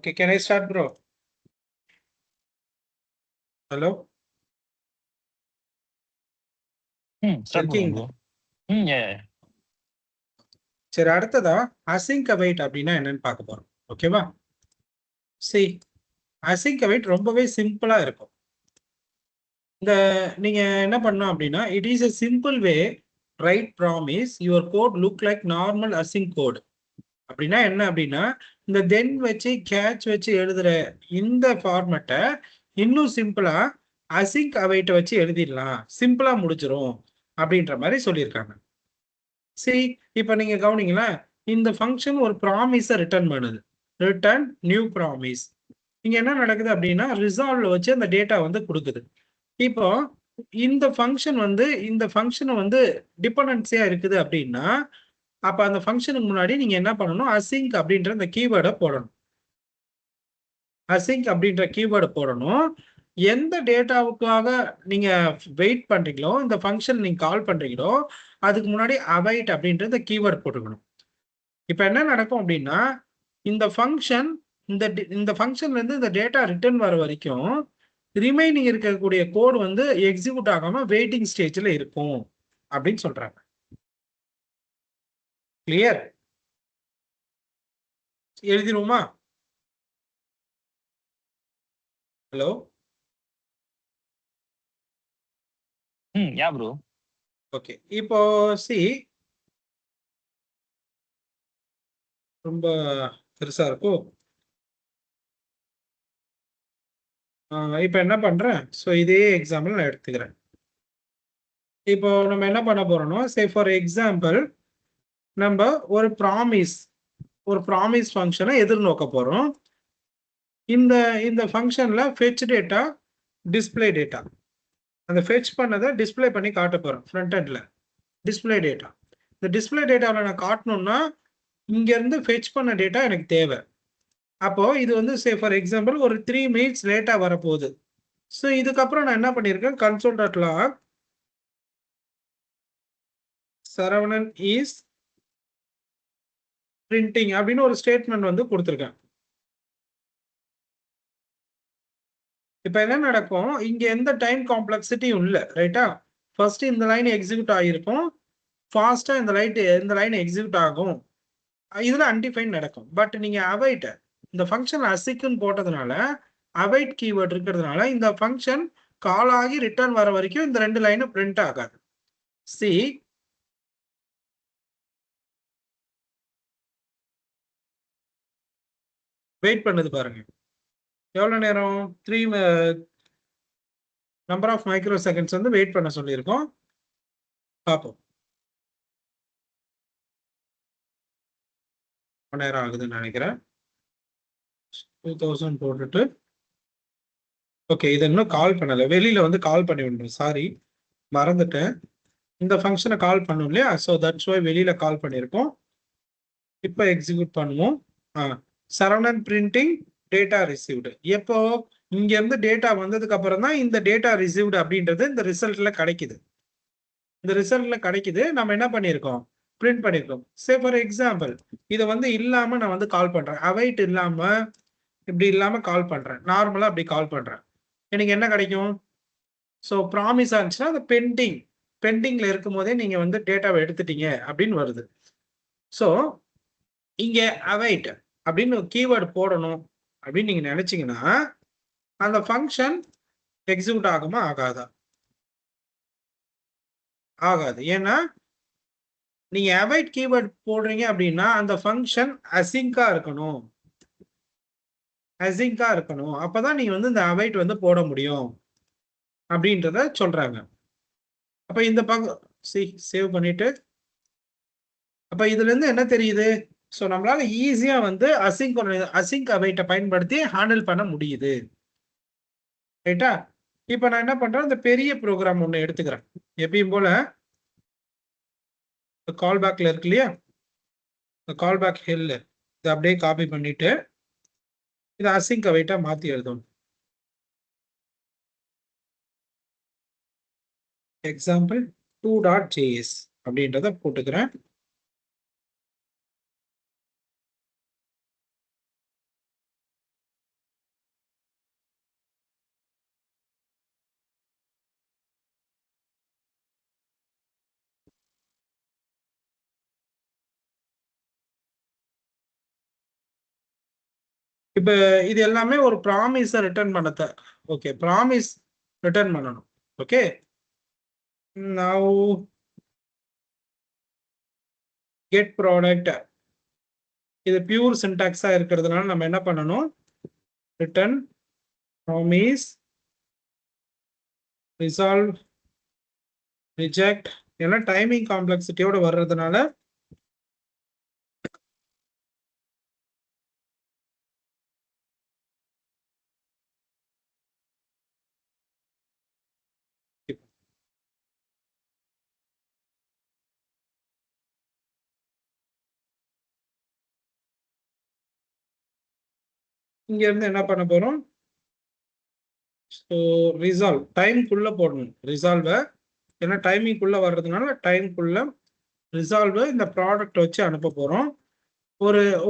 Okay, can I start, bro? Hello? Start பண்ணுங்க இருக்கீங்களா? ப்ரோ. yeah. சரி, அடுத்ததா அசிங்க் அவைட் அப்படின்னா என்னன்னு பார்க்க போறோம். ஓகேவா? See, அசிங்க் அவைட் ரொம்பவே சிம்பிளா இருக்கும். இந்த நீங்க என்ன பண்ணணும் அப்படின்னா, it is a simple way write promise your code look like normal async code. அப்படின்னா என்ன அப்படின்னா, இந்த தென் வச்சு கேட்ச் வச்சு எழுதுற இந்த ஃபார்மேட்டை இன்னும் சிம்பிளா அசிங்க் அவைட்டை வச்சு எழுதிடலாம், சிம்பிளா முடிச்சிரும் அப்படின்ற மாதிரி சொல்லியிருக்காங்க. சரி, இப்போ நீங்க கவனிங்களா, இந்த ஃபங்க்ஷன் ஒரு ப்ராமிஸை ரிட்டர்ன் பண்ணுது. Return new promise. இங்க என்ன நடக்குது அப்படின்னா, ரிசால்வ்ல வச்சு அந்த டேட்டா வந்து கொடுக்குது. இப்போ இந்த ஃபங்க்ஷன் வந்து இந்த ஃபங்க்ஷனை வந்து டிபெண்டன்சியா இருக்குது அப்படின்னா, அப்ப அந்த ஃபங்க்ஷனுக்கு முன்னாடி நீங்க என்ன பண்ணணும், அசிங்க் அப்படின்ற இந்த கீவேர்டை போடணும். அசிங்க் அப்படின்ற கீவேர்டை போடணும். எந்த டேட்டாவுக்காக நீங்க வெயிட் பண்றீங்களோ, இந்த ஃபங்க்ஷன் நீங்க கால் பண்றீங்களோ, அதுக்கு முன்னாடி அவைட் அப்படின்ற இந்த கீவேர்ட் போட்டுக்கணும். இப்ப என்ன நடக்கும் அப்படின்னா, இந்த ஃபங்க்ஷன் இந்த ஃபங்க்ஷன்ல இருந்து இந்த டேட்டா ரிட்டர்ன் வர வரைக்கும் ரிமைனிங் இருக்கக்கூடிய கோட் வந்து எக்ஸிக்யூட் ஆகாம வெயிட்டிங் ஸ்டேஜ்ல இருக்கும் அப்படின்னு சொல்றாங்க. கிளியர்? எழுதிருவோமா? ஹலோ? yeah bro. ஓகே, இப்போ சி ரொம்ப பெருசா இருக்கும். இப்போ என்ன பண்றேன், ஸோ இதே எக்ஸாம்பிள் நான் எடுத்துக்கிறேன். இப்போ நம்ம என்ன பண்ண போறோம்னா, சே ஃபார் எக்ஸாம்பிள் நம்ம ஒரு ப்ராமிஸ் ஃபங்க்ஷனை எதிர்நோக்க போறோம். இந்த ஃபங்க்ஷன்ல ஃபெட்ச் டேட்டா, டிஸ்பிளே டேட்டா, அந்த ஃபெட்ச் பண்ணதை டிஸ்பிளே பண்ணி காட்ட போறோம். ஃப்ரண்ட் எண்ட்ல டிஸ்பிளே டேட்டா. இந்த டிஸ்பிளே டேட்டாவில் நான் காட்டணும்னா இங்க இருந்து ஃபெட்ச் பண்ண டேட்டா எனக்கு தேவை. அப்போ இது வந்து சே ஃபார் எக்ஸாம்பிள் ஒரு 3 minutes லேட்டா வரப்போகுது. ஸோ இதுக்கப்புறம் நான் என்ன பண்ணியிருக்கேன், console.log சரவணன் இஸ் பிரிண்டிங் அப்படின்னு ஒரு ஸ்டேட்மெண்ட் வந்து கொடுத்துருக்கேன். இப்போ என்ன நடக்கும், இங்க எந்த டைம் காம்ப்ளெக்சிட்டியும் இல்லை, ரைட்டா? ஃபர்ஸ்ட் இந்த லைன் எக்ஸிக்யூட் ஆகிருக்கும், ஃபாஸ்டா இந்த லைன் எக்ஸிக்யூட் ஆகும். இதுல அன்டிஃபைன் நடக்கும். பட் நீங்க அவைட் இந்த ஃபங்க்ஷன் அசிக்னு போட்டதுனால, அவைட் கீவேர்ட் இருக்கிறதுனால இந்த ஃபங்க்ஷன் கால் ஆகி ரிட்டர்ன் வர வரைக்கும் இந்த 2 லைனும் பிரிண்ட் ஆகாது. சி வெயிட் பண்ணது பாருங்க, எவ்வளவு நேரம், 3 நம்பர் ஆஃப் மைக்ரோ செகண்ட்ஸ் வந்து வெயிட் பண்ண சொல்லியிருக்கோம். பார்ப்போம் நேரம் ஆகுதுன்னு நினைக்கிறேன். 2000 போட்டுட்டு ஓகே, இதை இன்னும் கால் பண்ணல, வெளியில வந்து கால் பண்ணி விடணும், சாரி மறந்துட்டேன். இந்த ஃபங்க்ஷனை கால் பண்ணும் இல்லையா, ஸோ தட்ஸ் வை வெளியில கால் பண்ணியிருக்கோம். இப்போ எக்ஸிக்யூட் பண்ணுவோம். Saravanan printing data received. எப்போ இங்க இருந்து டேட்டா வந்ததுக்கு அப்புறம் தான் இந்த டேட்டா ரிசீவ்டு அப்படின்றது இந்த ரிசல்ட்ல கிடைக்குது. இந்த ரிசல்ட்ல கிடைக்குது, நம்ம என்ன பண்ணியிருக்கோம், பிரிண்ட் பண்ணியிருக்கோம். சே ஃபார் எக்ஸாம்பிள் இதை வந்து இல்லாம நான் வந்து கால் பண்றேன், அவைட் இல்லாம இப்படி இல்லாம கால் பண்றேன், நார்மலா அப்படி கால் பண்றேன், எனக்கு என்ன கிடைக்கும், ஸோ ப்ராமிஸ் ஆச்சுன்னா அந்த பெண்டிங்ல இருக்கும் போதே நீங்க வந்து டேட்டாவை எடுத்துட்டீங்க அப்படின்னு வருது. ஸோ இங்க அவைட் அப்படின்னு கீவேர்டு போடணும் அப்படின்னு நீங்க நினைச்சீங்கன்னா அந்த ஃபங்க்ஷன் எக்ஸிக்யூட் ஆகுமா ஆகாதா? ஆகாது. ஏன்னா நீங்க அவைட் கீவேர்டு போடுறீங்க அப்படின்னா அந்த ஃபங்க்ஷன் அசிங்கா இருக்கணும், அப்பதான் நீங்க வந்து இந்த அவைட் வந்து போட முடியும் அப்படின்றத சொல்றாங்க. அப்ப இந்த பக்கம் சேவ் பண்ணிட்டு, அப்ப இதுல இருந்து என்ன தெரியுது, ஸோ நம்மளால ஈஸியா வந்து அசிங்க் அவைட்டை பயன்படுத்தி ஹேண்டில் பண்ண முடியுது, ரைட்டா? இப்போ நான் என்ன பண்றேன், இந்த பெரிய ப்ரோக்ராம் ஒன்று எடுத்துக்கிறேன். எப்பயும் போல கால் பேக்ல இருக்கு இல்லையா, இந்த கால் பேக் ஹெல் இதை அப்படியே காப்பி பண்ணிட்டு இதை அசிங்க் அவைட்டா மாத்தி எழுதணும். எக்ஸாம்பிள் 2.js அப்படின்றத போட்டுக்கிறேன். இப்போ இது எல்லாமே ஒரு ப்ராமிஸை ரிட்டர்ன் பண்ண ஓகே, ப்ராமிஸ் ரிட்டர்ன் பண்ணணும். ஓகே, நவ் கெட் ப்ராடக்ட், இது பியூர் சின்டாக்ஸா இருக்கிறதுனால நம்ம என்ன பண்ணணும், ரிட்டர்ன் ப்ராமிஸ் ரிசால்வ் ரிஜெக்ட், ஏன்னா டைமிங் காம்ப்ளெக்சிட்டியோட வர்றதுனால இங்க இருந்து என்ன பண்ண போறோம், ஸோ ரிசால்வ் டைம்குள்ள போடணும் ரிசால்வை, ஏன்னா டைமிங்குள்ள வர்றதுனால டைம்குள்ள ரிசால்வ் இந்த ப்ராடக்ட் வச்சு அனுப்ப போறோம்.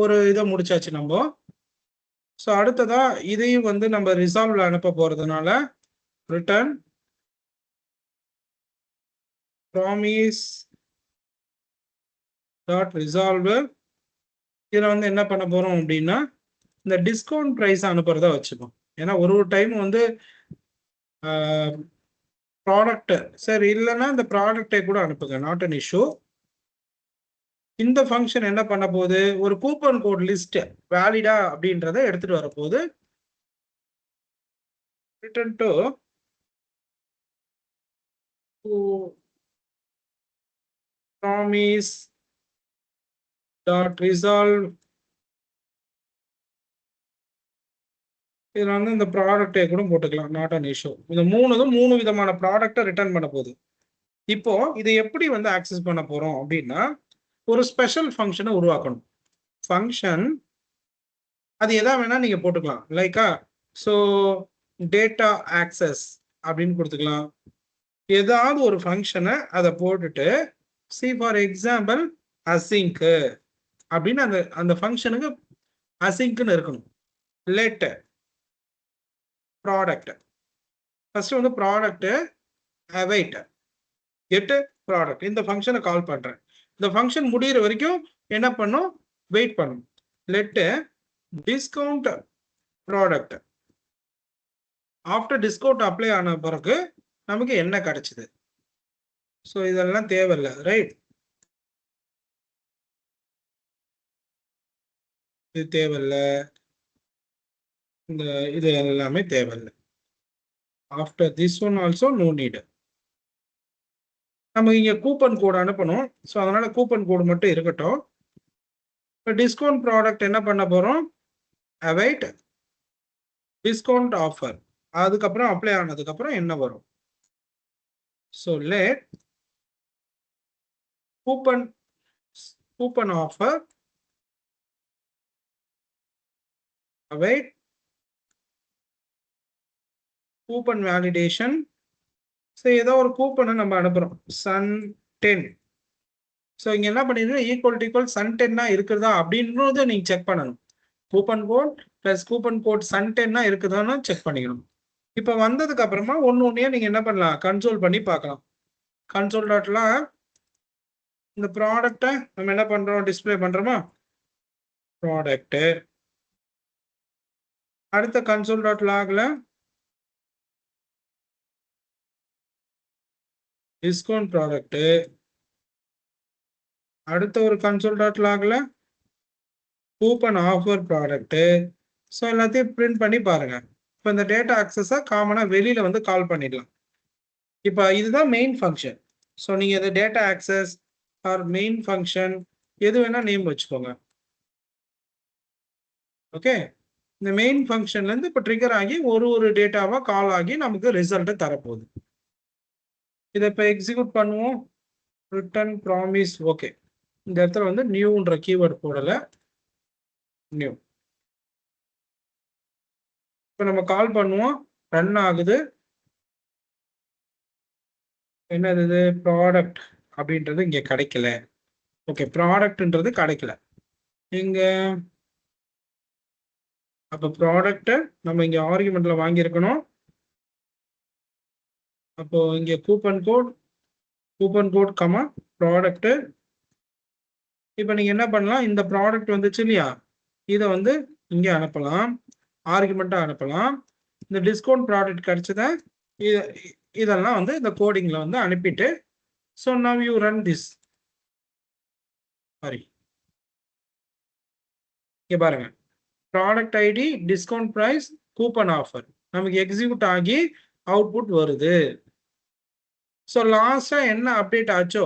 ஒரு இதை முடிச்சாச்சு நம்ம. ஸோ அடுத்ததா இதையும் வந்து நம்ம ரிசால்வ்ல அனுப்ப போறதுனால ரிட்டர்ன் ப்ராமிஸ் டாட் ரிசால்வ், இதில் வந்து என்ன பண்ண போறோம் அப்படின்னா இந்த டிஸ்கவுண்ட் ப்ரைஸ் அனுப்புறதா வச்சுப்போம். ஏன்னா ஒரு டைம் வந்து ப்ராடக்ட் சரி இல்லைன்னா இந்த ப்ராடக்டை கூட அனுப்புங்க, நாட் அன் இஷ்யூ. இந்த ஃபங்க்ஷன் என்ன பண்ண போகுது, ஒரு கூப்பன் கோட் லிஸ்ட் வேலிடா அப்படின்றத எடுத்துட்டு வரப்போகுது. Return to promise dot resolve, இதில் வந்து இந்த ப்ராடக்டை கூட போட்டுக்கலாம், நாட் அன் இஷ்யூ. இந்த மூணு விதமான ப்ராடக்டை ரிட்டர்ன் பண்ண போகுது. இப்போ இதை எப்படி வந்து ஆக்சஸ் பண்ண போறோம் அப்படின்னா ஒரு ஸ்பெஷல் ஃபங்க்ஷனை உருவாக்கணும். ஃபங்க்ஷன் அது எதா வேணா நீங்க போட்டுக்கலாம், லைக்கா ஸோ டேட்டா ஆக்சஸ் அப்படின்னு கொடுத்துக்கலாம். ஏதாவது ஒரு ஃபங்க்ஷனை அதை போட்டுட்டு சி ஃபார் எக்ஸாம்பிள் அசிங்க் அப்படின்னு அந்த ஃபங்க்ஷனுக்கு அசிங்க்னு இருக்கணும். லெட் ப்ராடக்ட், ஃபர்ஸ்ட் வந்து ப்ராடக்ட் அவைட் கெட் ப்ராடக்ட், இந்த ஃபங்க்ஷனை கால் பண்றேன். இந்த ஃபங்க்ஷன் முடிகிற வரைக்கும் என்ன பண்ணும், வெயிட் பண்ணும். Let discount product, after discount apply ஆன பிறகு நமக்கு என்ன கிடைச்சது. ஸோ இதெல்லாம் தேவையில்லை, ரைட்? இது தேவையில்லை, இந்த இது எல்லாமே தேவையில்லை. After this one also no need. நம்ம இங்க கூப்பன் கோடு அனுப்பணும், ஸோ அதனால கூப்பன் கோடு மட்டும் இருக்கட்டும். இப்போ டிஸ்கவுண்ட் ப்ராடக்ட் என்ன பண்ண போறோம், அவைட் டிஸ்கவுண்ட் ஆஃபர், அதுக்கப்புறம் அப்ளை ஆனதுக்கப்புறம் என்ன வரும். So let coupon offer await coupon validation. So ஏதோ ஒரு கூப்பனை நம்ம அனுப்புறோம், சன் 10. ஸோ இங்கே என்ன பண்ணிடுறோம், ஈக்குவல் சன் 10 இருக்குதா அப்படின்றத நீங்கள் செக் பண்ணணும். Coupon code plus coupon code sun 10 இருக்குதான்னு செக் பண்ணிக்கணும். இப்போ வந்ததுக்கு அப்புறமா ஒன்னே நீங்கள் என்ன பண்ணலாம், கன்சோல் பண்ணி பார்க்கலாம். கன்சோல் டாட்ல இந்த ப்ராடக்டை நம்ம என்ன பண்ணுறோம், டிஸ்பிளே பண்ணுறோமா, ப்ராடக்ட்டு. அடுத்த கன்சோல் டாட் லாக்ல டிஸ்கவுண்ட் ப்ராடக்ட், அடுத்த ஒரு கன்சோல் டாட் லாக்ல கூப்பன் ஆஃபர் ப்ராடக்ட். ஸோ எல்லாத்தையும் பிரிண்ட் பண்ணி பாருங்க. இப்போ இந்த டேட்டா ஆக்சஸை காமனாக வெளியில வந்து கால் பண்ணிடலாம். இப்போ இதுதான் மெயின் ஃபங்க்ஷன். ஸோ நீங்க இந்த data access or main function எது வேணா நேம் வச்சுக்கோங்க. ஓகே, இந்த மெயின் ஃபங்க்ஷன்ல இருந்து இப்போ ட்ரிகர் ஆகி ஒரு டேட்டாவா கால் ஆகி நமக்கு ரிசல்ட் தரப்போகுது. இதை இப்போ எக்ஸிக்யூட் பண்ணுவோம். Return promise, okay. இந்த இடத்துல வந்து நியூன்ற கீவேர்ட் போடல, நியூ. இப்போ நம்ம கால் பண்ணுவோம், ரன் ஆகுது. என்னது இது, ப்ராடக்ட் அப்படின்றது இங்க கிடைக்கல. ஓகே, ப்ராடக்ட்ன்றது கிடைக்கல இங்க. அப்போ ப்ராடக்ட் நம்ம இங்க ஆர்குமெண்ட்ல வாங்கியிருக்கணும். அப்போ இங்க கூப்பன் கோட் கமா ப்ராடக்ட். இப்போ நீங்க என்ன பண்ணலாம், இந்த ப்ராடக்ட் வந்துச்சு இல்லையா, இதை வந்து இங்கே அனுப்பலாம், ஆர்குமெண்ட்டாக அனுப்பலாம். இந்த டிஸ்கவுண்ட் ப்ராடக்ட் கிடைச்சதை இதெல்லாம் வந்து இந்த கோடிங்கில் வந்து அனுப்பிட்டு so now you run this. Sorry, இங்கே பாருங்க, product ID, discount price, coupon offer நமக்கு எக்ஸிக்யூட் ஆகி அவுட்புட் வருது. ஸோ லாஸ்ட்டாக என்ன அப்டேட் ஆச்சோ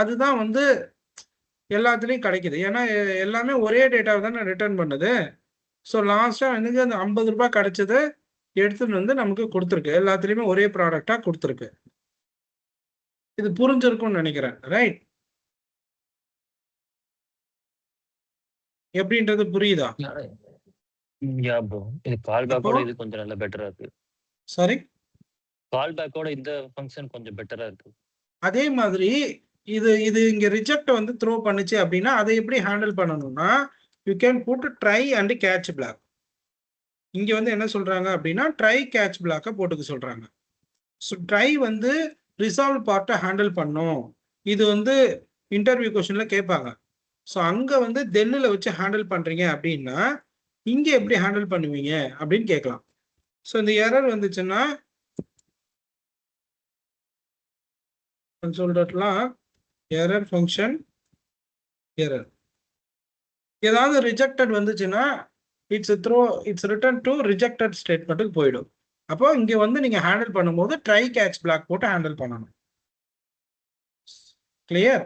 அதுதான் வந்து எல்லாத்துலேயும் கிடைக்குது. ஏன்னா எல்லாமே ஒரே டேட்டாவை தானே ரிட்டர்ன் பண்ணுது. ஸோ லாஸ்ட்டாக வந்து அந்த 50 ரூபாய் கிடைச்சது எடுத்துன்னு வந்து நமக்கு கொடுத்துருக்கு. எல்லாத்துலேயுமே ஒரே ப்ராடக்டாக கொடுத்துருக்கு. இது புரிஞ்சிருக்கும்னு நினைக்கிறேன், ரைட்? எப்படின்றது புரியுதா? யா ப்ரோ, இது கால் பேக்கோட இது கொஞ்சம் நல்லா பெட்டரா இருக்கு. சாரி, கால் பேக்கோட இந்த ஃபங்க்ஷன் கொஞ்சம் பெட்டரா இருக்கு. அதே மாதிரி இது இங்க ரிஜெக்ட் வந்து த்ரோ பண்ணுச்சு அப்படின்னா அதை எப்படி ஹேண்டில் பண்ணணும்னா you can put try and catch block. இங்க வந்து என்ன சொல்றாங்க அப்படின்னா ட்ரை கேட்ச் பிளாக்கை போட்டுக்க சொல்றாங்க. ஸோ ட்ரை வந்து ரிசால்வ் பார்ட்டை ஹேண்டில் பண்ணும். இது வந்து இன்டர்வியூ கொஸ்டின்ல கேட்பாங்க. ஸோ அங்க வந்து தென்னில் வச்சு ஹேண்டில் பண்றீங்க அப்படின்னா இங்க எப்படி ஹேண்டில் பண்ணுவீங்க அப்படின்னு கேட்கலாம். ஸோ இந்த எரர் வந்துச்சுன்னா console.log error function error. ஏதாவது ரிஜெக்டட் வந்துச்சுன்னா இட்ஸ் ரிட்டர்ன் டு ரிஜெக்டட் ஸ்டேட்மெண்ட்டுக்கு போயிடும். அப்போ இங்க வந்து நீங்க ஹேண்டில் பண்ணும்போது ட்ரை கேட்ச் பிளாக் போட்டு ஹேண்டில் பண்ணணும். கிளியர்?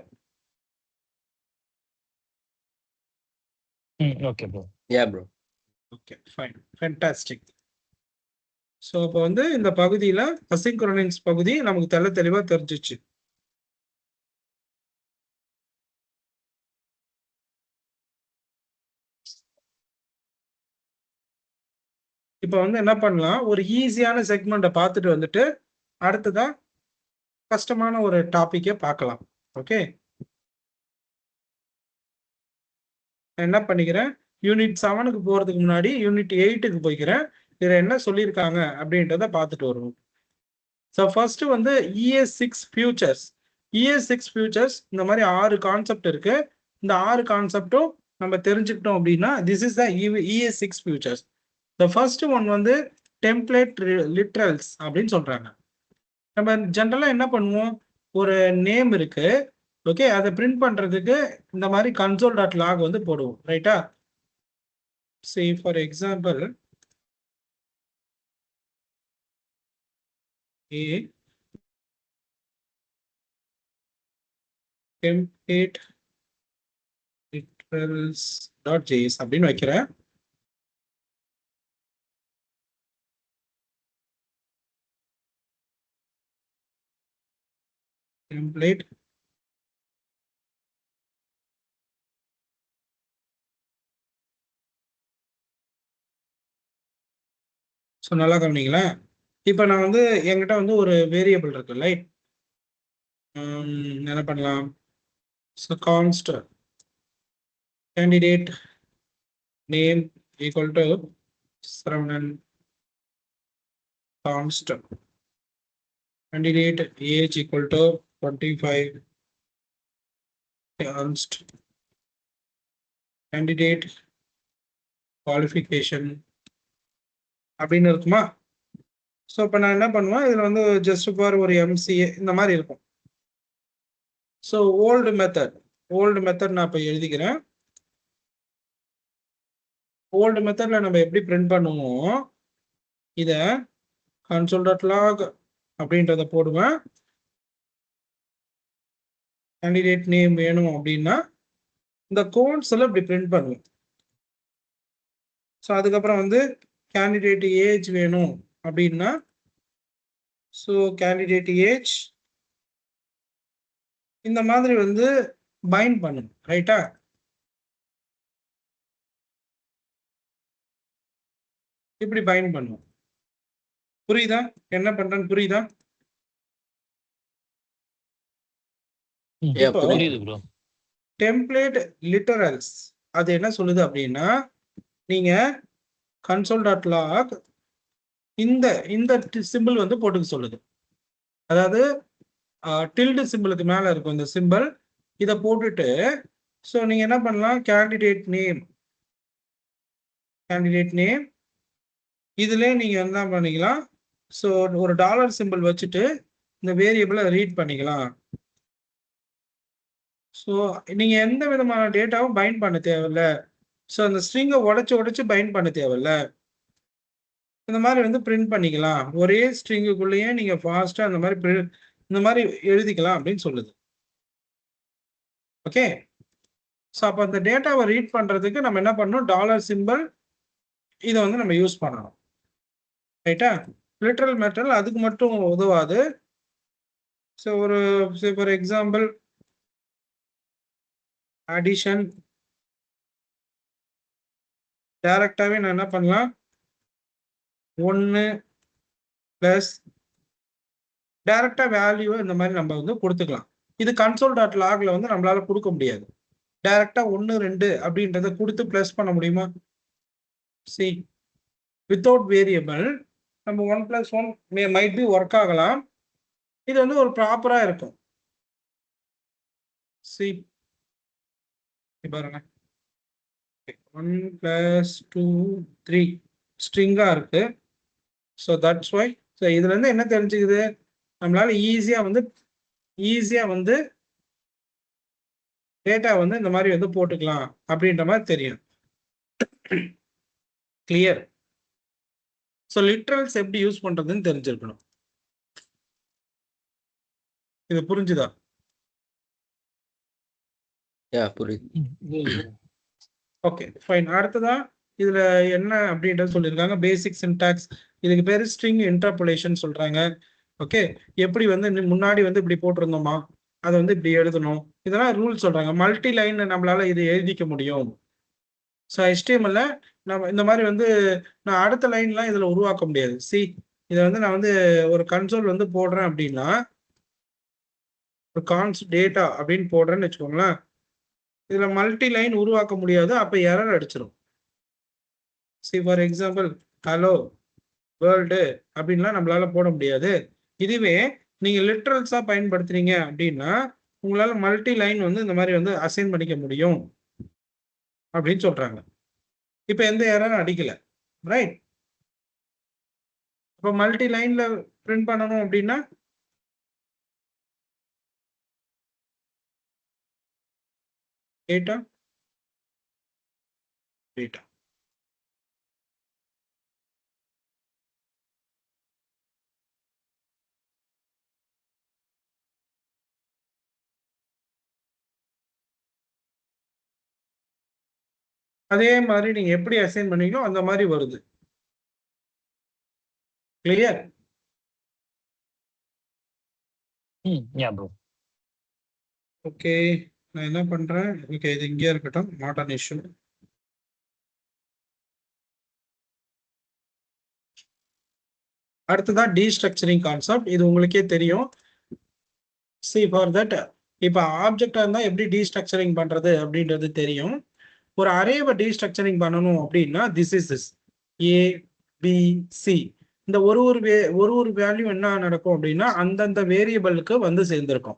Okay bro. யா bro. Okay, fine, fantastic. So இப்போ வந்து இந்த பகுதியில் அசிங்க்ரோனஸ் பகுதி நமக்கு தெளிவாக தெரிஞ்சிச்சு. இப்போ வந்து என்ன பண்ணலாம், ஒரு ஈஸியான செக்மெண்ட்டை பார்த்துட்டு வந்துட்டு அடுத்ததான் கஷ்டமான ஒரு டாப்பிக்கை பார்க்கலாம். ஓகே, என்ன பண்ணிக்கிறேன், யூனிட் 7க்கு போகிறதுக்கு முன்னாடி யூனிட் 8க்கு போய்க்கிறேன். இதில் என்ன சொல்லியிருக்காங்க அப்படின்றத பார்த்துட்டு வருவோம். ஸோ ஃபர்ஸ்ட் வந்து ES6 ஃபியூச்சர்ஸ். ES6 ஃபியூச்சர்ஸ் இந்த மாதிரி 6 கான்செப்ட் இருக்கு. இந்த 6 கான்செப்டும் நம்ம தெரிஞ்சுக்கிட்டோம் அப்படின்னா this is the ES6 features. The first one வந்து டெம்ப்ளேட் லிட்ரல்ஸ் அப்படின்னு சொல்றாங்க. நம்ம ஜென்ரலாக என்ன பண்ணுவோம், ஒரு நேம் இருக்கு, ஓகே, அதை பிரிண்ட் பண்றதுக்கு இந்த மாதிரி console.log வந்து போடுவோம், ரைட்டா? சே ஃபார் எக்ஸாம்பிள் template literals.js அப்படின்னு வைக்கிறேன். template ஸோ நல்லா கவனிங்களேன். இப்போ நான் வந்து என்கிட்ட வந்து ஒரு வேரியபிள் இருக்கு, ரைட்? என்ன பண்ணலாம், so கான்ஸ்ட் candidate name equal to Saravanan, கான்ஸ்ட் candidate age equal to 25, const candidate qualification அப்படின்னு இருக்குமா? ஸோ இப்போ நான் என்ன பண்ணுவேன், இதில் வந்து ஜஸ்ட் ஃபார் ஒரு MCA இந்த மாதிரி இருக்கும். ஸோ ஓல்டு மெத்தட் நான் இப்போ எழுதிக்கிறேன். ஓல்டு மெத்தடில் நம்ம எப்படி பிரிண்ட் பண்ணுவோம், இதை console.log அப்படின்றத போடுவேன். கேண்டிடேட் நேம் வேணும் அப்படின்னா இந்த கோட்ஸ்ல இப்படி பிரிண்ட் பண்ணுவேன். ஸோ அதுக்கப்புறம் வந்து கேண்டிடேட் ஏஜ் வேணும் அப்படின்னா ஸோ கேண்டிடேட் ஏஜ் இந்த மாதிரி வந்து பைண்ட் பண்ணணும், ரைட்டா? இப்படி பைண்ட் பண்ணுவோம். புரியுதா என்ன பண்றேன்னு? புரியுதா? இப்போ புரியுது ப்ரோ. டெம்ப்ளேட் லிட்டரல்ஸ் அது என்ன சொல்லுது அப்படின்னா நீங்க console.log இந்த சிம்பிள் வந்து போட்டுக்க சொல்லுது. அதாவது டில்டு சிம்பிளுக்கு மேல இருக்கும் இந்த சிம்பிள், இதை போட்டுட்டு ஸோ நீங்க என்ன பண்ணலாம், கேண்டிடேட் நேம் கேண்டிடேட் நேம். இதுல நீங்க என்ன பண்ணிக்கலாம், ஸோ ஒரு டாலர் சிம்பிள் வச்சுட்டு இந்த வேரியபிளை ரீட் பண்ணிக்கலாம். ஸோ நீங்க எந்த விதமான டேட்டாவும் பைண்ட் பண்ண தேவையில்ல. ஸோ அந்த ஸ்ட்ரிங்கை உடைச்சு பைண்ட் பண்ண தேவையில்ல. இந்த மாதிரி வந்து பிரிண்ட் பண்ணிக்கலாம். ஒரே ஸ்ட்ரிங்குக்குள்ளேயே நீங்க ஃபாஸ்டா அந்த மாதிரி இந்த மாதிரி எழுதிக்கலாம் அப்படின்னு சொல்லுது. ஓகே. ஸோ அப்போ அந்த டேட்டாவை ரீட் பண்றதுக்கு நம்ம என்ன பண்ணணும், டாலர் சிம்பிள் இதை வந்து நம்ம யூஸ் பண்ணணும். ரைட்டா? லிட்ரல் மெட்டல் அதுக்கு மட்டும் உதவாது. ஸோ ஒரு ஃபார் எக்ஸாம்பிள் அடிஷன் டைரக்டாவே நான் என்ன பண்ணலாம், 1 பிளஸ் டைரக்டா வேல்யூ இந்த மாதிரி நம்ம வந்து கொடுத்துக்கலாம். இது console.logல வந்து நம்மளால கொடுக்க முடியாது. டைரக்டா 1 2 அப்படின்றத கொடுத்து பிளஸ் பண்ண முடியுமா? சி வித்தவுட் வேரியபிள் நம்ம 1 + 1 மைட் பி ஒர்க் ஆகலாம். இது வந்து ஒரு ப்ராப்பரா இருக்கும். சி பாருங்க, 1 + 2 3 ஸ்ட்ரிங்கா இருக்கு. So that's why. ஸோ இதுல இருந்து என்ன தெரிஞ்சுக்குது, நம்மளால ஈஸியா வந்து டேட்டா வந்து இந்த மாதிரி வந்து போட்டுக்கலாம் அப்படின்ற மாதிரி தெரியும். கிளியர்? ஸோ லிட்ரல்ஸ் எப்படி யூஸ் பண்றதுன்னு தெரிஞ்சிருக்கணும். இது புரிஞ்சுதா? புரியுது. Okay fine. அடுத்ததா இதுல என்ன அப்படின்றது சொல்லியிருக்காங்க, பேசிக் சின்டாக்ஸ். இதுக்கு பேரு ஸ்ட்ரிங் இன்டர்போலேஷன் சொல்றாங்க. ஓகே, எப்படி வந்து முன்னாடி வந்து இப்படி போட்டிருந்தோமா அதை வந்து இப்படி எழுதணும், இதெல்லாம் ரூல் சொல்றாங்க. மல்டி லைன் நம்மளால இது எழுதிக்க முடியும். ஸோ HTML நம்ம இந்த மாதிரி வந்து நான் அடுத்த லைன்லாம் இதுல உருவாக்க முடியாது. சி இதை வந்து நான் வந்து ஒரு கன்சோல் வந்து போடுறேன் அப்படின்னா, ஒரு கான்ஸ் டேட்டா அப்படின்னு போடுறேன்னு வச்சுக்கோங்களேன், இதுல மல்டி லைன் உருவாக்க முடியாது. அப்ப எரர் அடிச்சிடும். See for example hello world அப்படின்லாம் நம்மளால போட முடியாது. இதுவே நீங்க லிட்ரல்ஸா பயன்படுத்துறீங்க அப்படின்னா உங்களால மல்டி லைன் வந்து இந்த மாதிரி வந்து அசைன் பண்ணிக்க முடியும் அப்படின்னு சொல்றாங்க. இப்ப எந்த எரரும் அடிக்கல, ரைட்? அப்ப மல்டி லைன்ல பிரிண்ட் பண்ணணும் அப்படின்னா டேட்டா டேட்டா அதே மாதிரி நீங்க எப்படி அசைன் பண்ணீங்களோ அந்த மாதிரி வருது. கிளியர்? Yeah bro. ஓகே, நான் என்ன பண்றேன், ஓகே இது இங்கே இருக்கட்டும், நாட் அன் இஷ்யூ. அடுத்ததான் டீஸ்ட்ரக்சரிங் கான்செப்ட். இது உங்களுக்கே தெரியும். சி ஃபார் தட் இப்போ ஆப்ஜெக்டா இருந்தா எப்படி டீஸ்ட்ரக்சரிங் பண்றது அப்படின்றது தெரியும். ஒரு அரேவை டீஸ்ட்ரக்சரிங் பண்ணணும் அப்படின்னா திஸ் A B C இந்த ஒரு வேல்யூ என்ன நடக்கும் அப்படின்னா அந்தந்த வேரியபிளுக்கு வந்து சேர்ந்திருக்கும்.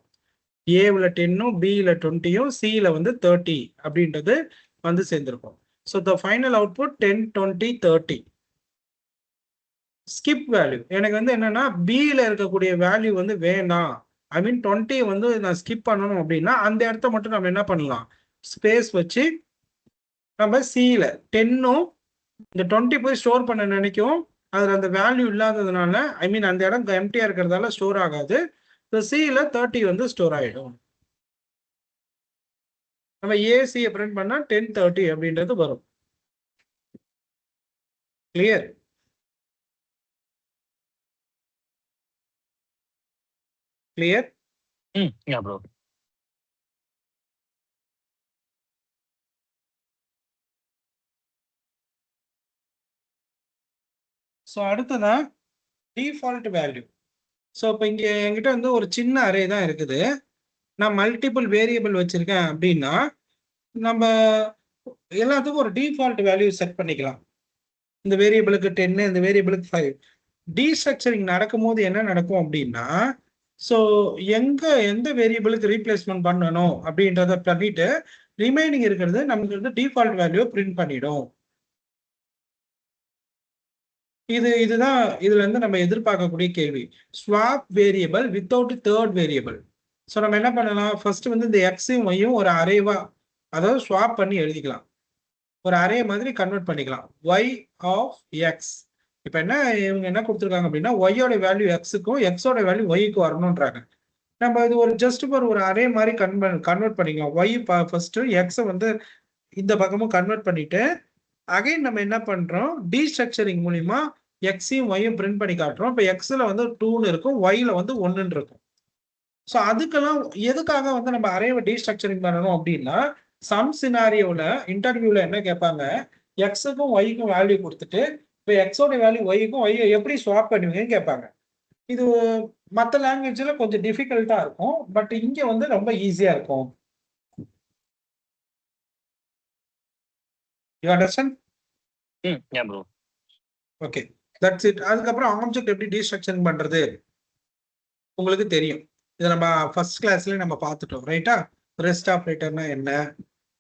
ஏல 10 பில 20 சில வந்து 30 அப்படின்றது வந்து சேர்ந்திருக்கும். So the final output 10 20 30. Skip value எனக்கு வந்து என்னன்னா பில இருக்கக்கூடிய வேல்யூ வந்து வேணாம், ஐ மீன் 20 வந்து நான் ஸ்கிப் பண்ணணும் அப்படின்னா அந்த இடத்த மட்டும் நம்ம என்ன பண்ணலாம், ஸ்பேஸ் வச்சு நம்ம சில 10 இந்த 20 போய் ஸ்டோர் பண்ண நினைக்கும். அதுல அந்த வேல்யூ இல்லாததுனால, ஐ மீன் அந்த இடம் எம்டியா இருக்கிறதால ஸ்டோர் ஆகாது. சில 30 வந்து ஸ்டோர் ஆயிடும். நம்ம ஏசியை பிரிண்ட் பண்ணா 10 30 அப்படின்றது வரும். Clear? Clear? Yeah bro. So அடுத்ததான் டிஃபால்ட் வேல்யூ. ஸோ இப்போ இங்கே என்கிட்ட வந்து ஒரு சின்ன அரே தான் இருக்குது, நான் மல்டிபிள் வேரியபிள் வச்சிருக்கேன் அப்படின்னா நம்ம எல்லாத்துக்கும் ஒரு டிஃபால்ட் வேல்யூ செட் பண்ணிக்கலாம். இந்த வேரியபிளுக்கு 10, இந்த வேரியபிளுக்கு 5. டீஸ்ட்ரக்சரிங் நடக்கும்போது என்ன நடக்கும் அப்படின்னா, ஸோ எந்த வேரியபிளுக்கு ரீப்ளேஸ்மெண்ட் பண்ணணும் அப்படின்றத பண்ணிட்டு ரிமைனிங் இருக்கிறது நமக்கு வந்து டிஃபால்ட் வேல்யூ பிரிண்ட் பண்ணிடும். இதுதான் இதுல இருந்து நம்ம எதிர்பார்க்கக்கூடிய கேள்வி. Swap variable without third variable. So நம்ம என்ன பண்ணலாம், ஃபர்ஸ்ட் வந்து இந்த எக்ஸையும் ஒய்யும் ஒரு அரேவா, அதாவது ஸ்வாப் பண்ணி எழுதிக்கலாம். ஒரு அரே மாதிரி கன்வெர்ட் பண்ணிக்கலாம். y of x. இப்போ என்ன இவங்க என்ன கொடுத்துருக்காங்க அப்படின்னா, ஒய்யோட வேல்யூ எக்ஸுக்கும் எக்ஸோட வேல்யூ ஒய்க்கு வரணுன்றாங்க. நம்ம இது ஒரு ஜஸ்ட் ஃபார் ஒரு அரே மாதிரி கன்வெர்ட் பண்ணிக்கலாம். ஒய் ஃபர்ஸ்ட் எக்ஸை வந்து இந்த பக்கமும் கன்வெர்ட் பண்ணிட்டு அகைன் நம்ம என்ன பண்றோம், டீஸ்ட்ரக்சரிங் மூலியமா எக்ஸையும் ஒய்யும் பிரிண்ட் பண்ணி காட்டுறோம். இப்போ எக்ஸ்ல வந்து 2ன்னு இருக்கும், ஒய்ல வந்து 1ன்னு இருக்கும். ஸோ அதுக்கெல்லாம் எதுக்காக வந்து நம்ம அரேவை டீஸ்ட்ரக்சரிங் பண்ணணும் அப்படின்னா, சம் சினாரியோல இன்டர்வியூல என்ன கேட்பாங்க, எக்ஸுக்கும் ஒய்க்கும் வேல்யூ கொடுத்துட்டு இப்போ எக்ஸோட வேல்யூ ஒய்க்கும் ஒய் எப்படி ஸ்வாப் பண்ணுவீங்கன்னு கேட்பாங்க. இது மற்ற லாங்குவேஜ்ல கொஞ்சம் டிஃபிகல்ட்டா இருக்கும், பட் இங்க வந்து ரொம்ப ஈஸியா இருக்கும். You understand? Yeah bro. Okay, that's it. அதுக்கப்புறம் ஆப்ஜெக்ட் எப்படி டீஸ்ட்ரக்சரிங் பண்றது உங்களுக்கு தெரியும். இதை நம்ம ஃபர்ஸ்ட் கிளாஸ்லயே நம்ம பார்த்துட்டோம், ரைட்டா? ரெஸ்ட் ஆப்ரேட்டர்னா என்ன,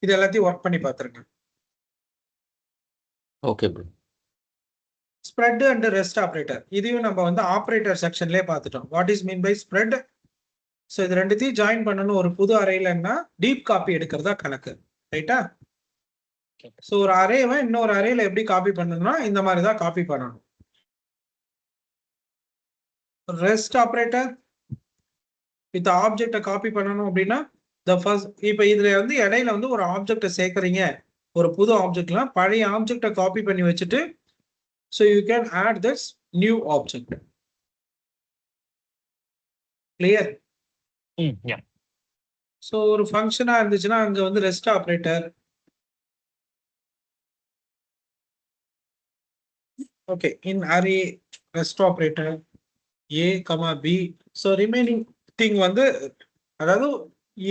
இது எல்லாத்தையும் ஒர்க் பண்ணி பார்த்துருங்க. Okay bro. Spread and rest operator, இதையும் நம்ம வந்து ஆப்ரேட்டர் செக்ஷன்லேயே பார்த்துட்டோம். What is mean by spread? So இது ரெண்டுத்தையும் ஜாயின் பண்ணணும் ஒரு புது அரேலன்னா டீப் காப்பி எடுக்கிறதா கணக்கு, ரைட்டா? ஸோ ஒரு அரேவை இன்னொரு அரேல எப்படி காப்பி பண்ணணும்னா இந்த மாதிரி தான் காப்பி பண்ணணும். ரெஸ்ட் ஆப்ரேட்டர் வித் ஆப்ஜெக்டை காப்பி பண்ணணும் அப்படின்னா இப்போ இதுல வந்து இடையில வந்து ஒரு ஆப்ஜெக்டை சேர்க்குறீங்க, ஒரு புது ஆப்ஜெக்ட்லாம் பழைய ஆப்ஜெக்டை காப்பி பண்ணி வச்சுட்டு so you can add this new object. Clear? Ya. So ஒரு ஃபங்க்ஷனா இருந்துச்சுன்னா அங்க வந்து rest operator. Okay, in array rest operator A comma B. So remaining thing வந்து அதாவது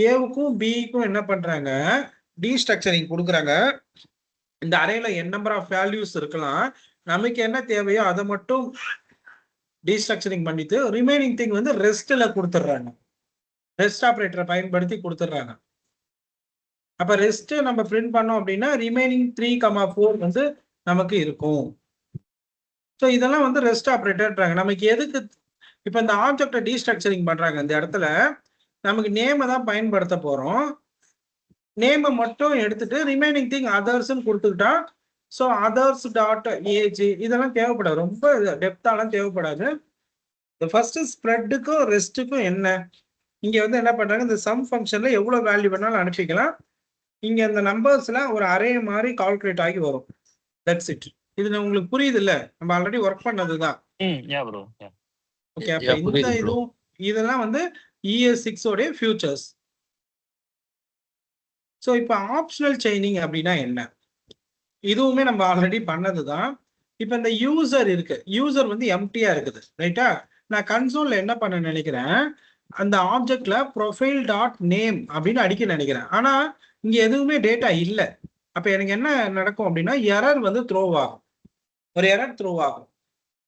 ஏவுக்கும் பிக்கும் என்ன பண்றாங்க, டீஸ்ட்ரக்சரிங் கொடுக்குறாங்க. இந்த அரேல n நம்பர் ஆஃப் வேல்யூஸ் இருக்கலாம், நமக்கு என்ன தேவையோ அதை மட்டும் டீஸ்ட்ரக்சரிங் பண்ணிட்டு ரிமைனிங் திங் வந்து ரெஸ்ட்ல கொடுத்துட்றாங்க. ரெஸ்ட் ஆப்ரேட்டரை பயன்படுத்தி கொடுத்துட்றாங்க. அப்ப ரெஸ்ட் நம்ம பிரிண்ட் பண்ணோம் அப்படின்னா ரிமைனிங் 3,4 வந்து நமக்கு இருக்கும். ஸோ இதெல்லாம் வந்து ரெஸ்ட் ஆப்ரேட்டர்ன்றாங்க. நமக்கு எதுக்கு இப்போ இந்த ஆப்ஜெக்டை டீஸ்ட்ரக்சரிங் பண்றாங்க, இந்த இடத்துல நமக்கு நேமை தான் பயன்படுத்த போறோம். நேமை மட்டும் எடுத்துட்டு ரிமைனிங் திங் அதர்ஸ்ன்னு கொடுத்துக்கிட்டா ஸோ அதர்ஸ் டாட் ஏஜ் இதெல்லாம் தேவைப்படாது, ரொம்ப டெப்த்தாலாம் தேவைப்படாது. ஃபர்ஸ்ட் ஸ்ப்ரெட்டுக்கும் ரெஸ்ட்டுக்கும் என்ன, இங்க வந்து என்ன பண்றாங்க, இந்த சம் ஃபங்க்ஷன்ல எவ்வளவு வேல்யூ வேணாலும் அனுப்பிக்கலாம். இங்க இந்த நம்பர்ஸ்ல ஒரு அரே மாதிரி கால்குலேட் ஆகி வரும். That's it. இது உங்களுக்கு புரியுது இல்ல, நம்ம ஆல்ரெடி ஒர்க் பண்ணதுதான். யா ப்ரோ. யா. ஓகே, அப்ப இந்த இதுவும் இதெல்லாம் வந்து ES6 உடைய ஃபியூச்சர்ஸ். ஸோ இப்போ ஆப்ஷனல் செயினிங் அப்படின்னா என்ன, இதுவுமே நம்ம ஆல்ரெடி பண்ணதுதான். இப்போ இந்த யூசர் இருக்கு, யூசர் வந்து எம்டியா இருக்குது, ரைட்டா? நான் கன்சோல்ல என்ன பண்ண நினைக்கிறேன், அந்த ஆப்ஜெக்ட்ல ப்ரொஃபைல் டாட் நேம் அப்படின்னு அடிக்க நினைக்கிறேன். ஆனா இங்க எதுவுமே டேட்டா இல்லை. அப்ப எனக்கு என்ன நடக்கும் அப்படின்னா எரர் வந்து த்ரோ ஆகும், ஒரு எரர் த்ரோ ஆகும்.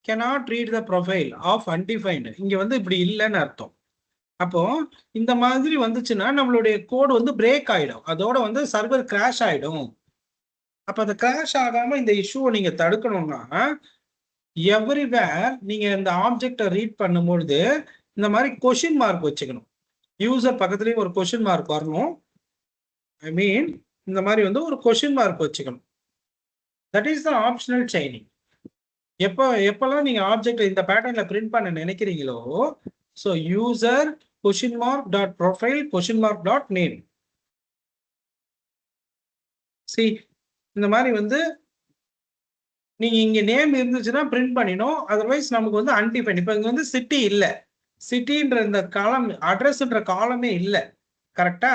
cannot read the profile of undefined. இங்க வந்து இப்படி இல்லைன்னு அர்த்தம். அப்போ இந்த மாதிரி வந்துச்சுன்னா நம்மளுடைய கோட் வந்து பிரேக் ஆயிடும், அதோட வந்து சர்வர் கிராஷ் ஆயிடும். அப்ப அந்த கிராஷ் ஆகாம இந்த இஷ்யூவை நீங்க தடுக்கணும்னா எவ்ரிவேர் நீங்க இந்த ஆப்ஜெக்டை ரீட் பண்ணும்பொழுது இந்த மாதிரி கொஸ்டின் மார்க் வச்சுக்கணும். யூசர் பக்கத்துலயும் ஒரு கொஸ்டின் மார்க் வரணும். ஐ மீன் இந்த மாதிரி வந்து ஒரு கொஸ்டின் மார்க் வச்சுக்கணும். That is the optional chaining. எப்பெல்லாம் நீங்க ஆப்ஜெக்ட் இந்த பேட்டர்ன்ல பிரிண்ட் பண்ண நினைக்கிறீங்களோ so user question mark dot profile question mark dot name. C இந்த மாதிரி வந்து நீங்க இங்க நேம் இருந்துச்சுன்னா பிரிண்ட் பண்ணிடும், அதர்வைஸ் நமக்கு வந்து அன்டிஃபைன். இப்போ இங்க வந்து சிட்டி இல்லை, சிட்டின்ற இந்த காலம் அட்ரஸ்ன்ற காலமே இல்லை, கரெக்டா?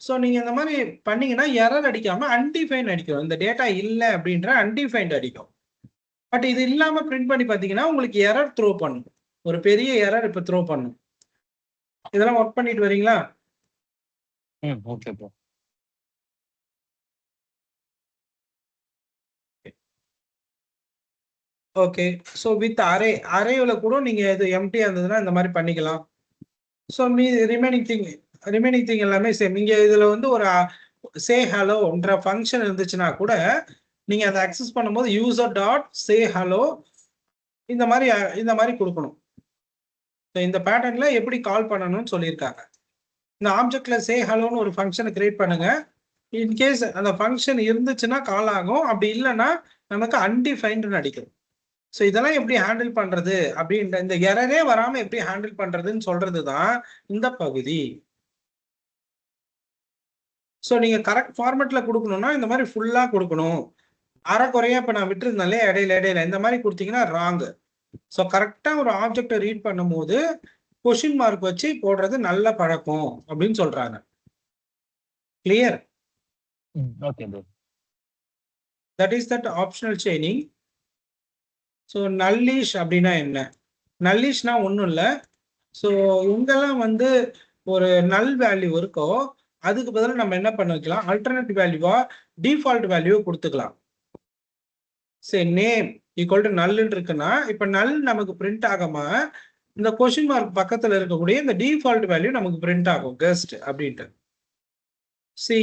ஸோ நீங்க இந்த மாதிரி பண்ணீங்கன்னா எரர் அடிக்காம அன்டிஃபைன் அடிக்கும், இந்த டேட்டா இல்லை அப்படின்ற அன்டிஃபைன்ட் அடிக்கும். பட் இது இல்லாம பிரிண்ட் பண்ணி பார்த்தீங்கன்னா உங்களுக்கு எரர் த்ரோ பண்ணும், ஒரு பெரிய எரர் இப்போ த்ரோ பண்ணும். இதெல்லாம் ஒர்க் பண்ணிட்டு வரீங்களா? Okay bro. Okay, so with அரேவில் கூட நீங்க இது எம்டியா இருந்ததுன்னா இந்த மாதிரி பண்ணிக்கலாம். ஸோ ரிமைனிங் திங் எல்லாமே சேம். இங்க இதுல வந்து ஒரு சே ஹலோன்ற ஃபங்க்ஷன் இருந்துச்சுன்னா கூட நீங்க அதை அக்சஸ் பண்ணும்போது யூசர் டாட் சே ஹலோ இந்த மாதிரி கொடுக்கணும். இந்த பேட்டர்ன்ல எப்படி கால் பண்ணணும்னு சொல்லியிருக்காங்க. இந்த ஆப்ஜெக்ட்ல சே ஹலோன்னு ஒரு ஃபங்க்ஷனை கிரியேட் பண்ணுங்க. இன்கேஸ் அந்த ஃபங்க்ஷன் இருந்துச்சுன்னா கால் ஆகும், அப்படி இல்லைன்னா நமக்கு அன்டிஃபைன்டுன்னு அடிக்கும். ஸோ இதெல்லாம் எப்படி ஹேண்டில் பண்றது அப்படின்ற இந்த எரரே வராம எப்படி ஹேண்டில் பண்றதுன்னு சொல்றது தான் இந்த பகுதி. ஸோ நீங்க கரெக்ட் ஃபார்மேட்ல கொடுக்கணும்னா இந்த மாதிரி ஃபுல்லா கொடுக்கணும். அரைக்குறையா இப்ப நான் விட்டுருந்தாலே இடையில இந்த மாதிரி கொடுத்தீங்கன்னா ராங். ஸோ கரெக்டா ஒரு ஆப்ஜெக்டை ரீட் பண்ணும்போது கொஸ்டின் மார்க் வச்சு போடுறது நல்ல பழக்கம் அப்படின்னு சொல்றாங்க. Clear? Okay bro. That is that optional chaining. So nullish அப்படின்னா என்ன? நல்லிஷ்னா ஒன்றும் இல்லை. ஸோ எங்கெல்லாம் வந்து ஒரு நல் வேல்யூ இருக்கோ அதுக்கு பதிலாக நம்ம என்ன பண்ணிக்கலாம், அல்டர்னேட்டிவ் வேல்யூவா டிஃபால்ட் வேல்யூ கொடுத்துக்கலாம். சரி, நேம் ஈக்குவல் டு நல்லுன்னு இருக்குன்னா இப்போ நல் நமக்கு பிரிண்ட் ஆகாம இந்த கொஸ்டின் மார்க் பக்கத்தில் இருக்கக்கூடிய இந்த டிஃபால்ட் வேல்யூ நமக்கு பிரிண்ட் ஆகும் கெஸ்ட் அப்படின்ட்டு. சி,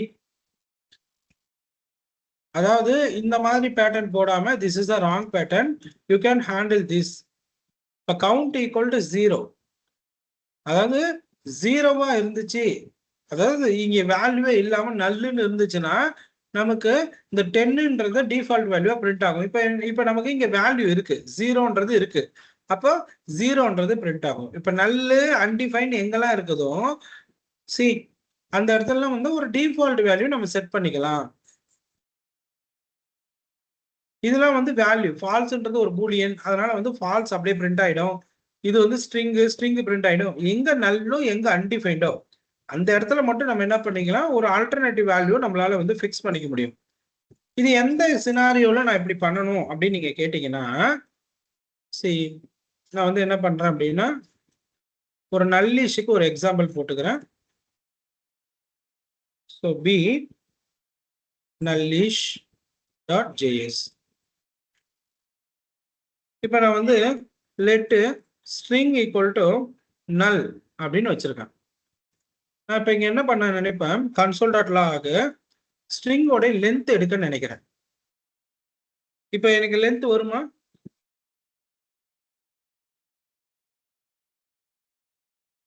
அதாவது இந்த மாதிரி பேட்டர்ன் போடாம this is a wrong pattern, you can handle this. இப்போ கவுண்ட் ஈக்குவல் டு 0, அதாவது 0வா இருந்துச்சு, அதாவது இங்க வேல்யூவே இல்லாம நல்லுன்னு இருந்துச்சுன்னா நமக்கு இந்த 10ன்றது டிஃபால்ட் வேல்யூவா பிரிண்ட் ஆகும். இப்போ நமக்கு இங்க வேல்யூ இருக்கு, 0ன்றது இருக்கு, அப்போ 0ன்றது பிரிண்ட் ஆகும். இப்போ நல்லு அன்டிஃபைன் எங்கெல்லாம் இருக்குதோ சி அந்த இடத்துல வந்து ஒரு டிஃபால்ட் வேல்யூ நம்ம செட் பண்ணிக்கலாம். இதெல்லாம் வந்து வேல்யூ ஃபால்ஸ்ன்றது ஒரு பூலியன், அதனால வந்து ஃபால்ஸ் அப்படியே பிரிண்ட் ஆயிடும். இது வந்து ஸ்ட்ரிங் பிரிண்ட் ஆயிடும். எங்க நல்லோ எங்க அன்டிஃபைண்டோ அந்த இடத்துல மட்டும் நம்ம என்ன பண்ணிக்கலாம், ஒரு ஆல்டர்னேட்டிவ் வேல்யூ நம்மளால வந்து ஃபிக்ஸ் பண்ணிக்க முடியும். இது எந்த சினாரியோல நான் இப்படி பண்ணணும் அப்படின்னு நீங்க கேட்டீங்கன்னா, சரி நான் வந்து என்ன பண்றேன் அப்படின்னா ஒரு நல்லிஷுக்கு ஒரு எக்ஸாம்பிள் போட்டுக்கிறேன். So B nullish dot JS. இப்போ நான் வந்து லெட் ஸ்ட்ரிங் ஈக்குவல் டு நல் அப்படின்னு வச்சிருக்கேன். நான் இப்போ இங்க என்ன பண்ண நினைப்பேன், கன்சோல் டாட் லாக் ஸ்ட்ரிங்கோட லென்த் எடுக்க நினைக்கிறேன். இப்போ எனக்கு லென்த் வருமா?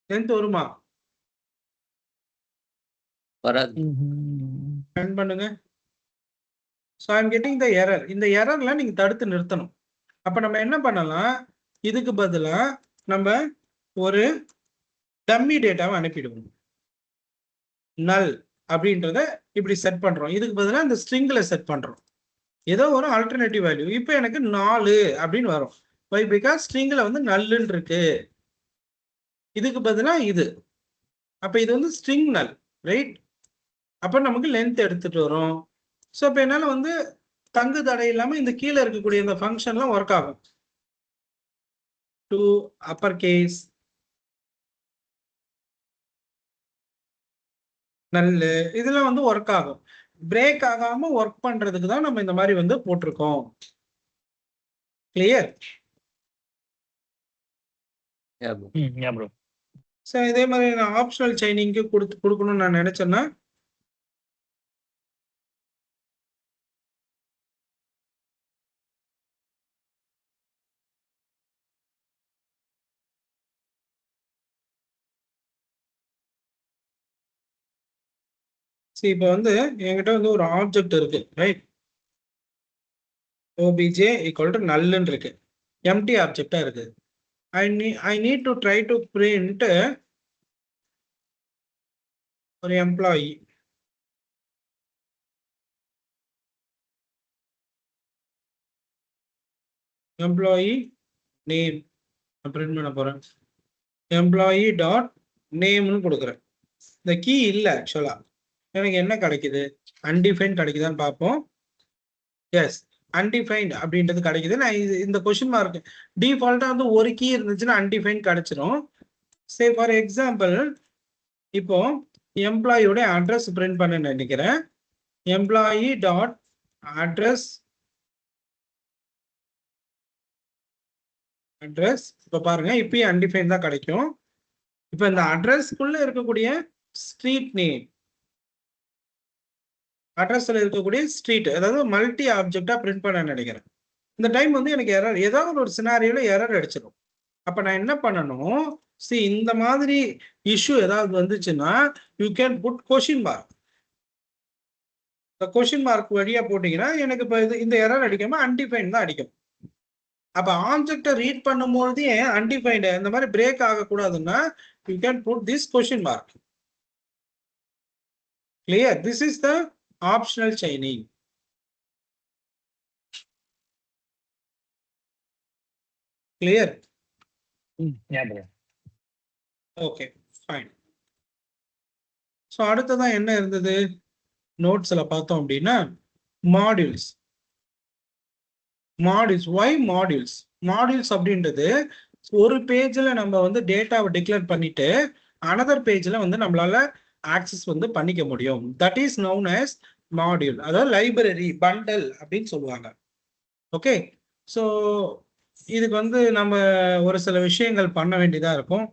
லென்த் வருமா? வராது. ரன் பண்ணுங்க. So I'm getting the error. இந்த எரர்ல நீங்க தடுத்து நிறுத்தணும். அப்ப நம்ம என்ன பண்ணலாம், இதுக்கு பதிலா நம்ம ஒரு டம்மி டேட்டாவை அனுப்பிடுவோம். நல் அப்படின்றத இப்படி செட் பண்றோம், இதுக்கு பதிலாக இந்த ஸ்ட்ரிங்ல செட் பண்றோம் ஏதோ ஒரு ஆல்டர்னேட்டிவ் வேல்யூ. இப்போ எனக்கு 4 அப்படின்னு வரும். வை பிகாஸ் ஸ்ட்ரிங்ல வந்து நல்லுன்னு இருக்கு, இதுக்கு பதிலாக இது. அப்ப இது வந்து ஸ்ட்ரிங் நல், ரைட்? அப்ப நமக்கு லென்த் எடுத்துட்டு வரும். ஸோ இப்போ என்னால வந்து தங்கு தடை இல்லாம இந்த கீழே இருக்கக்கூடிய இந்த ஃபங்க்ஷன்லாம் ஒர்க் ஆகும். டு அப்பர் கேஸ் நல்லு இதெல்லாம் வந்து ஒர்க் ஆகும். பிரேக் ஆகாம ஒர்க் பண்றதுக்கு தான் நம்ம இந்த மாதிரி வந்து போட்டிருக்கோம். கிளியர்? ஸோ இதே மாதிரி நான் ஆப்ஷனல் செயினிங்க்கு கொடுக்கணும்னு நான் நினைச்சேன்னா இப்போ வந்து என்கிட்ட வந்து ஒரு ஆப்ஜெக்ட் இருக்கு, ரைட்? obj ஈக்குவல் டு நல்லுன்னு இருக்கு, எம்டி ஆப்ஜெக்டா இருக்கு. I need to try to print ஒரு எம்ப்ளாயி. எம்ப்ளாயி நேம் பிரிண்ட் பண்ண போறேன். எம்ப்ளாயி டாட் நேம்னு கொடுக்குறேன். இந்த கீ இல்லை ஆக்சுவலா, எனக்கு என்ன கிடைக்குது, அன்டிஃபைன்ட் கிடைக்குதான்னு பார்ப்போம். எஸ், அன்டிஃபைன்ட் அப்படின்றது கிடைக்குது. நான் இந்த கொஸ்டின் மார்க் டிஃபால்ட்டா வந்து ஒரு கீ இருந்துச்சுன்னா அன்டிஃபைன்ட் கிடைச்சிடும். சே ஃபார் எக்ஸாம்பிள் இப்போ எம்ப்ளாயியோட அட்ரஸ் பிரிண்ட் பண்ண நினைக்கிறேன். எம்ப்ளாயி டாட் அட்ரஸ் இப்போ பாருங்க, இப்பயும் அன்டிஃபைன் தான் கிடைக்கும். இப்போ இந்த அட்ரஸ்க்குள்ள இருக்கக்கூடிய ஸ்ட்ரீட் நேம், அட்ரஸ்ல இருக்கக்கூடிய ஸ்ட்ரீட், அதாவது மல்டி ஆப்ஜெக்டா பிரிண்ட் பண்ண நினைக்கிறேன். இந்த டைம் வந்து எனக்கு எரர், ஏதாவது ஒரு சினாரியோல எரர் அடிச்சிடும். அப்ப நான் என்ன பண்ணணும், இந்த மாதிரி இஷ்யூ ஏதாவது வந்துச்சுன்னா you can put question mark. இந்த கொஸ்டின் மார்க் வழியா போட்டீங்கன்னா எனக்கு இப்போ இந்த எரர் அடிக்காம அன்டிஃபைன் தான் அடிக்கும். அப்ப ஆப்ஜெக்டை ரீட் பண்ணும்போது அன்டிஃபைன்டு இந்த மாதிரி பிரேக் ஆகக்கூடாதுன்னா you can put this question mark. Clear? This is the optional chaining. Clear? Okay, fine. So அடுத்ததான் என்ன இருந்தது நோட்ஸ்ல பார்த்தோம் அப்படின்னா modules. Modules, why modules? Modules அப்படின்றது ஒரு பேஜ்ல நம்ம வந்து டேட்டாவை டிக்ளேர் பண்ணிட்டு அனதர் பேஜ்ல வந்து நம்மளால ஆக்சஸ் வந்து பண்ணிக்க முடியும். That is known as module. அதாவது லைப்ரரி பண்டல் அப்படின்னு சொல்லுவாங்க. ஓகே, ஸோ இதுக்கு வந்து நம்ம ஒரு சில விஷயங்கள் பண்ண வேண்டியதா இருக்கும்.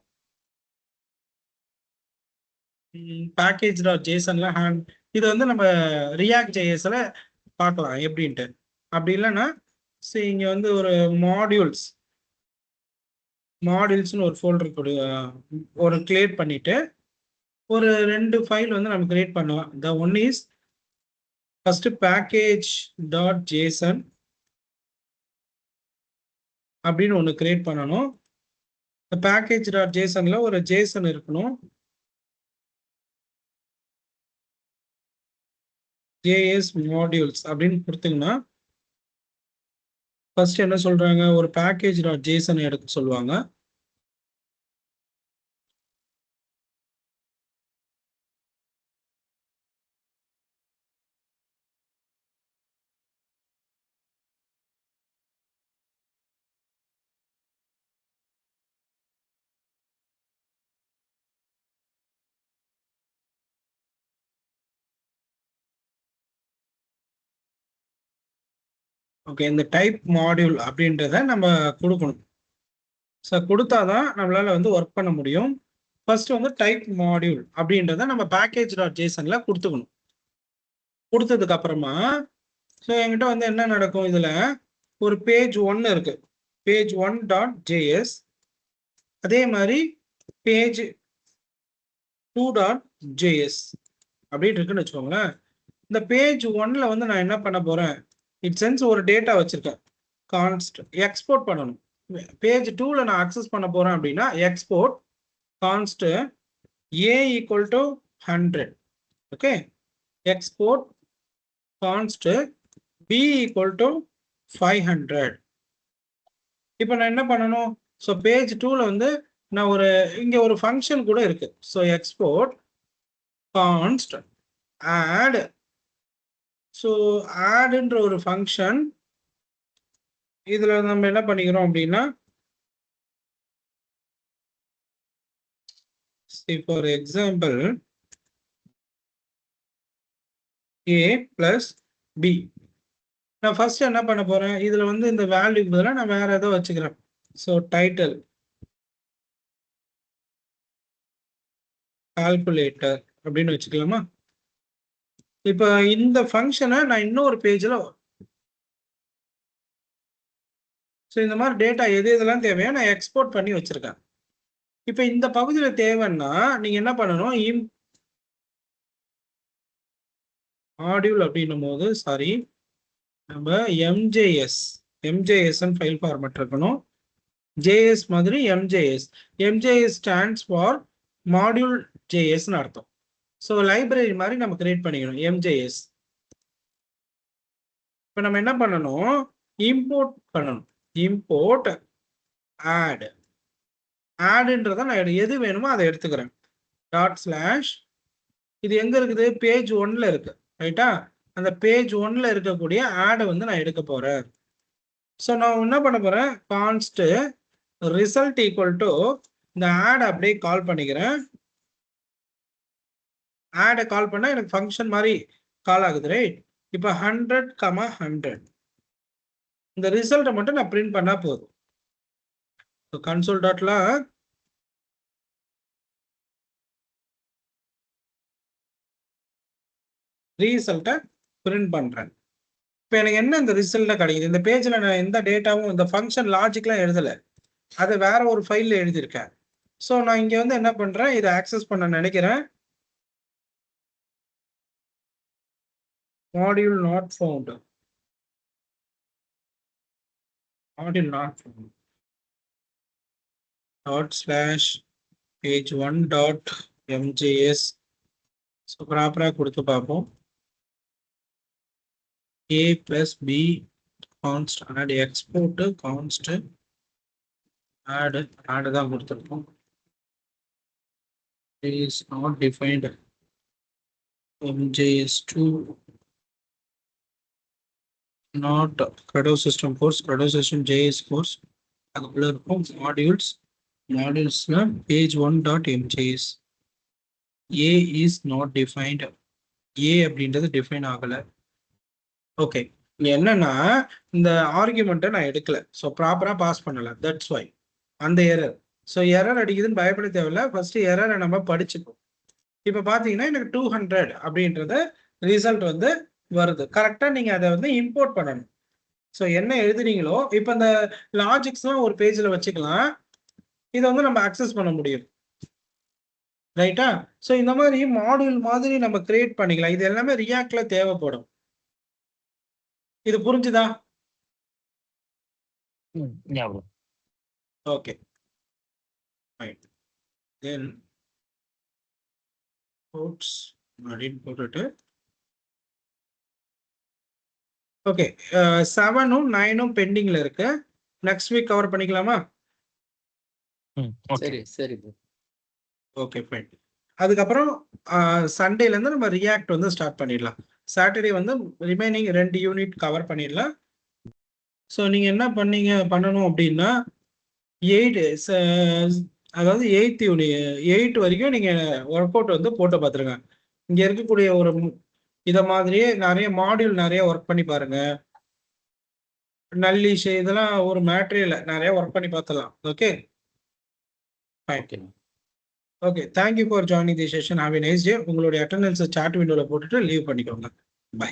பேக்கேஜ் டாட் ஜேசன்ல இது வந்து நம்ம ரியாக்ட் ஜேஎஸ்ல பார்க்கலாம் எப்படின்ட்டு. அப்படி இல்லைன்னா இங்க வந்து ஒரு மாடியூல்ஸ்னு ஒரு ஃபோல்டர் ஒரு கிரியேட் பண்ணிட்டு ஒரு 2 ஃபைல் வந்து நம்ம கிரியேட் பண்ணலாம். The one is first package dot Jason அப்படின்னு ஒன்று கிரியேட் பண்ணணும். பேக்கேஜ் டாட் ஜேசன்ல ஒரு ஜேசன் இருக்கணும். ஜேஎஸ் மாடியூல்ஸ் அப்படின்னு கொடுத்தீங்கன்னா ஃபர்ஸ்ட் என்ன சொல்றாங்க, ஒரு பேக்கேஜ் டாட் ஜேசன் எடுக்க சொல்லுவாங்க. ஓகே, இந்த டைப் மாடியூல் அப்படின்றத நம்ம கொடுக்கணும். ஸோ கொடுத்தாதான் நம்மளால வந்து ஒர்க் பண்ண முடியும். ஃபர்ஸ்ட் வந்து டைப் மாடியூல் அப்படின்றத நம்ம பேக்கேஜ் டாட் ஜேசன்ல கொடுத்துக்கணும். கொடுத்ததுக்கு அப்புறமா ஸோ என்கிட்ட வந்து என்ன நடக்கும், இதுல ஒரு பேஜ் 1 இருக்கு, பேஜ் 1 டாட் ஜேஎஸ். அதே மாதிரி பேஜ் 2 டாட் ஜேஎஸ் அப்படின்னு இருக்குன்னு வச்சுக்கோங்களேன். இந்த பேஜ் 1ல வந்து நான் என்ன பண்ண போறேன், இட் சென்ஸ் ஒரு டேட்டா வச்சிருக்கேன், கான்ஸ்ட் எக்ஸ்போர்ட் பண்ணணும். பேஜ் 2ல நான் அக்சஸ் பண்ண போறேன் அப்படின்னா export கான்ஸ்ட் a equal to 100. Okay, export கான்ஸ்ட் b equal to 500. இப்போ நான் என்ன பண்ணணும், ஸோ பேஜ் 2ல வந்து நான் இங்க ஒரு ஃபங்க்ஷன் கூட இருக்கு. So export கான்ஸ்ட் add. ஸோ ஆட்ன்ற ஒரு ஃபங்க்ஷன், இதுல நம்ம என்ன பண்ணிக்கிறோம் அப்படின்னா for example a plus b. நான் ஃபர்ஸ்ட் என்ன பண்ண போறேன், இதுல வந்து இந்த வேல்யூக்கு பதிலாக நான் வேற ஏதோ வச்சுக்கிறேன். ஸோ டைட்டில் கால்குலேட்டர் அப்படின்னு வச்சுக்கலாமா. இப்போ இந்த ஃபங்க்ஷனை நான் இன்னொரு பேஜ்ல, ஸோ இந்த மாதிரி டேட்டா எது இதெல்லாம் தேவையோ நான் எக்ஸ்போர்ட் பண்ணி வச்சிருக்கேன். இப்போ இந்த பகுதியில் தேவைன்னா நீங்க என்ன பண்ணணும், மாடியூல் அப்படின்னும் போது சாரி நம்ம எம்ஜேஎஸ் ஃபைல் ஃபார்மேட் இருக்கணும். ஜேஎஸ் மாதிரி எம்ஜேஎஸ் ஸ்டாண்ட்ஸ் ஃபார் மாடியூல் ஜேஎஸ்ன்னு அர்த்தம். ஸோ லைப்ரரி மாதிரி நம்ம கிரியேட் பண்ணிக்கணும் எம்ஜேஎஸ். இப்போ நம்ம என்ன பண்ணணும், இம்போர்ட் பண்ணணும். இம்போர்ட் ஆட்ன்றதை நான் எது வேணுமோ அதை எடுத்துக்கிறேன். டாட் ஸ்லாஷ், இது எங்க இருக்குது, பேஜ் 1ல இருக்கு, ரைட்டா? அந்த பேஜ் 1ல இருக்கக்கூடிய ஆடை வந்து நான் எடுக்க போறேன். ஸோ நான் என்ன பண்ண போறேன், கான்ஸ்ட் ரிசல்ட் ஈக்குவல் டு இந்த ஆட் அப்படியே கால் பண்ணிக்கிறேன். ஆடை கால் பண்ணா எனக்கு ஃபங்க்ஷன் மாதிரி கால் ஆகுது, ரைட்? இப்போ 100,100 இந்த ரிசல்ட்டை மட்டும் நான் பிரிண்ட் பண்ணா போதும். கன்சோல் டாட்ல ரிசல்ட்டை பிரிண்ட் பண்றேன். இப்போ எனக்கு என்ன இந்த ரிசல்ட்ல கிடைக்குது, இந்த பேஜ்ல நான் எந்த டேட்டாவும் இந்த ஃபங்க்ஷன் லாஜிக்லாம் எழுதல, அதை வேற ஒரு ஃபைல்ல எழுதியிருக்கேன். ஸோ நான் இங்க வந்து என்ன பண்றேன், இதை ஆக்சஸ் பண்ண நினைக்கிறேன். Module not found, module not found ./page1.mjs. So ப்ராப்பராக கொடுத்து பார்ப்போம். a plus b const add export const add தான் கொடுத்துருக்கோம். is not defined mjs2 not Credo system course, Credo system js course. அதுக்குள்ள இருக்கும் மாடியூல்ஸ்ல page1.mjs. a is not defined, a அப்படின்றது define ஆகல. Okay, என்னன்னா இந்த ஆர்குமெண்ட்டை நான் எடுக்கல, ஸோ ப்ராப்பரா பாஸ் பண்ணல, தட்ஸ் வை அந்த எரர். ஸோ எரர் அடிக்குதுன்னு பயப்பட தேவையில்ல, ஃபர்ஸ்ட் எரரை நம்ம படிச்சுப்போம். இப்போ பார்த்தீங்கன்னா எனக்கு 200 அப்படின்றது ரிசல்ட் வந்து வருது. கரெக்டாக நீங்கள் அதை வந்து இம்போர்ட் பண்ணணும். ஸோ என்ன எழுதுனீங்களோ இப்போ இந்த லாஜிக்ஸ்லாம் ஒரு பேஜில் வச்சுக்கலாம், இதை வந்து நம்ம அக்சஸ் பண்ண முடியும். ரைட்டா? ஸோ இந்த மாதிரி மாடியூல் மாதிரி நம்ம கிரியேட் பண்ணிக்கலாம். இது எல்லாமே ரியாக்ட்ல தேவைப்படும். இது புரிஞ்சுதா? ஞாபகம். Okay right. தென் கோட்ஸ் அப்படின்னு போட்டுட்டு ஓகே 7ம் 9ம் பெண்டிங்ல இருக்கு. நெக்ஸ்ட் வீக் கவர் பண்ணிக்கலாமா? ஓகே சரி சரி ப்ரோ. Okay fine. அதுக்கப்புறம் சண்டேல இருந்து நம்ம ரியாக்ட் வந்து ஸ்டார்ட் பண்ணிடலாம். சாட்டர்டே வந்து ரிமைனிங் 2 யூனிட் கவர் பண்ணிடலாம். ஸோ நீங்க என்ன பண்ணணும் அப்படின்னா 8 அதாவது 8 வரைக்கும் நீங்க ஒர்க் அவுட் வந்து போட்டு பார்த்துருங்க. இங்க இருக்கக்கூடிய ஒரு இதை மாதிரியே நிறைய மாடியூல் நிறைய ஒர்க் பண்ணி பாருங்க. நல்லிஷ் இதெல்லாம் ஒரு மேட்ரியல் நிறைய ஒர்க் பண்ணி பார்த்துலாம். Okay okay okay, thank you for joining the session. Have a nice day. உங்களுடைய அட்டெண்டன்ஸ் சாட் விண்டோல போட்டுட்டு லீவ் பண்ணிக்கோங்க. பை.